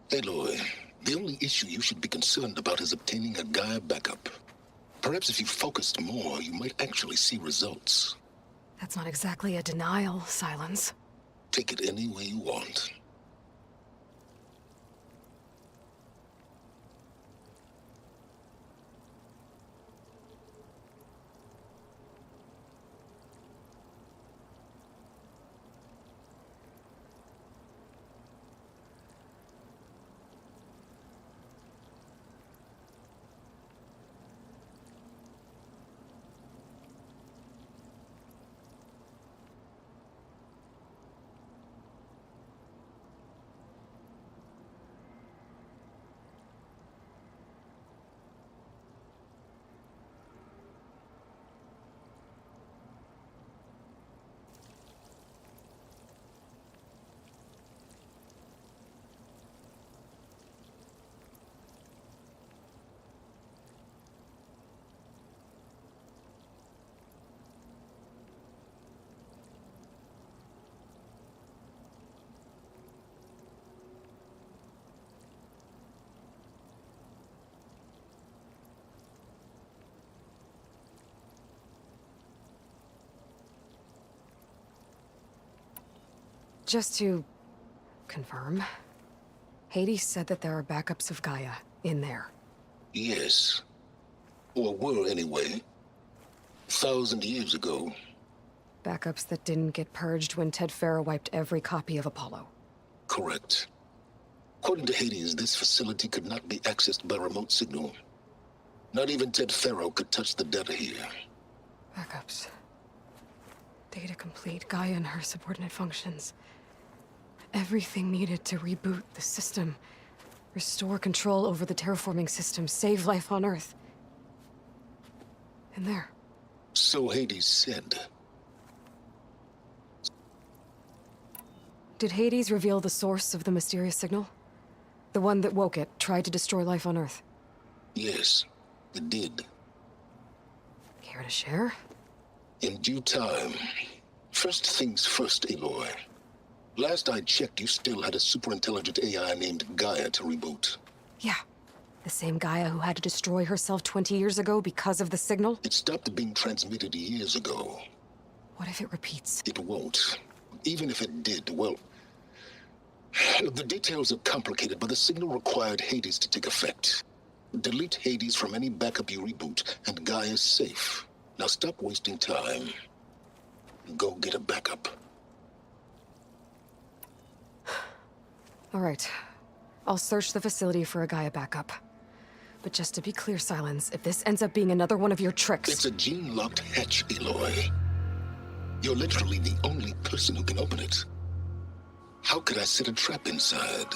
Aloy, the only issue you should be concerned about is obtaining a Gaia backup. Perhaps if you focused more, you might actually see results. That's not exactly a denial, Silence. Take it any way you want. Just to confirm, Hades said that there are backups of Gaia in there. Yes. Or were, anyway. 1,000 years ago. Backups that didn't get purged when Ted Farah wiped every copy of Apollo. Correct. According to Hades, this facility could not be accessed by remote signal. Not even Ted Faro could touch the data here. Backups. Data complete. Gaia and her subordinate functions. Everything needed to reboot the system. Restore control over the terraforming system. Save life on Earth. In there. So Hades said. Did Hades reveal the source of the mysterious signal? The one that woke it, tried to destroy life on Earth? Yes, it did. Care to share? In due time. First things first, Aloy. Last I checked, you still had a superintelligent AI named Gaia to reboot. Yeah. The same Gaia who had to destroy herself 20 years ago because of the signal? It stopped being transmitted years ago. What if it repeats? It won't. Even if it did, well... The details are complicated, but the signal required Hades to take effect. Delete Hades from any backup you reboot, and Gaia's safe. Now stop wasting time. Go get a backup. All right. I'll search the facility for a Gaia backup. But just to be clear, Silence, if this ends up being another one of your tricks... It's a gene-locked hatch, Aloy. You're literally the only person who can open it. How could I set a trap inside?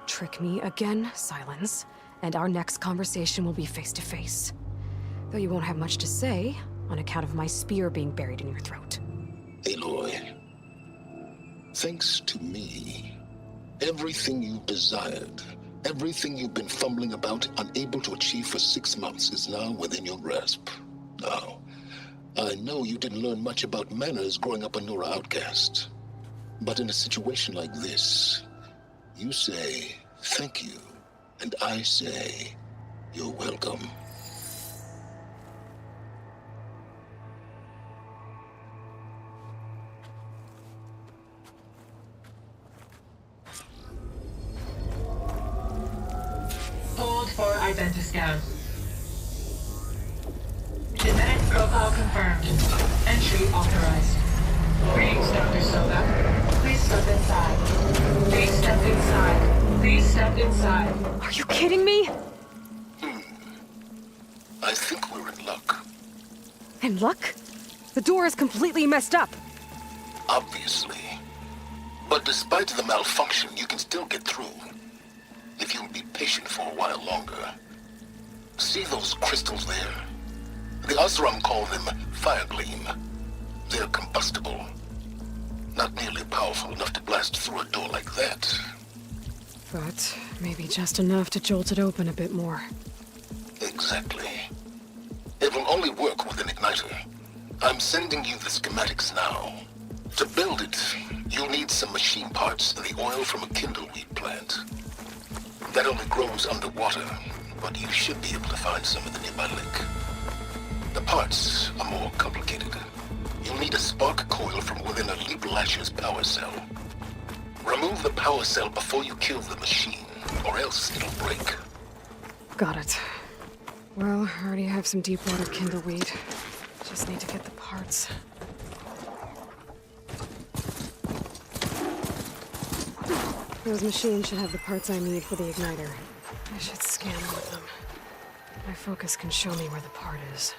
Trick me again, Silence, and our next conversation will be face-to-face. Though you won't have much to say, on account of my spear being buried in your throat. Aloy, thanks to me, everything you desired, everything you've been fumbling about, unable to achieve for 6 months, is now within your grasp. Now, I know you didn't learn much about manners growing up a Nora outcast. But in a situation like this, you say, thank you, and I say, you're welcome. Hold for Identiscan. Genetic profile confirmed. Entry authorized. Greetings, Dr. Soda. Please step inside. Please step inside. Please step inside. Are you kidding me? I think we're in luck. In luck? The door is completely messed up. Obviously. But despite the malfunction, you can still get through. If you'll be patient for a while longer. See those crystals there? The Osram call them fire gleam. They're combustible. Not nearly powerful enough to blast through a door like that. But maybe just enough to jolt it open a bit more. Exactly. It will only work with an igniter. I'm sending you the schematics now. To build it, you'll need some machine parts and the oil from a kindleweed plant. That only grows underwater, but you should be able to find some in the nearby lake. The parts are more complicated. You'll need a spark coil from within a Leap Lasher's power cell. Remove the power cell before you kill the machine, or else it'll break. Got it. Well, I already have some deep water kindleweed. Just need to get the parts. Those machines should have the parts I need for the igniter. I should scan one of them. My focus can show me where the part is.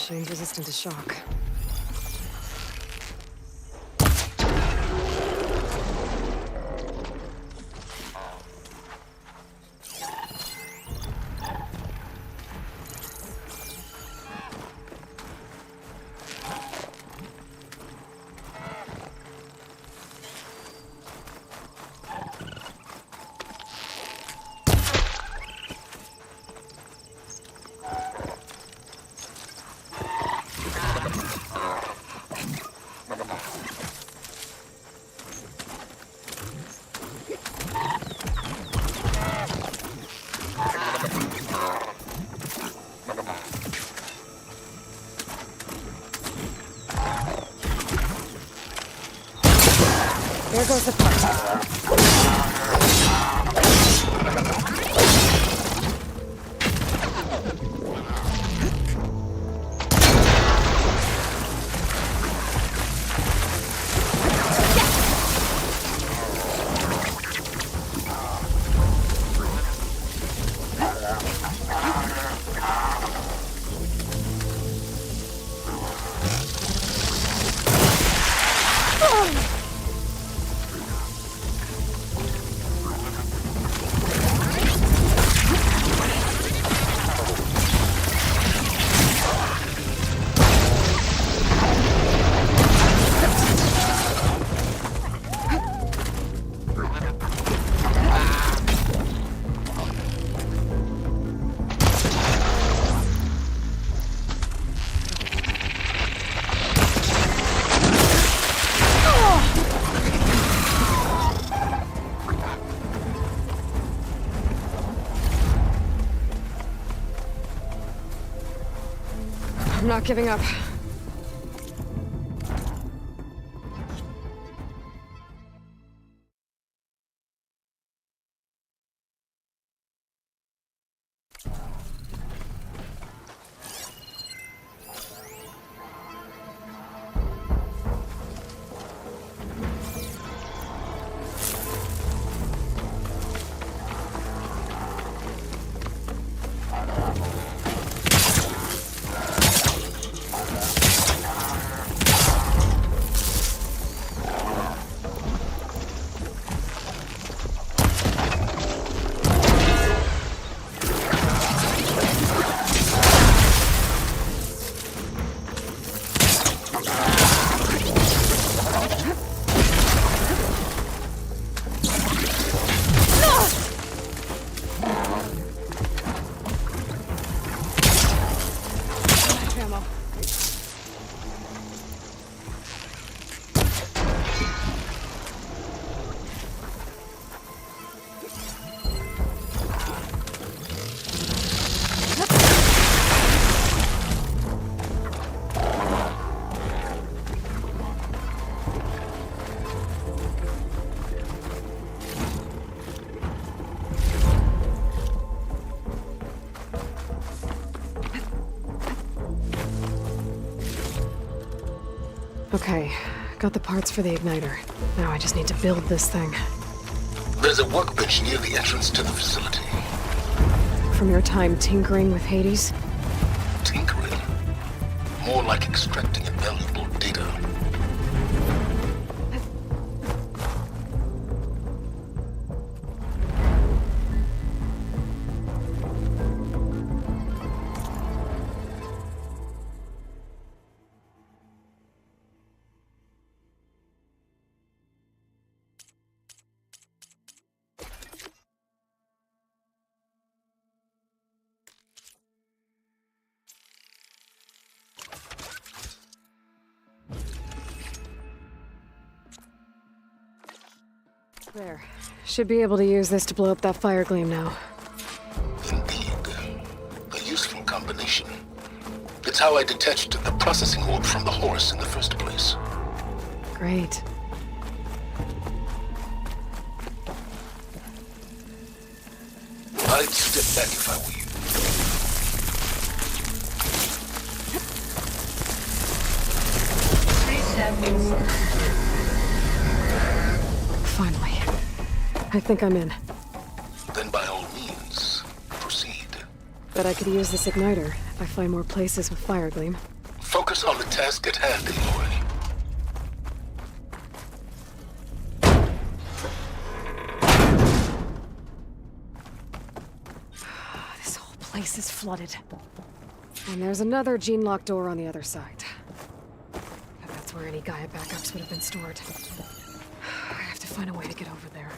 Machine's resistant to shock. goes the part. I'm not giving up. Okay, got the parts for the igniter. Now I just need to build this thing. There's a workbench near the entrance to the facility. From your time tinkering with Hades? Tinkering? More like extracting invaluable data. There. Should be able to use this to blow up that fire gleam now. Indeed. A useful combination. It's how I detached the processing orb from the horse in the first place. Great. I'd step back if I were you. Finally. I think I'm in. Then by all means, proceed. Bet I could use this igniter if I find more places with fire gleam. Focus on the task at hand, Aloy. This whole place is flooded. And there's another gene-locked door on the other side. And that's where any Gaia backups would have been stored. I have to find a way to get over there.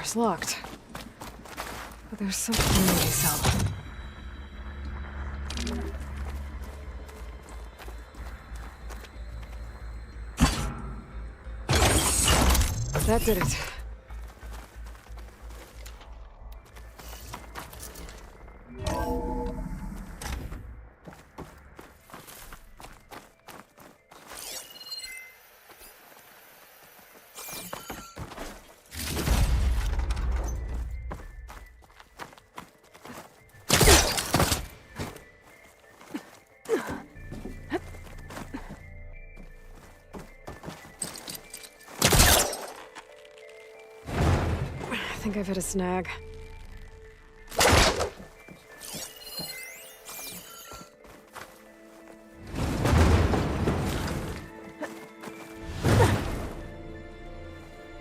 door's locked. But there's some community cell. That did it. I think I've hit a snag.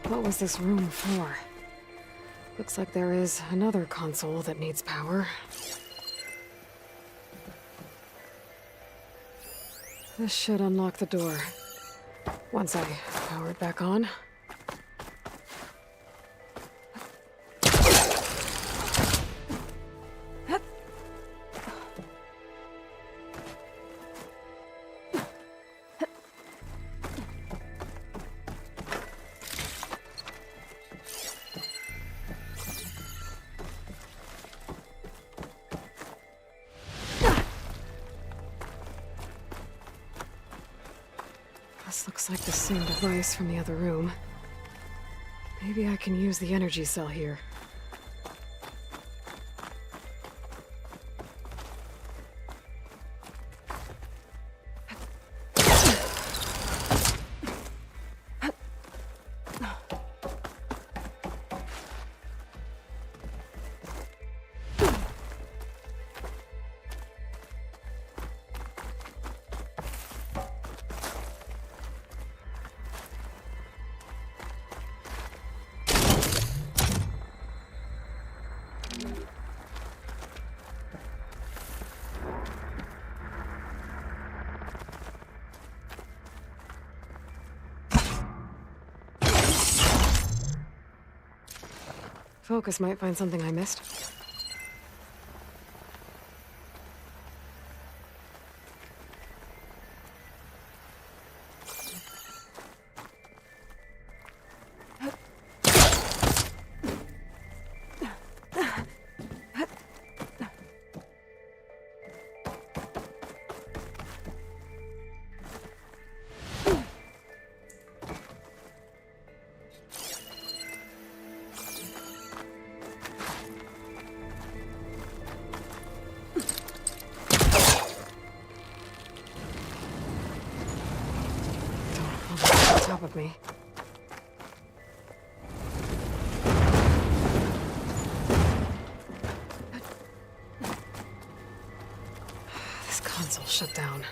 What was this room for? Looks like there is another console that needs power. This should unlock the door. Once I power it back on. This looks like the same device from the other room. Maybe I can use the energy cell here. Focus might find something I missed. Top of me. This console shut down.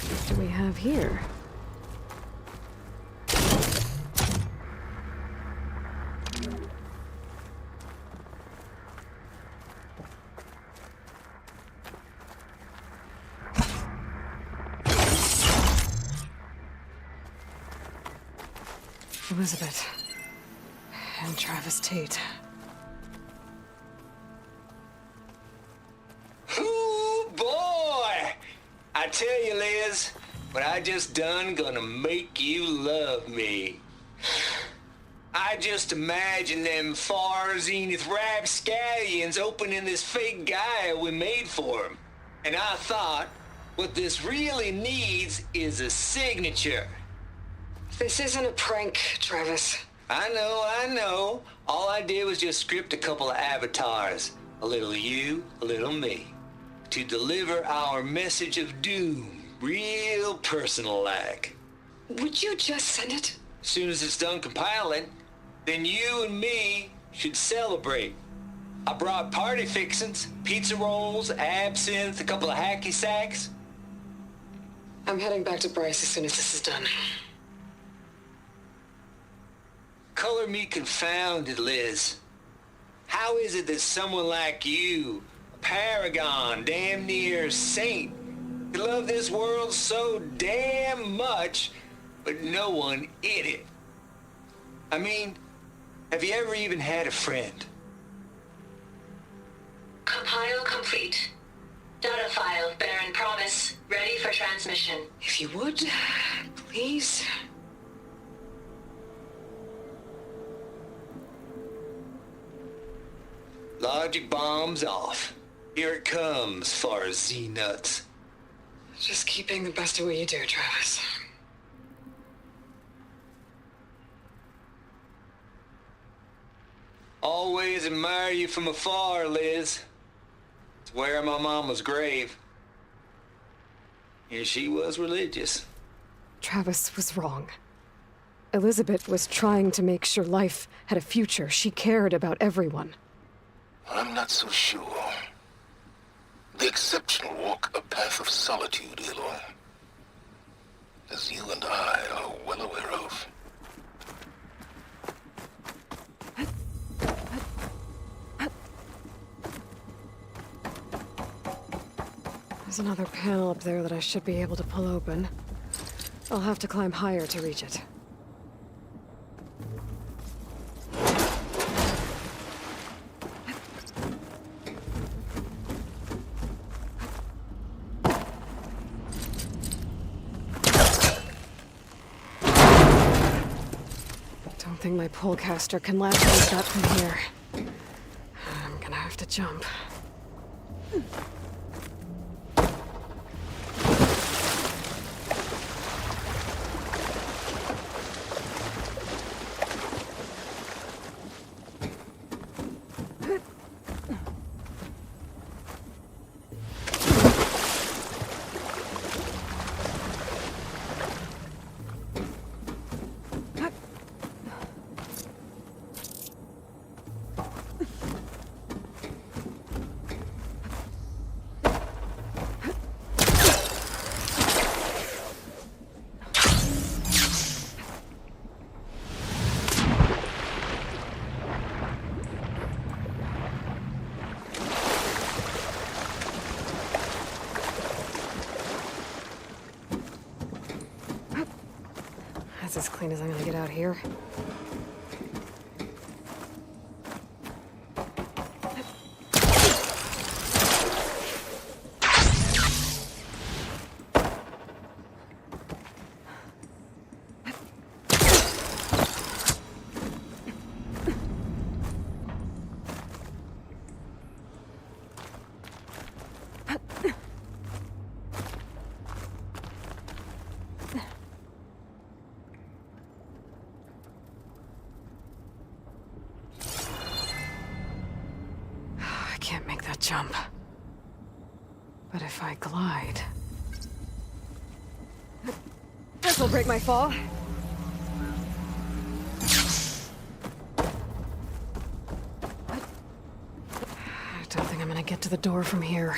What do we have here? Elizabeth and Travis Tate. Ooh, boy! I tell you, Liz, what I just done gonna make you love me. I just imagine them far zenith rapscallions opening this fake Gaia we made for him. And I thought, what this really needs is a signature. This isn't a prank, Travis. I know. All I did was just script a couple of avatars. A little you, a little me. To deliver our message of doom, real personal-like. Would you just send it? As soon as it's done compiling, then you and me should celebrate. I brought party fixings, pizza rolls, absinthe, a couple of hacky sacks. I'm heading back to Bryce as soon as this is done. Color me confounded, Liz. How is it that someone like you, a paragon, damn near saint, could love this world so damn much, but no one in it? I mean, have you ever even had a friend? Compile complete. Data file, Baron Promise, ready for transmission. If you would, please. Logic bomb's off. Here it comes, far as Z-nuts. Just keep being the best at what you do, Travis. Always admire you from afar, Liz. It's where my mama's grave. And she was religious. Travis was wrong. Elizabeth was trying to make sure life had a future. She cared about everyone. I'm not so sure. The exceptional walk a path of solitude, Aloy. As you and I are well aware of. There's another panel up there that I should be able to pull open. I'll have to climb higher to reach it. Don't think my polecaster can last like that from here. I'm gonna have to jump. That's as clean as I'm gonna get out here. Can't make that jump. But if I glide... This'll break my fall. I don't think I'm gonna get to the door from here.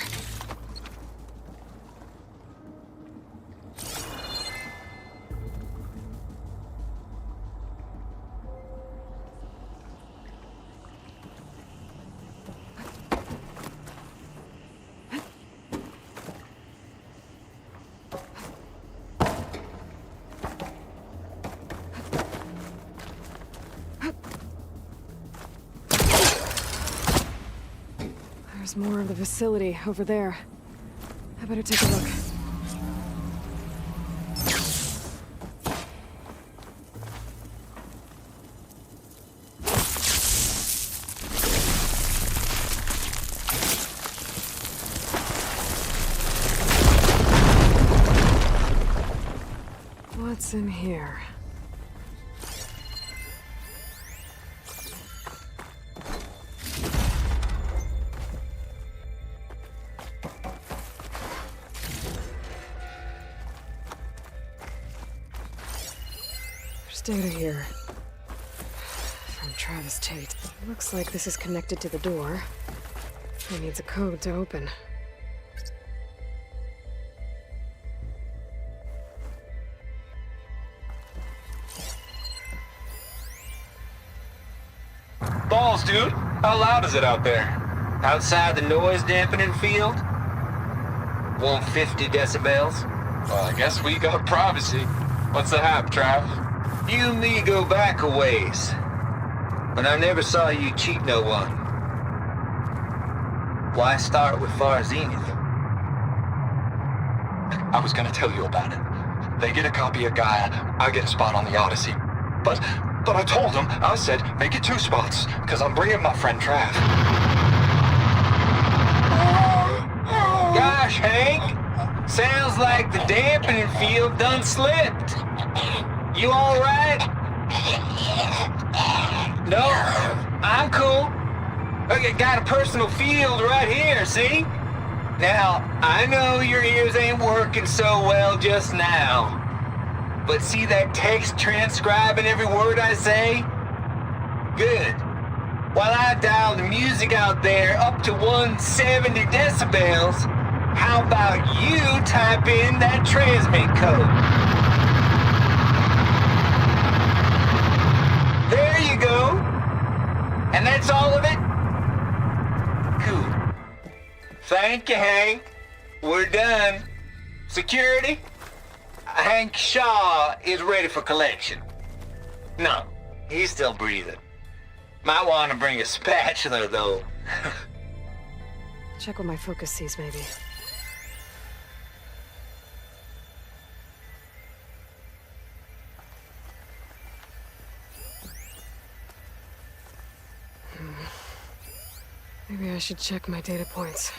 There's more of the facility over there. I better take a look. What's in here? There's data here. From Travis Tate. Looks like this is connected to the door. It needs a code to open. Balls, dude. How loud is it out there? Outside the noise dampening field? 150 decibels? Well, I guess we got privacy. What's the hap, Trav? You and me go back a ways. But I never saw you cheat no one. Why start with Far Zenith? I was gonna tell you about it. They get a copy of Gaia, I get a spot on the Odyssey. But I told them, I said, make it 2 spots, because I'm bringing my friend Trav. Gosh, Hank. Sounds like the dampening field done slipped. You all right? No, I'm cool. Okay, got a personal field right here, see? Now, I know your ears ain't working so well just now. But see that text transcribing every word I say? Good. While I dial the music out there up to 170 decibels, how about you type in that transmit code? There you go. And that's all of it? Cool. Thank you, Hank. We're done. Security? Hank Shaw is ready for collection. No, he's still breathing. Might want to bring a spatula, though. Check what my focus sees, maybe. Maybe I should check my data points.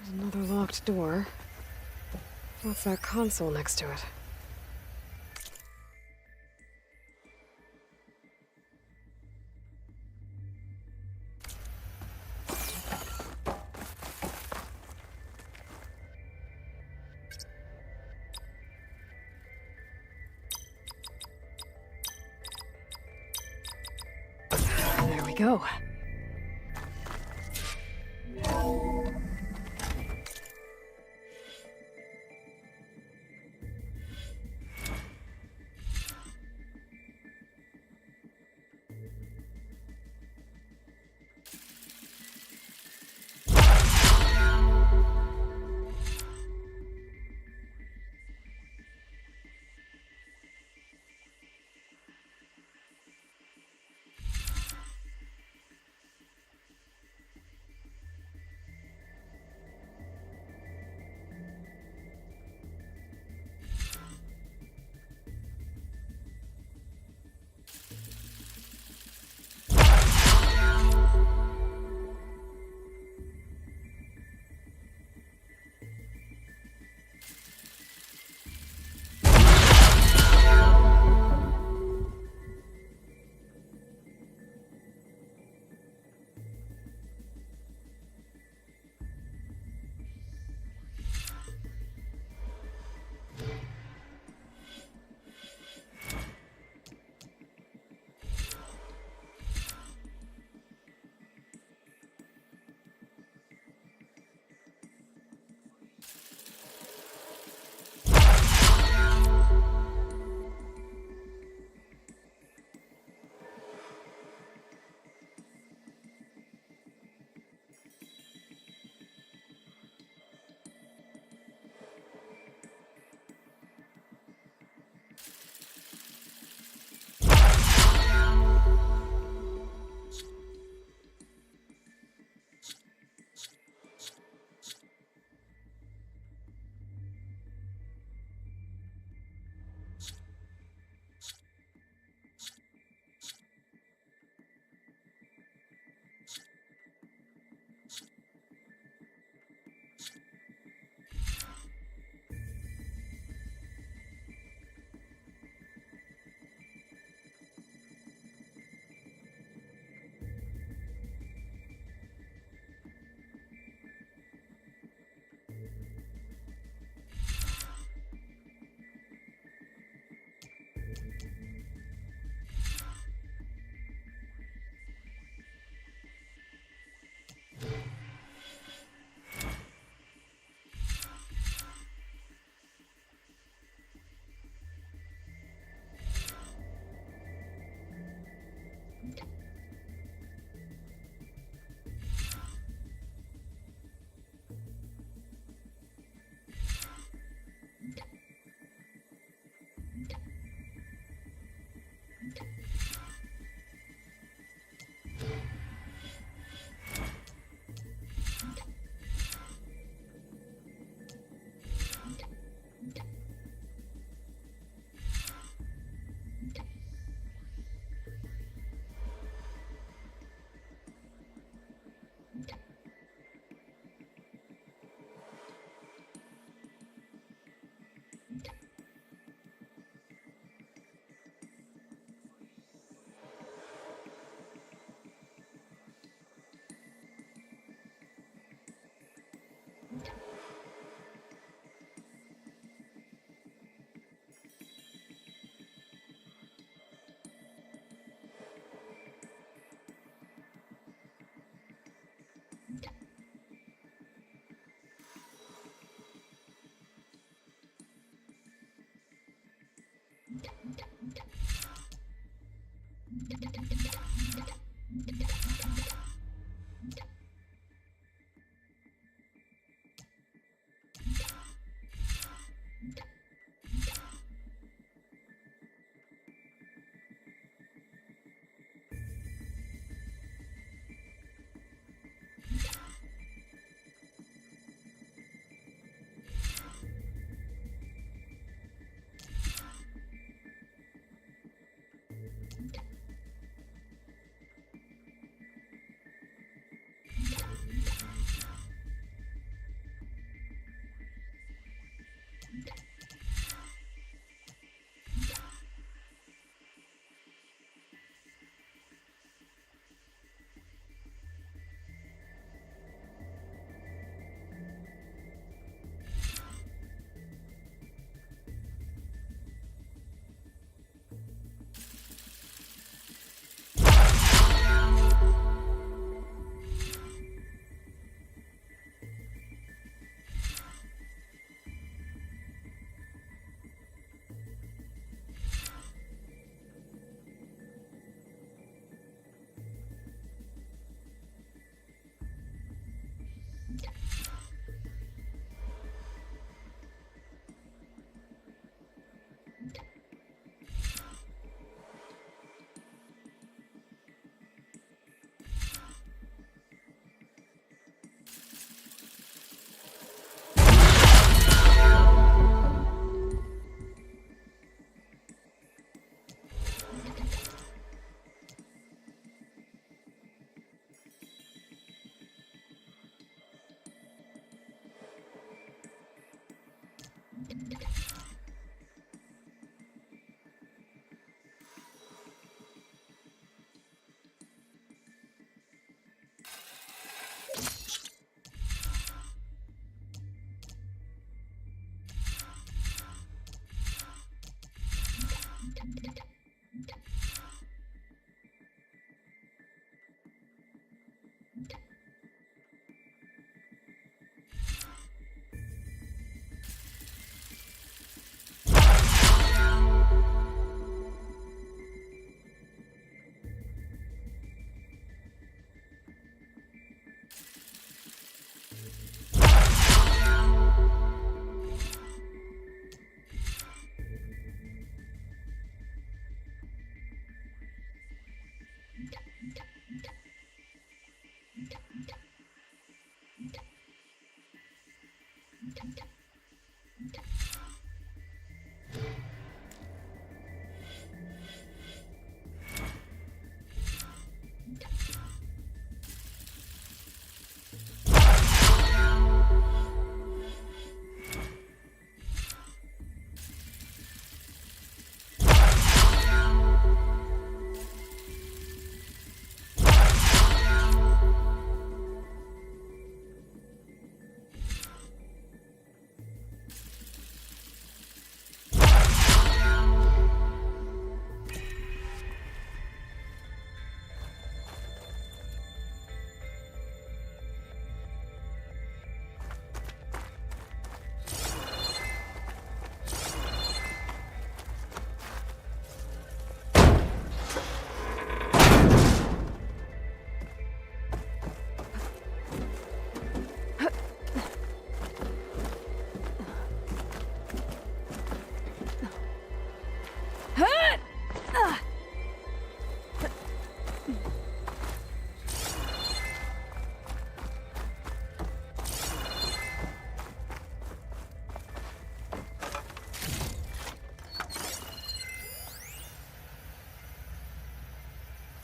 There's another locked door. What's that console next to it? There we go.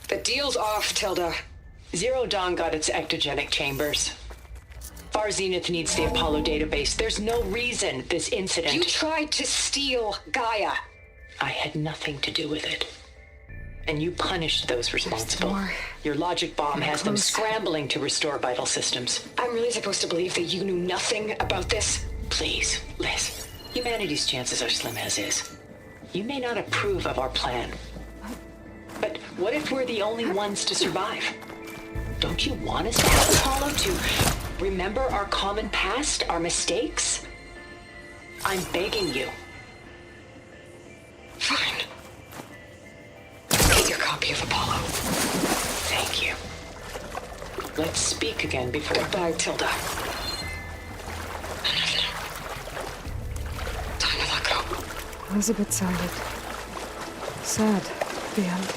The deal's off, Tilda. Zero Dawn got its ectogenic chambers. Far Zenith needs the Apollo database. There's no reason this incident... You tried to steal Gaia. I had nothing to do with it. And you punished those responsible. Your logic bomb has them scrambling to restore vital systems. I'm really supposed to believe that you knew nothing about this? Please, Liz. Humanity's chances are slim as is. You may not approve of our plan. But what if we're the only ones to survive? Don't you want us to have Apollo to remember our common past, our mistakes? I'm begging you. Fine. Get your copy of Apollo. Thank you. Let's speak again before... Goodbye, Tilda. Time to let go. I was a bit silent. Sad at the end.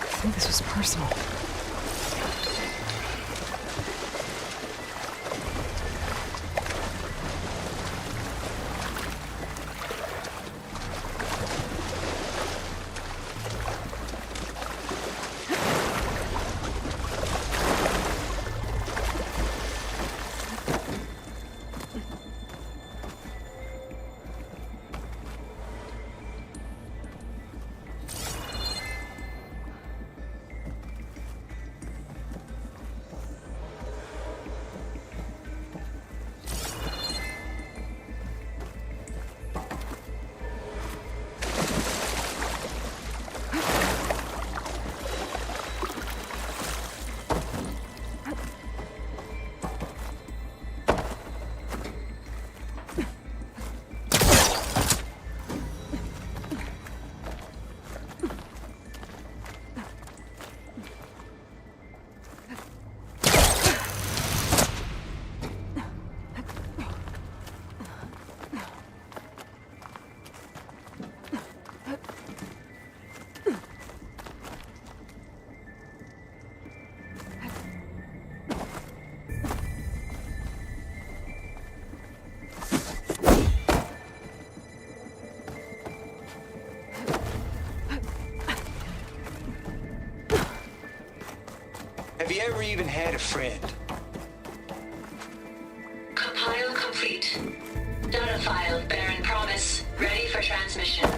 I think this was personal. Have you ever even had a friend? Compile complete. Data file, Baron Promise, ready for transmission.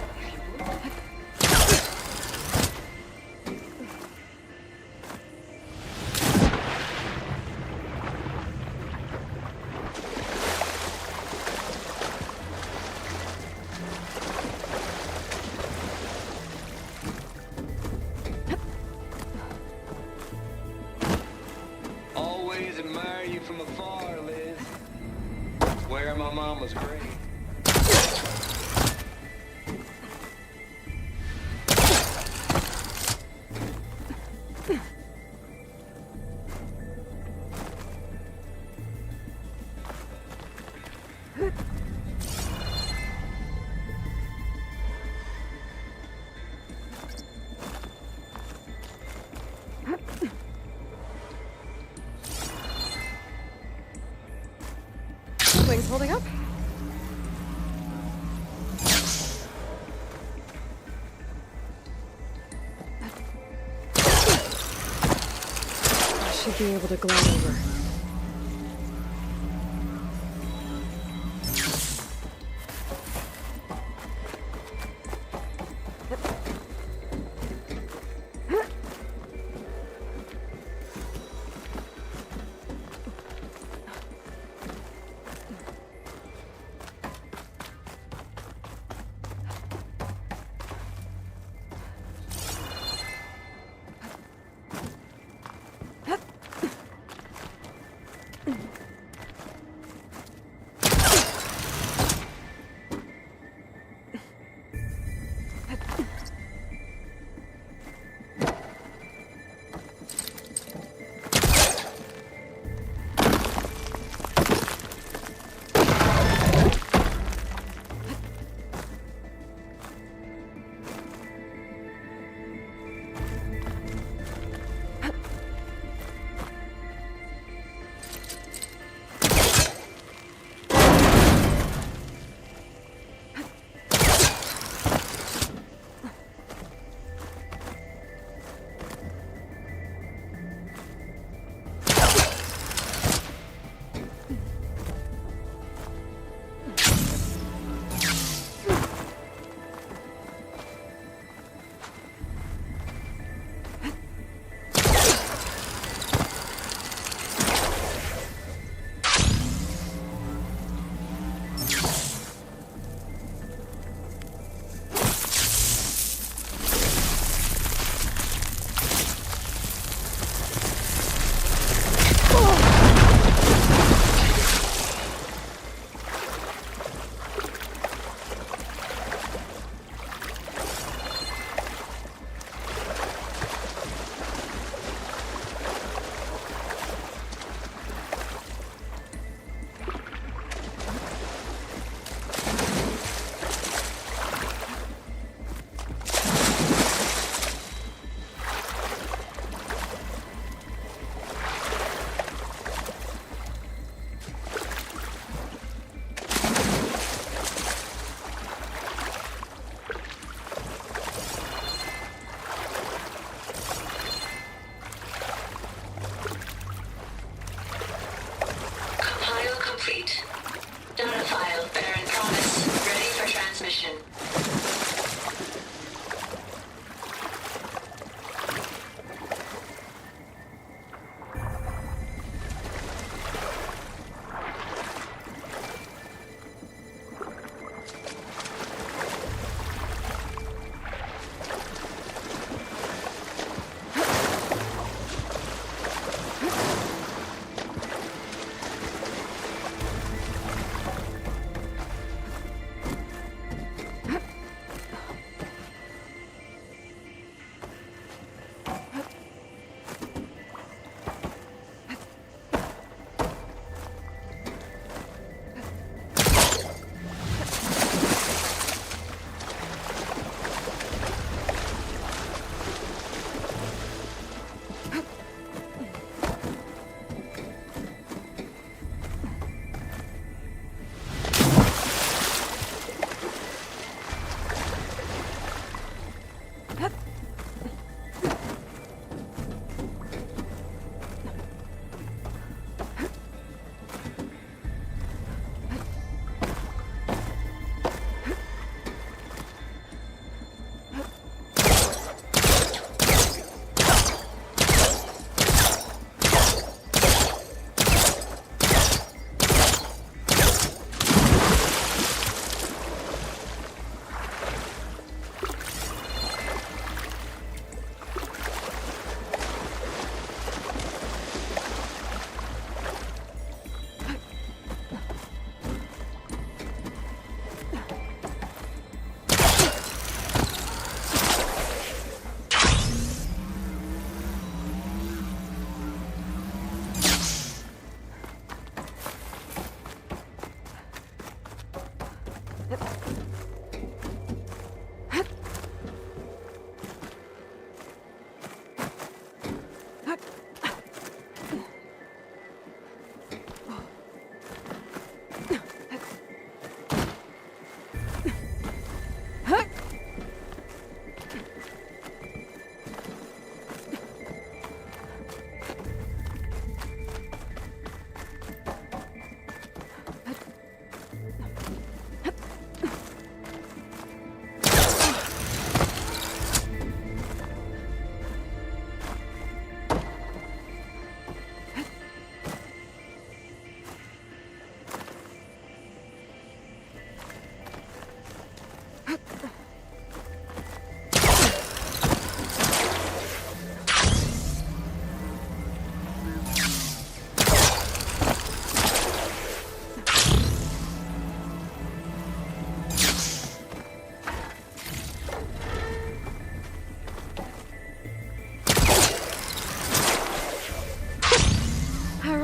Always admire you from afar, Liz. Swear my mom was great. Things holding up? I should be able to glide over.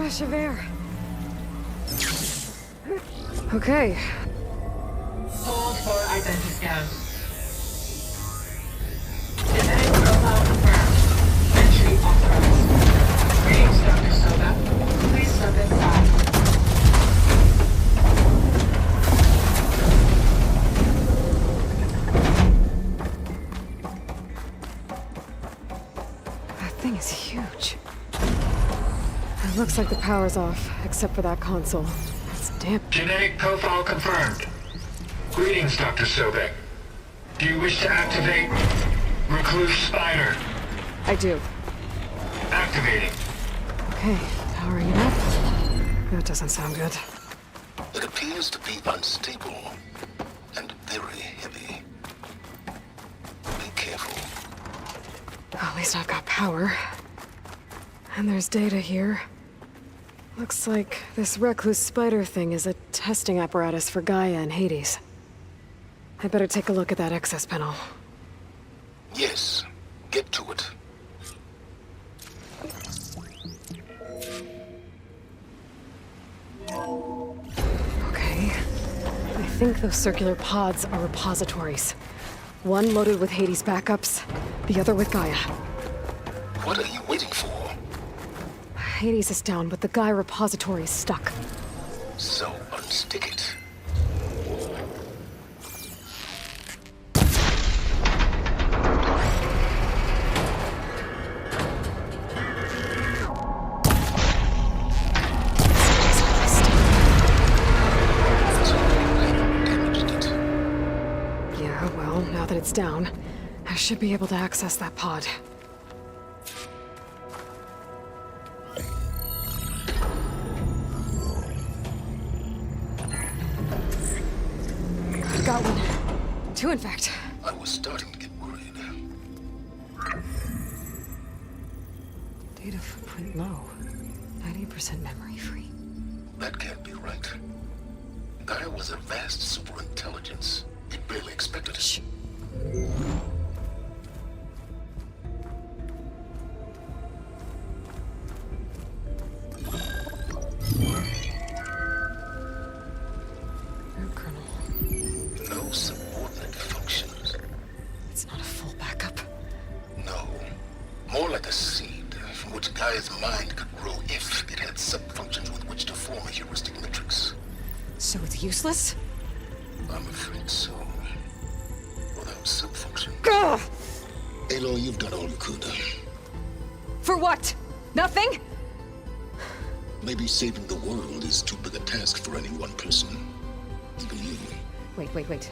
Javert. Okay. Hold for identiscan. Genetic profile confirmed. Entry authorized. Greetings, Dr. Soda. Please step inside. That thing is huge. It looks like the power's off, except for that console. That's damn. Genetic profile confirmed. Greetings, Dr. Sobek. Do you wish to activate Recluse Spider? I do. Activating. Okay, powering it up. That doesn't sound good. It appears to be unstable and very heavy. Be careful. At least I've got power. And there's data here. Looks like this Recluse Spider thing is a testing apparatus for Gaia and Hades. I better take a look at that access panel. Yes, get to it. Okay. I think those circular pods are repositories. One loaded with Hades backups, the other with Gaia. What are you waiting for? Hades is down, but the Gaia repository is stuck. So unstick it. Yeah, well, now that it's down, I should be able to access that pod. Got one. Two, in fact. I was starting to get worried. Data footprint low. 90% memory free. That can't be right. Gaia was a vast superintelligence. It barely expected it. Shh. No subordinate functions. It's not a full backup. No. More like a seed from which Gaia's mind could grow if it had sub-functions with which to form a heuristic matrix. So it's useless? I'm afraid so. Without sub-function. Ugh! Aloy, you've done all you could. For what? Nothing? Maybe saving the world is too big a task for any one person. Even you. Wait.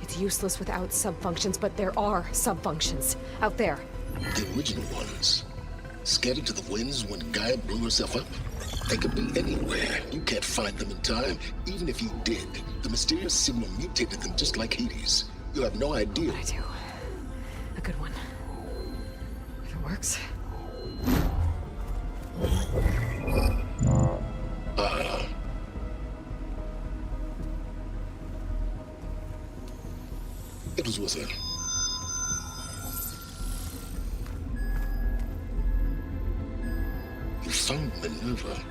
It's useless without subfunctions, but there are subfunctions out there. The original ones. Scattered to the winds when Gaia blew herself up. They could be anywhere. You can't find them in time. Even if you did, the mysterious signal mutated them just like Hades. You have no idea. I do. A good one. If it works. It was worth it. You found Minerva,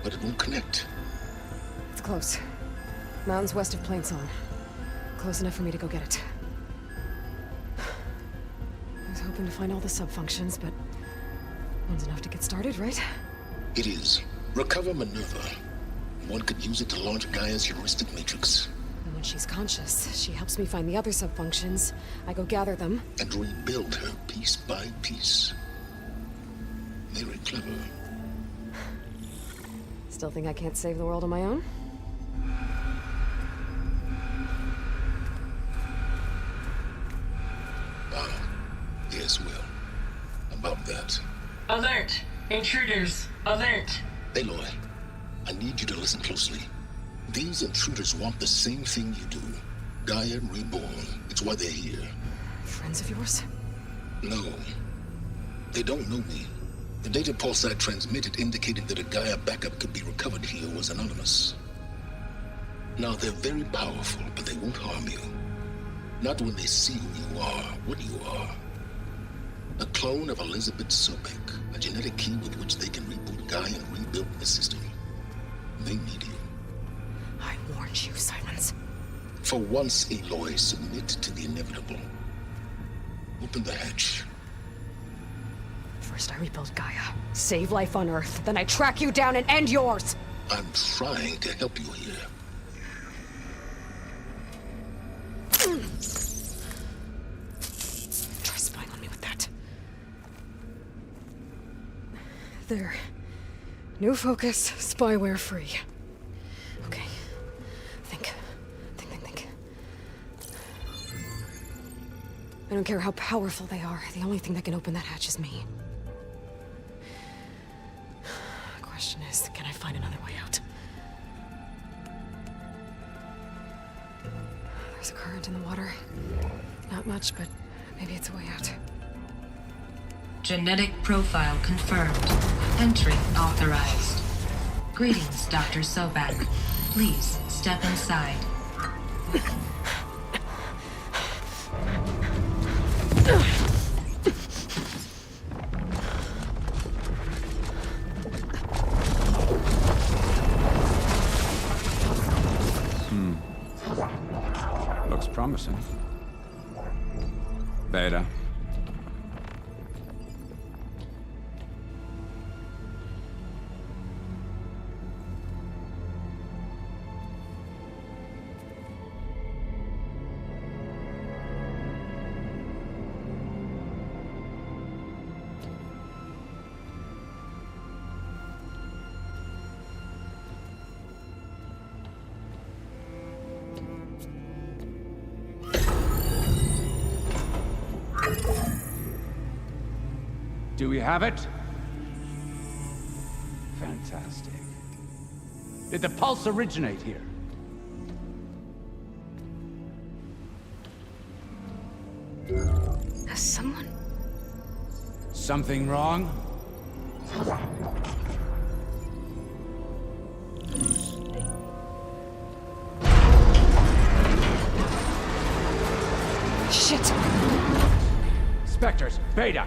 but it won't connect. It's close. Mountains west of Plainsong. Close enough for me to go get it. I was hoping to find all the subfunctions, but one's enough to get started, right? It is. Recover Minerva. One could use it to launch Gaia's heuristic matrix. And when she's conscious, she helps me find the other subfunctions. I go gather them. And rebuild her piece by piece. Very clever. Still think I can't save the world on my own? Yes, well. About that. Alert! Intruders! Alert! Aloy, I need you to listen closely. These intruders want the same thing you do. Gaia reborn. It's why they're here. Friends of yours? No. They don't know me. The data pulse I transmitted indicating that a Gaia backup could be recovered here was anonymous. Now, they're very powerful, but they won't harm you. Not when they see who you are, what you are. A clone of Elizabeth Sobek, a genetic key with which they can reboot Gaia and rebuild the system. They need you. I warned you, Silence. For once, Aloy, submit to the inevitable. Open the hatch. First I rebuild Gaia, save life on Earth, then I track you down and end yours! I'm trying to help you here. Try spying on me with that. There. New focus, spyware free. Okay. Think. I don't care how powerful they are. The only thing that can open that hatch is me. The question is, can I find another way out? There's a current in the water. Not much, but maybe it's a way out. Genetic profile confirmed. Entry authorized. Greetings, Dr. Sobek. Please step inside. Looks promising. Beta. Do we have it? Fantastic. Did the pulse originate here? Has someone... Something wrong? Shit! Spectres, Beta!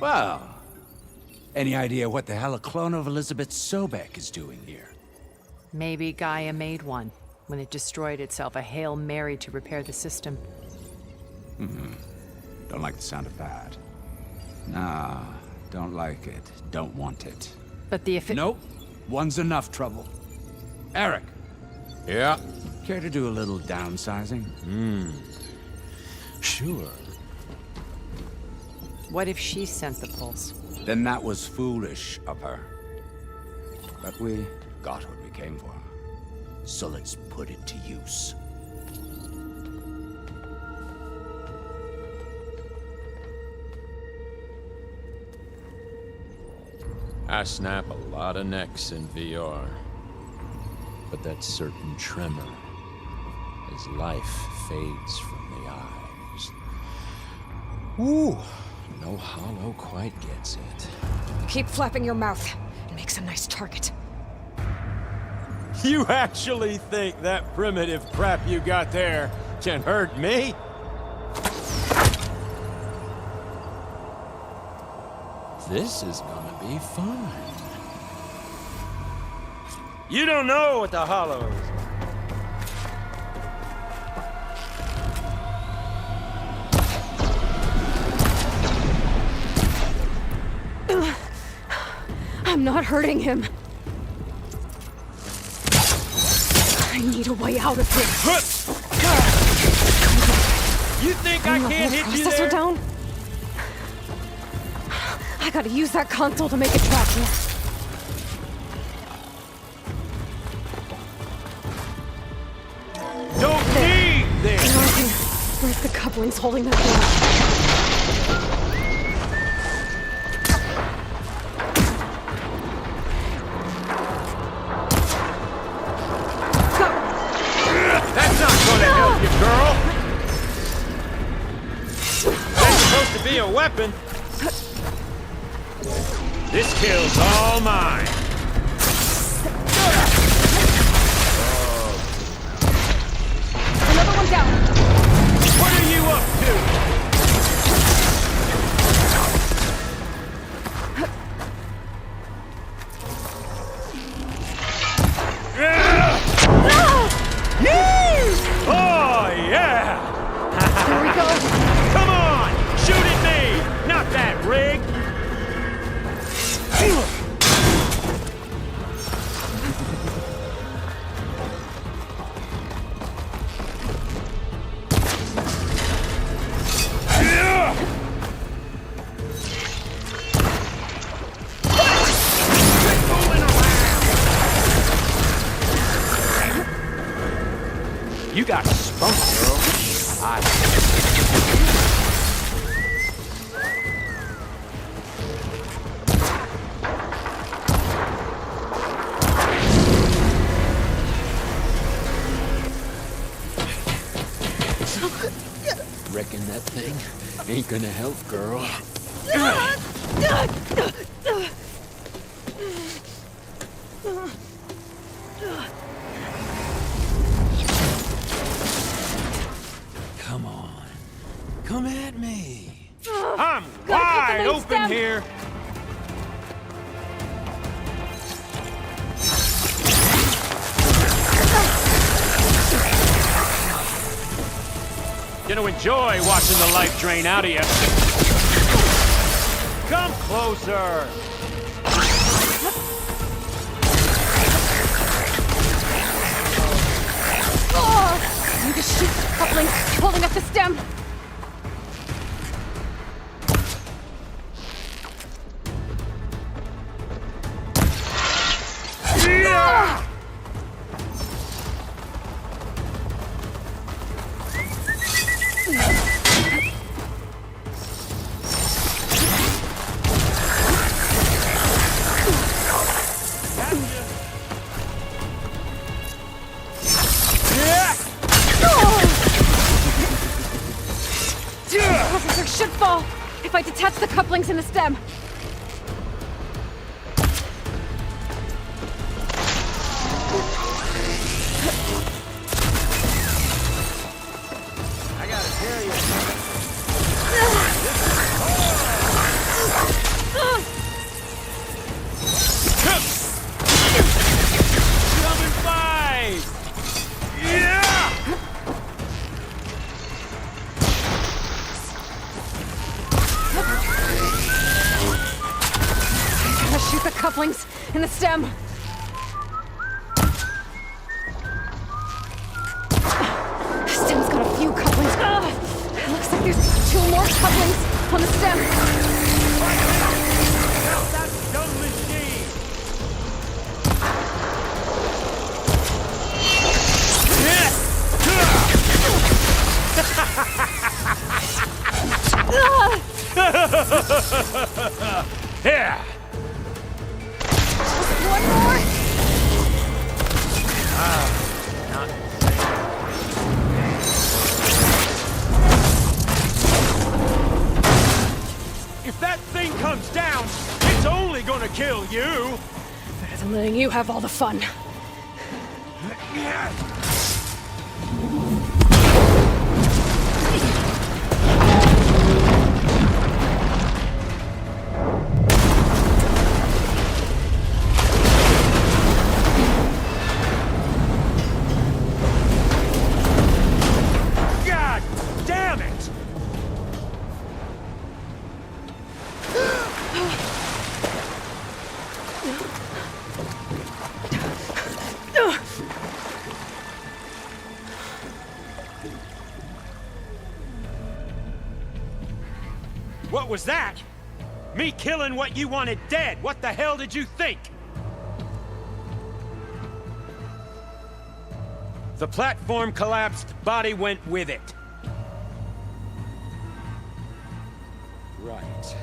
Well, any idea what the hell a clone of Elizabeth Sobek is doing here? Maybe Gaia made one when it destroyed itself, a Hail Mary to repair the system. Don't like the sound of that. Nah, don't like it. Don't want it. But the Nope. One's enough trouble. Eric. Yeah? Care to do a little downsizing? Sure. What if she sent the pulse? Then that was foolish of her. But we got what we came for. So let's put it to use. I snap a lot of necks in VR. But that certain tremor as life fades from the eyes. Ooh, no hollow quite gets it. Keep flapping your mouth. It makes a nice target. You actually think that primitive crap you got there can hurt me? This is gonna be fun. You don't know what the hollow is. I'm not hurting him. I need a way out of here. You think I can't hit you processor there? down? I gotta use that console to make a tracking. Don't need this! Where's the couplings holding that door? That's not gonna help you, girl! That's supposed to be a weapon. This kill's all mine. Calm down. What are you up to? Oh, yeah! There we go. Come on! Shoot at me! Not that rig! You got spunk, girl. Reckon that thing ain't gonna help, girl. Come on. Come at me. I'm Gotta get the wide main open stem. here. Gonna enjoy watching the life drain out of you. Come closer. Oh, I need to shoot the couplings holding up the stem. Ah! Processor should fall if I detach the couplings in the stem. I gotta tell you. Coming by! Yeah! Gotta shoot the couplings in the stem. Stem's got a few couplings. Ugh. Looks like there's 2 more couplings on the stem. That dumb machine! Yeah! Just one more. Not if that thing comes down, it's only gonna kill you! Better than letting you have all the fun. God damn it! What was that? Me killing what you wanted dead. What the hell did you think? The platform collapsed, body went with it. Right.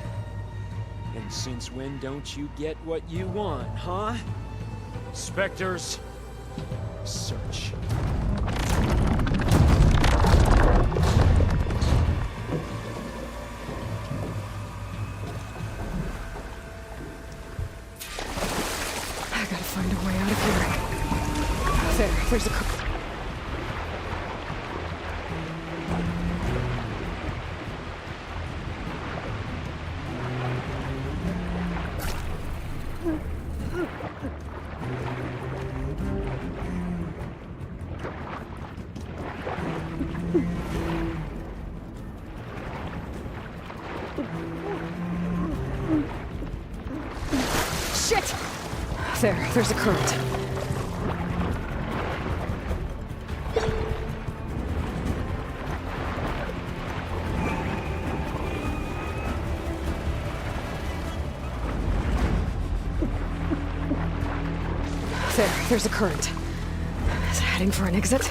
And since when don't you get what you want, huh? Spectres, search. I gotta find a way out of here. There's a couple. Shit! There's a current. There's a current. Is it heading for an exit?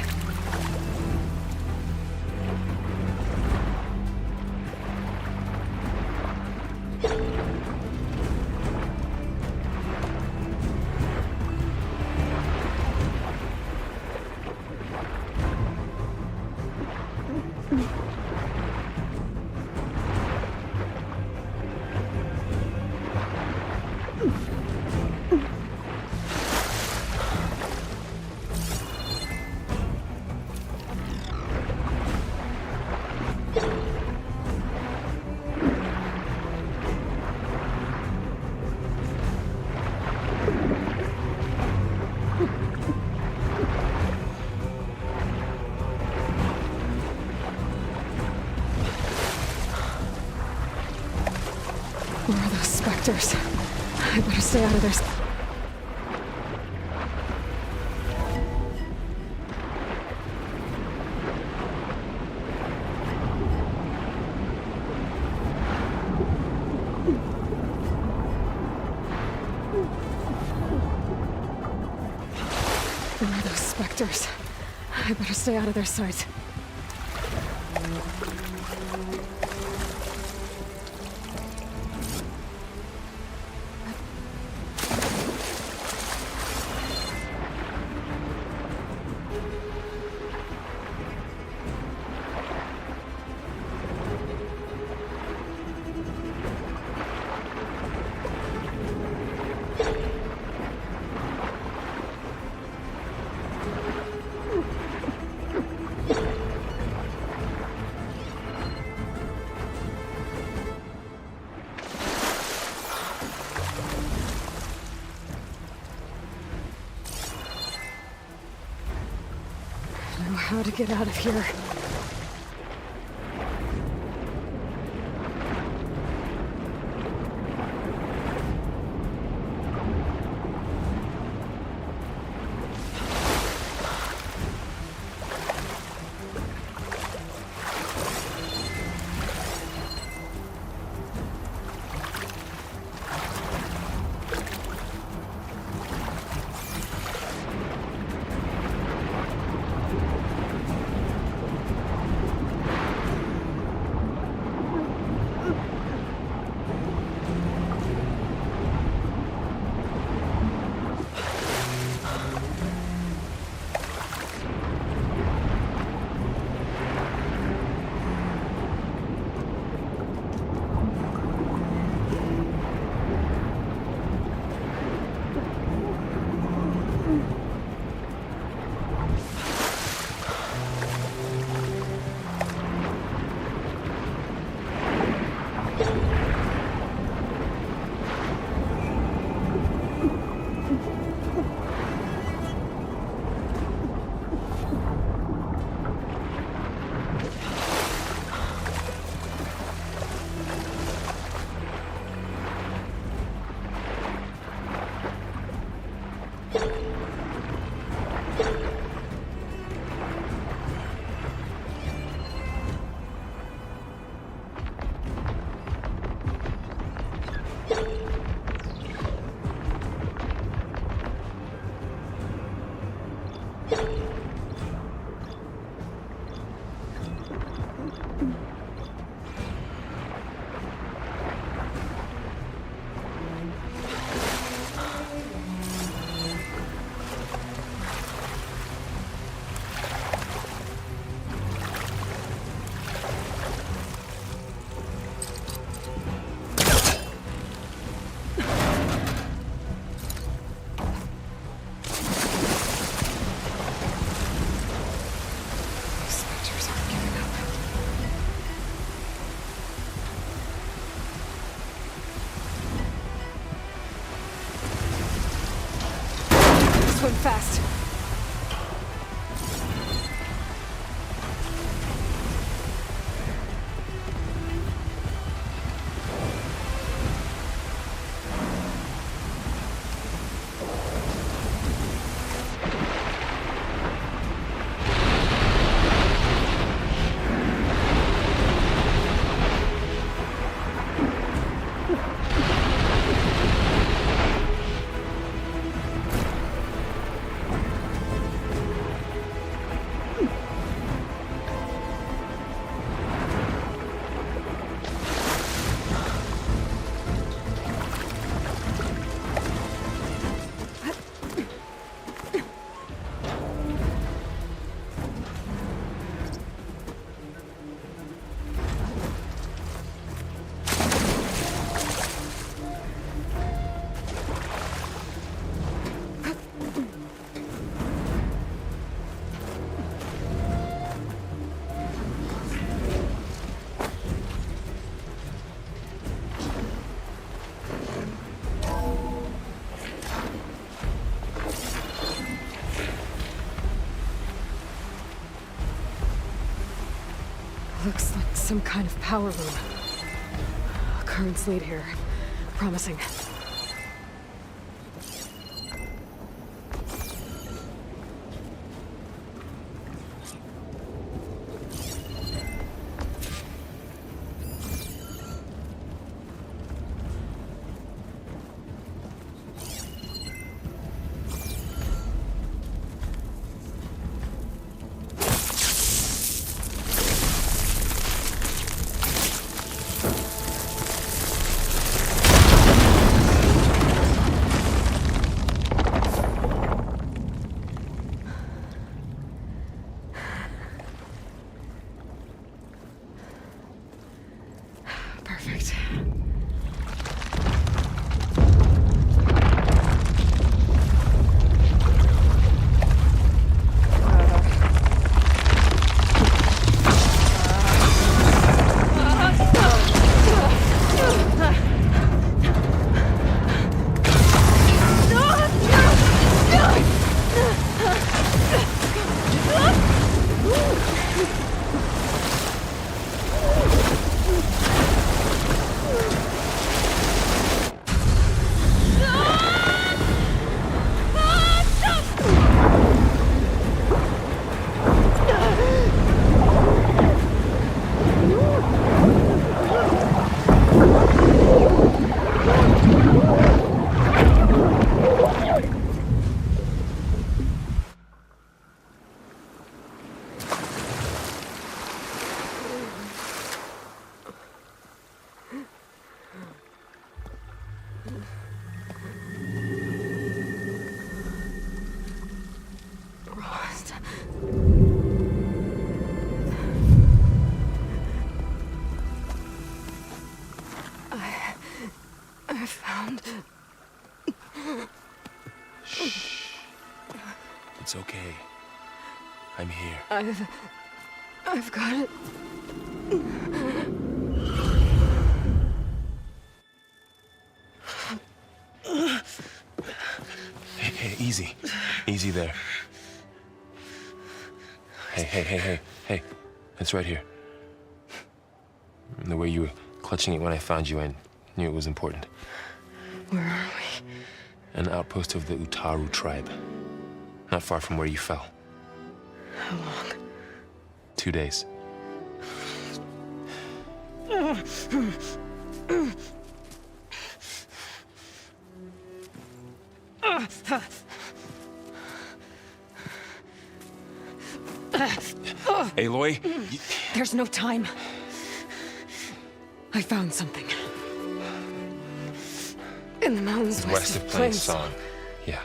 Where are those specters? I better stay out of their... Where are those specters? I better stay out of their sight. How to get out of here. going fast. Looks like some kind of power room. Currents lead here. Promising. Perfect. I found... Shh. It's okay. I'm here. I've got it. Hey, easy. Easy there. Hey. It's right here. The way you were clutching it when I found you, I knew it was important. Where are we? An outpost of the Utaru tribe. Not far from where you fell. How long? 2 days. Aloy? There's no time. I found something. In the mountains west of Plainsong. Yeah.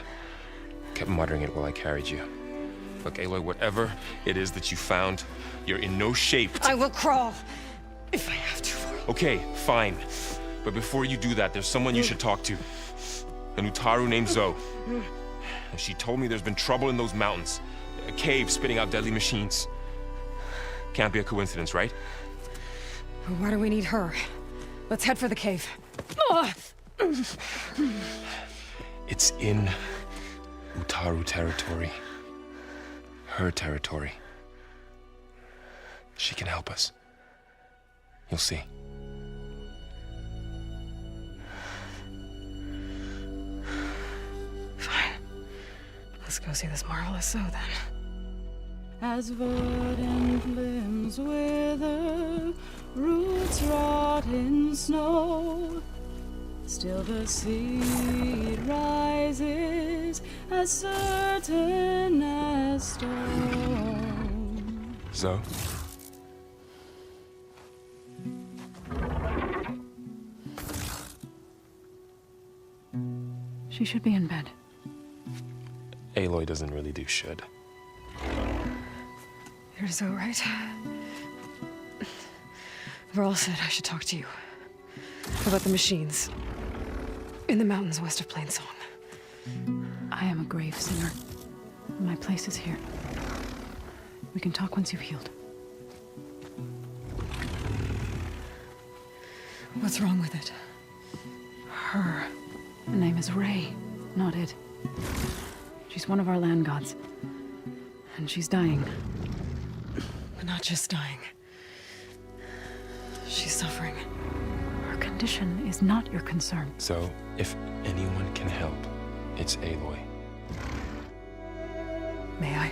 Kept muttering it while I carried you. Look, Aloy, whatever it is that you found, you're in no shape to... I will crawl, if I have to. Okay, fine. But before you do that, there's someone you should talk to. An Utaru named Zoe. And she told me there's been trouble in those mountains. A cave spitting out deadly machines. Can't be a coincidence, right? Why do we need her? Let's head for the cave. It's in Utaru territory. Her territory. She can help us. You'll see. Fine. Let's go see this marvelous Zoe then. As verdant limbs wither, roots rot in snow, still the seed rises as certain as stone. Zoe? She should be in bed. Aloy doesn't really do should. You're Zoe, right? Varl said I should talk to you about the machines in the mountains west of Plainsong. I am a grave sinner. My place is here. We can talk once you've healed. What's wrong with it? Her name is Ray, not it. She's one of our land gods. And she's dying. But not just dying. She's suffering. Her condition is not your concern. So, if anyone can help, it's Aloy. May I?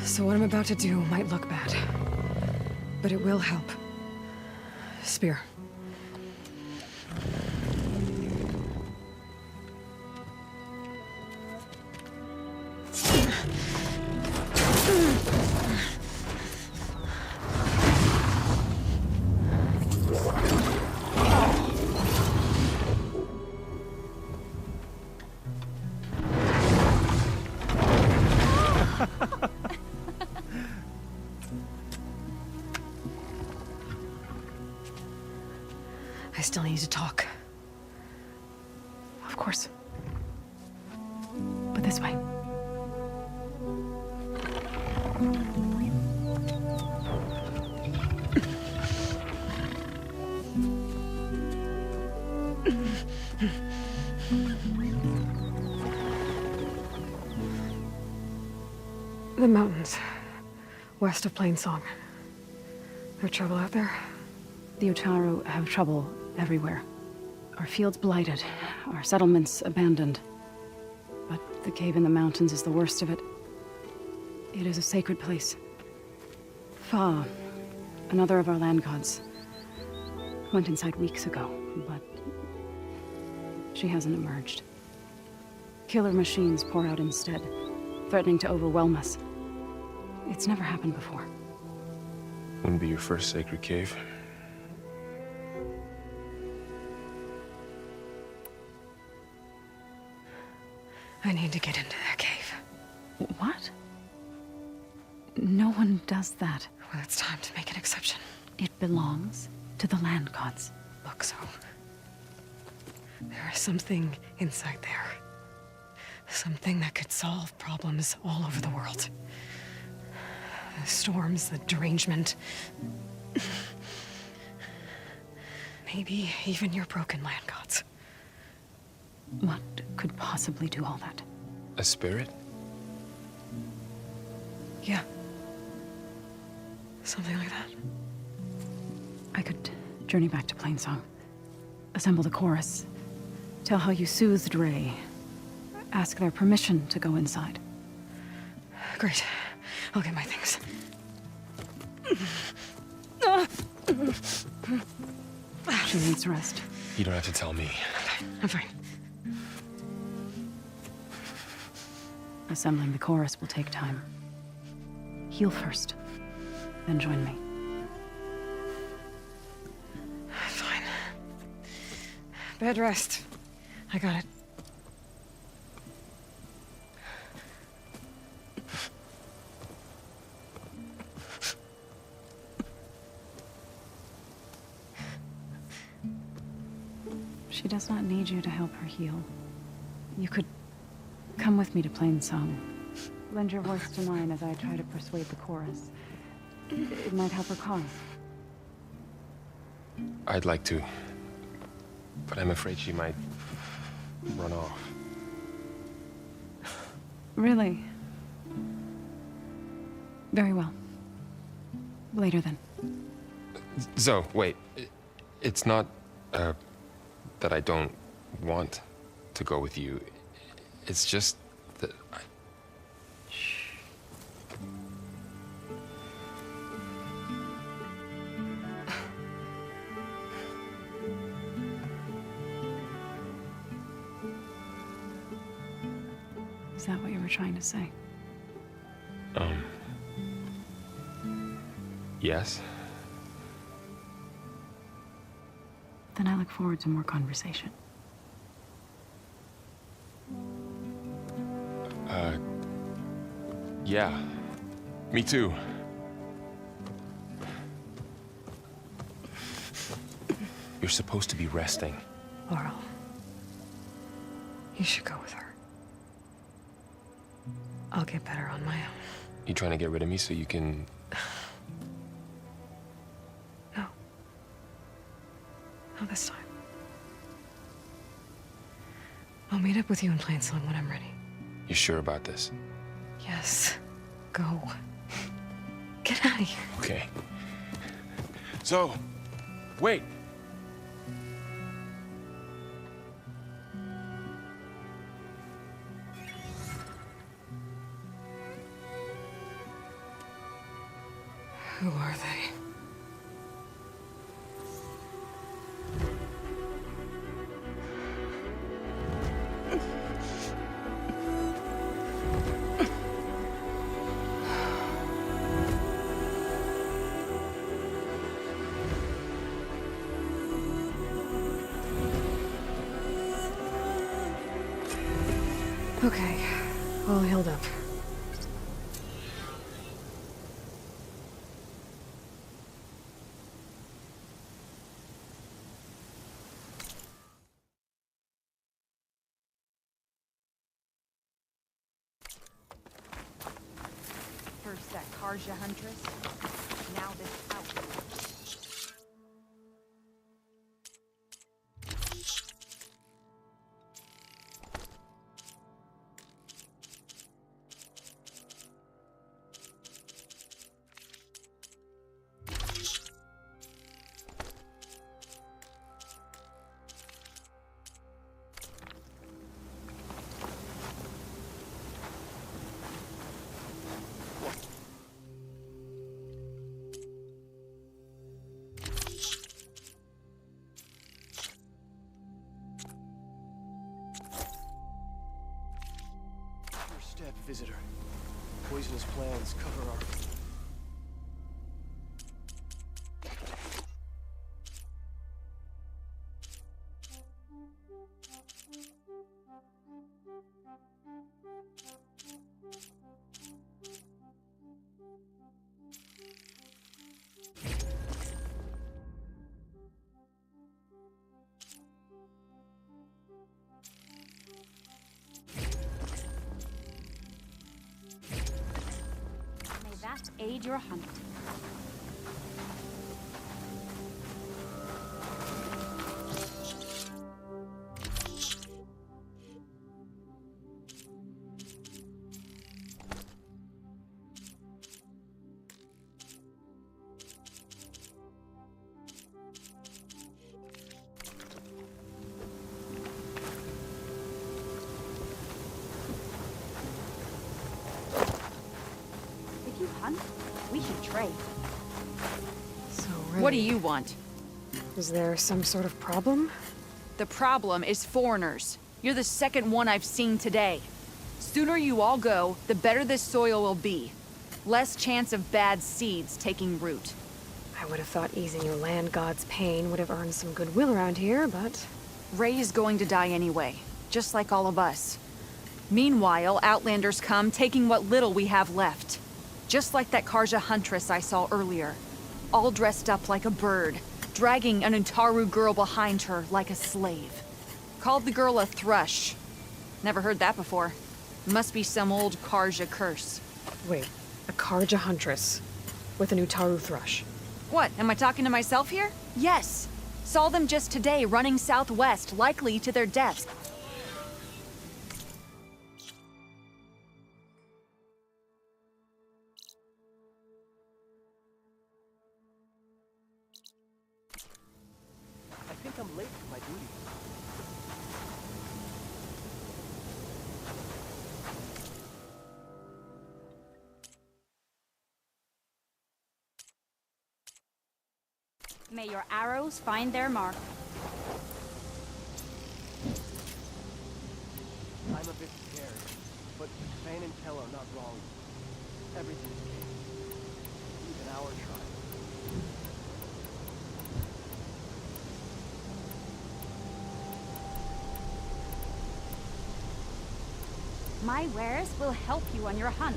So what I'm about to do might look bad, but it will help. Spear. I still need to talk. Of course. But this way. The mountains, west of Plainsong. There trouble out there? The Utaru have trouble everywhere. Our fields blighted, our settlements abandoned. But the cave in the mountains is the worst of it. It is a sacred place. Fa, another of our land gods, went inside weeks ago, but she hasn't emerged. Killer machines pour out instead, threatening to overwhelm us. It's never happened before. Wouldn't be your first sacred cave. I need to get into that cave. What? No one does that. Well, it's time to make an exception. It belongs to the land gods. Look, Zoe. There is something inside there. Something that could solve problems all over the world. The storms, the derangement. Maybe even your broken land gods. What could possibly do all that? A spirit? Yeah. Something like that. I could journey back to Plainsong, assemble the chorus, tell how you soothed Ray, ask their permission to go inside. Great. I'll get my things. She needs rest. You don't have to tell me. I'm fine. Assembling the chorus will take time. Heal first, then join me. Fine. Bed rest. I got it. She does not need you to help her heal. You could come with me to Plain Song. Lend your voice to mine as I try to persuade the chorus. It might help her cause. I'd like to, but I'm afraid she might run off. Really? Very well. Later then. Zoe, wait. It's not, that I don't want to go with you. It's just that Is that what you were trying to say? Yes? Then I look forward to more conversation. Yeah. Me too. You're supposed to be resting. Laurel, you should go with her. I'll get better on my own. You trying to get rid of me so you can... No. Not this time. I'll meet up with you in Plain Song when I'm ready. You sure about this? Yes. Go. Get out of here. Okay. So, wait. Who are they? Okay, all healed up. First that Karja Huntress, now this outlaw. Step, visitor. Poisonous plans cover our... That aid your hunt. If you hunt, we should trade. So, What do you want? Is there some sort of problem? The problem is foreigners. You're the second one I've seen today. Sooner you all go, the better this soil will be. Less chance of bad seeds taking root. I would have thought easing your land god's pain would have earned some goodwill around here, but... Ray is going to die anyway, just like all of us. Meanwhile, Outlanders come, taking what little we have left. Just like that Karja Huntress I saw earlier. All dressed up like a bird, dragging an Utaru girl behind her like a slave. Called the girl a thrush. Never heard that before. Must be some old Karja curse. Wait, a Karja huntress with an Utaru thrush. What, am I talking to myself here? Yes. Saw them just today running southwest, likely to their deaths. I think I'm late for my duty. May your arrows find their mark. I'm a bit scared, but Bane and Kel are not wrong. Everything's changed. Even our tribe. My wares will help you on your hunt.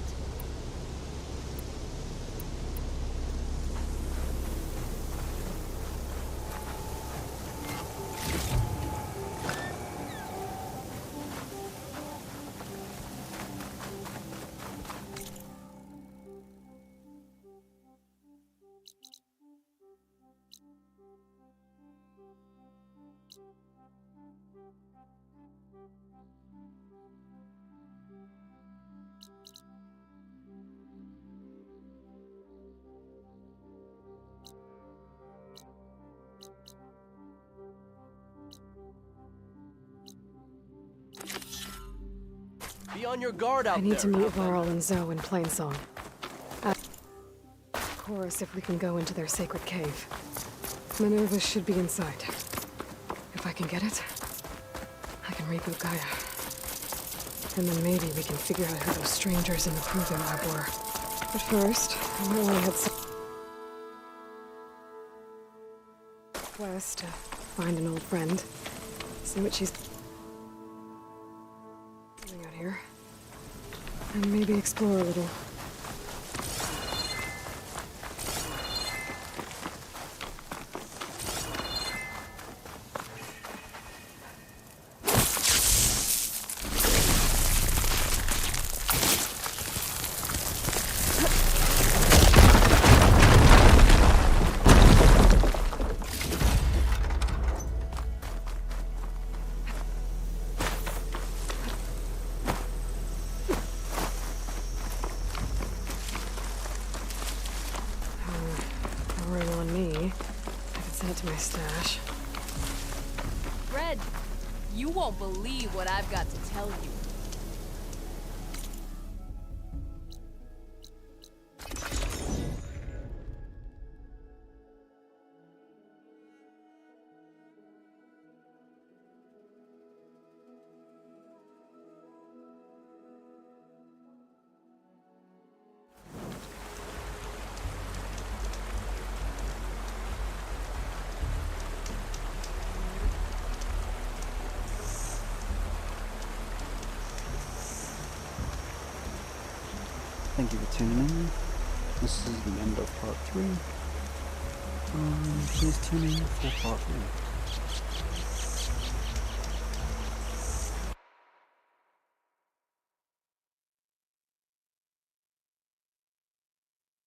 Be on your guard out I there. need to meet Varl and Zoe in Plainsong. Of course, if we can go into their sacred cave. Minerva should be inside. If I can get it, I can reboot Gaia. And then maybe we can figure out who those strangers in the proving lab were. But first, I might want to head west to find an old friend. See what she's doing out here. And maybe explore a little. My stash. Red, you won't believe what I've got to tell you. Thank you for tuning in. This is the end of part 3. Please tune in for part 3.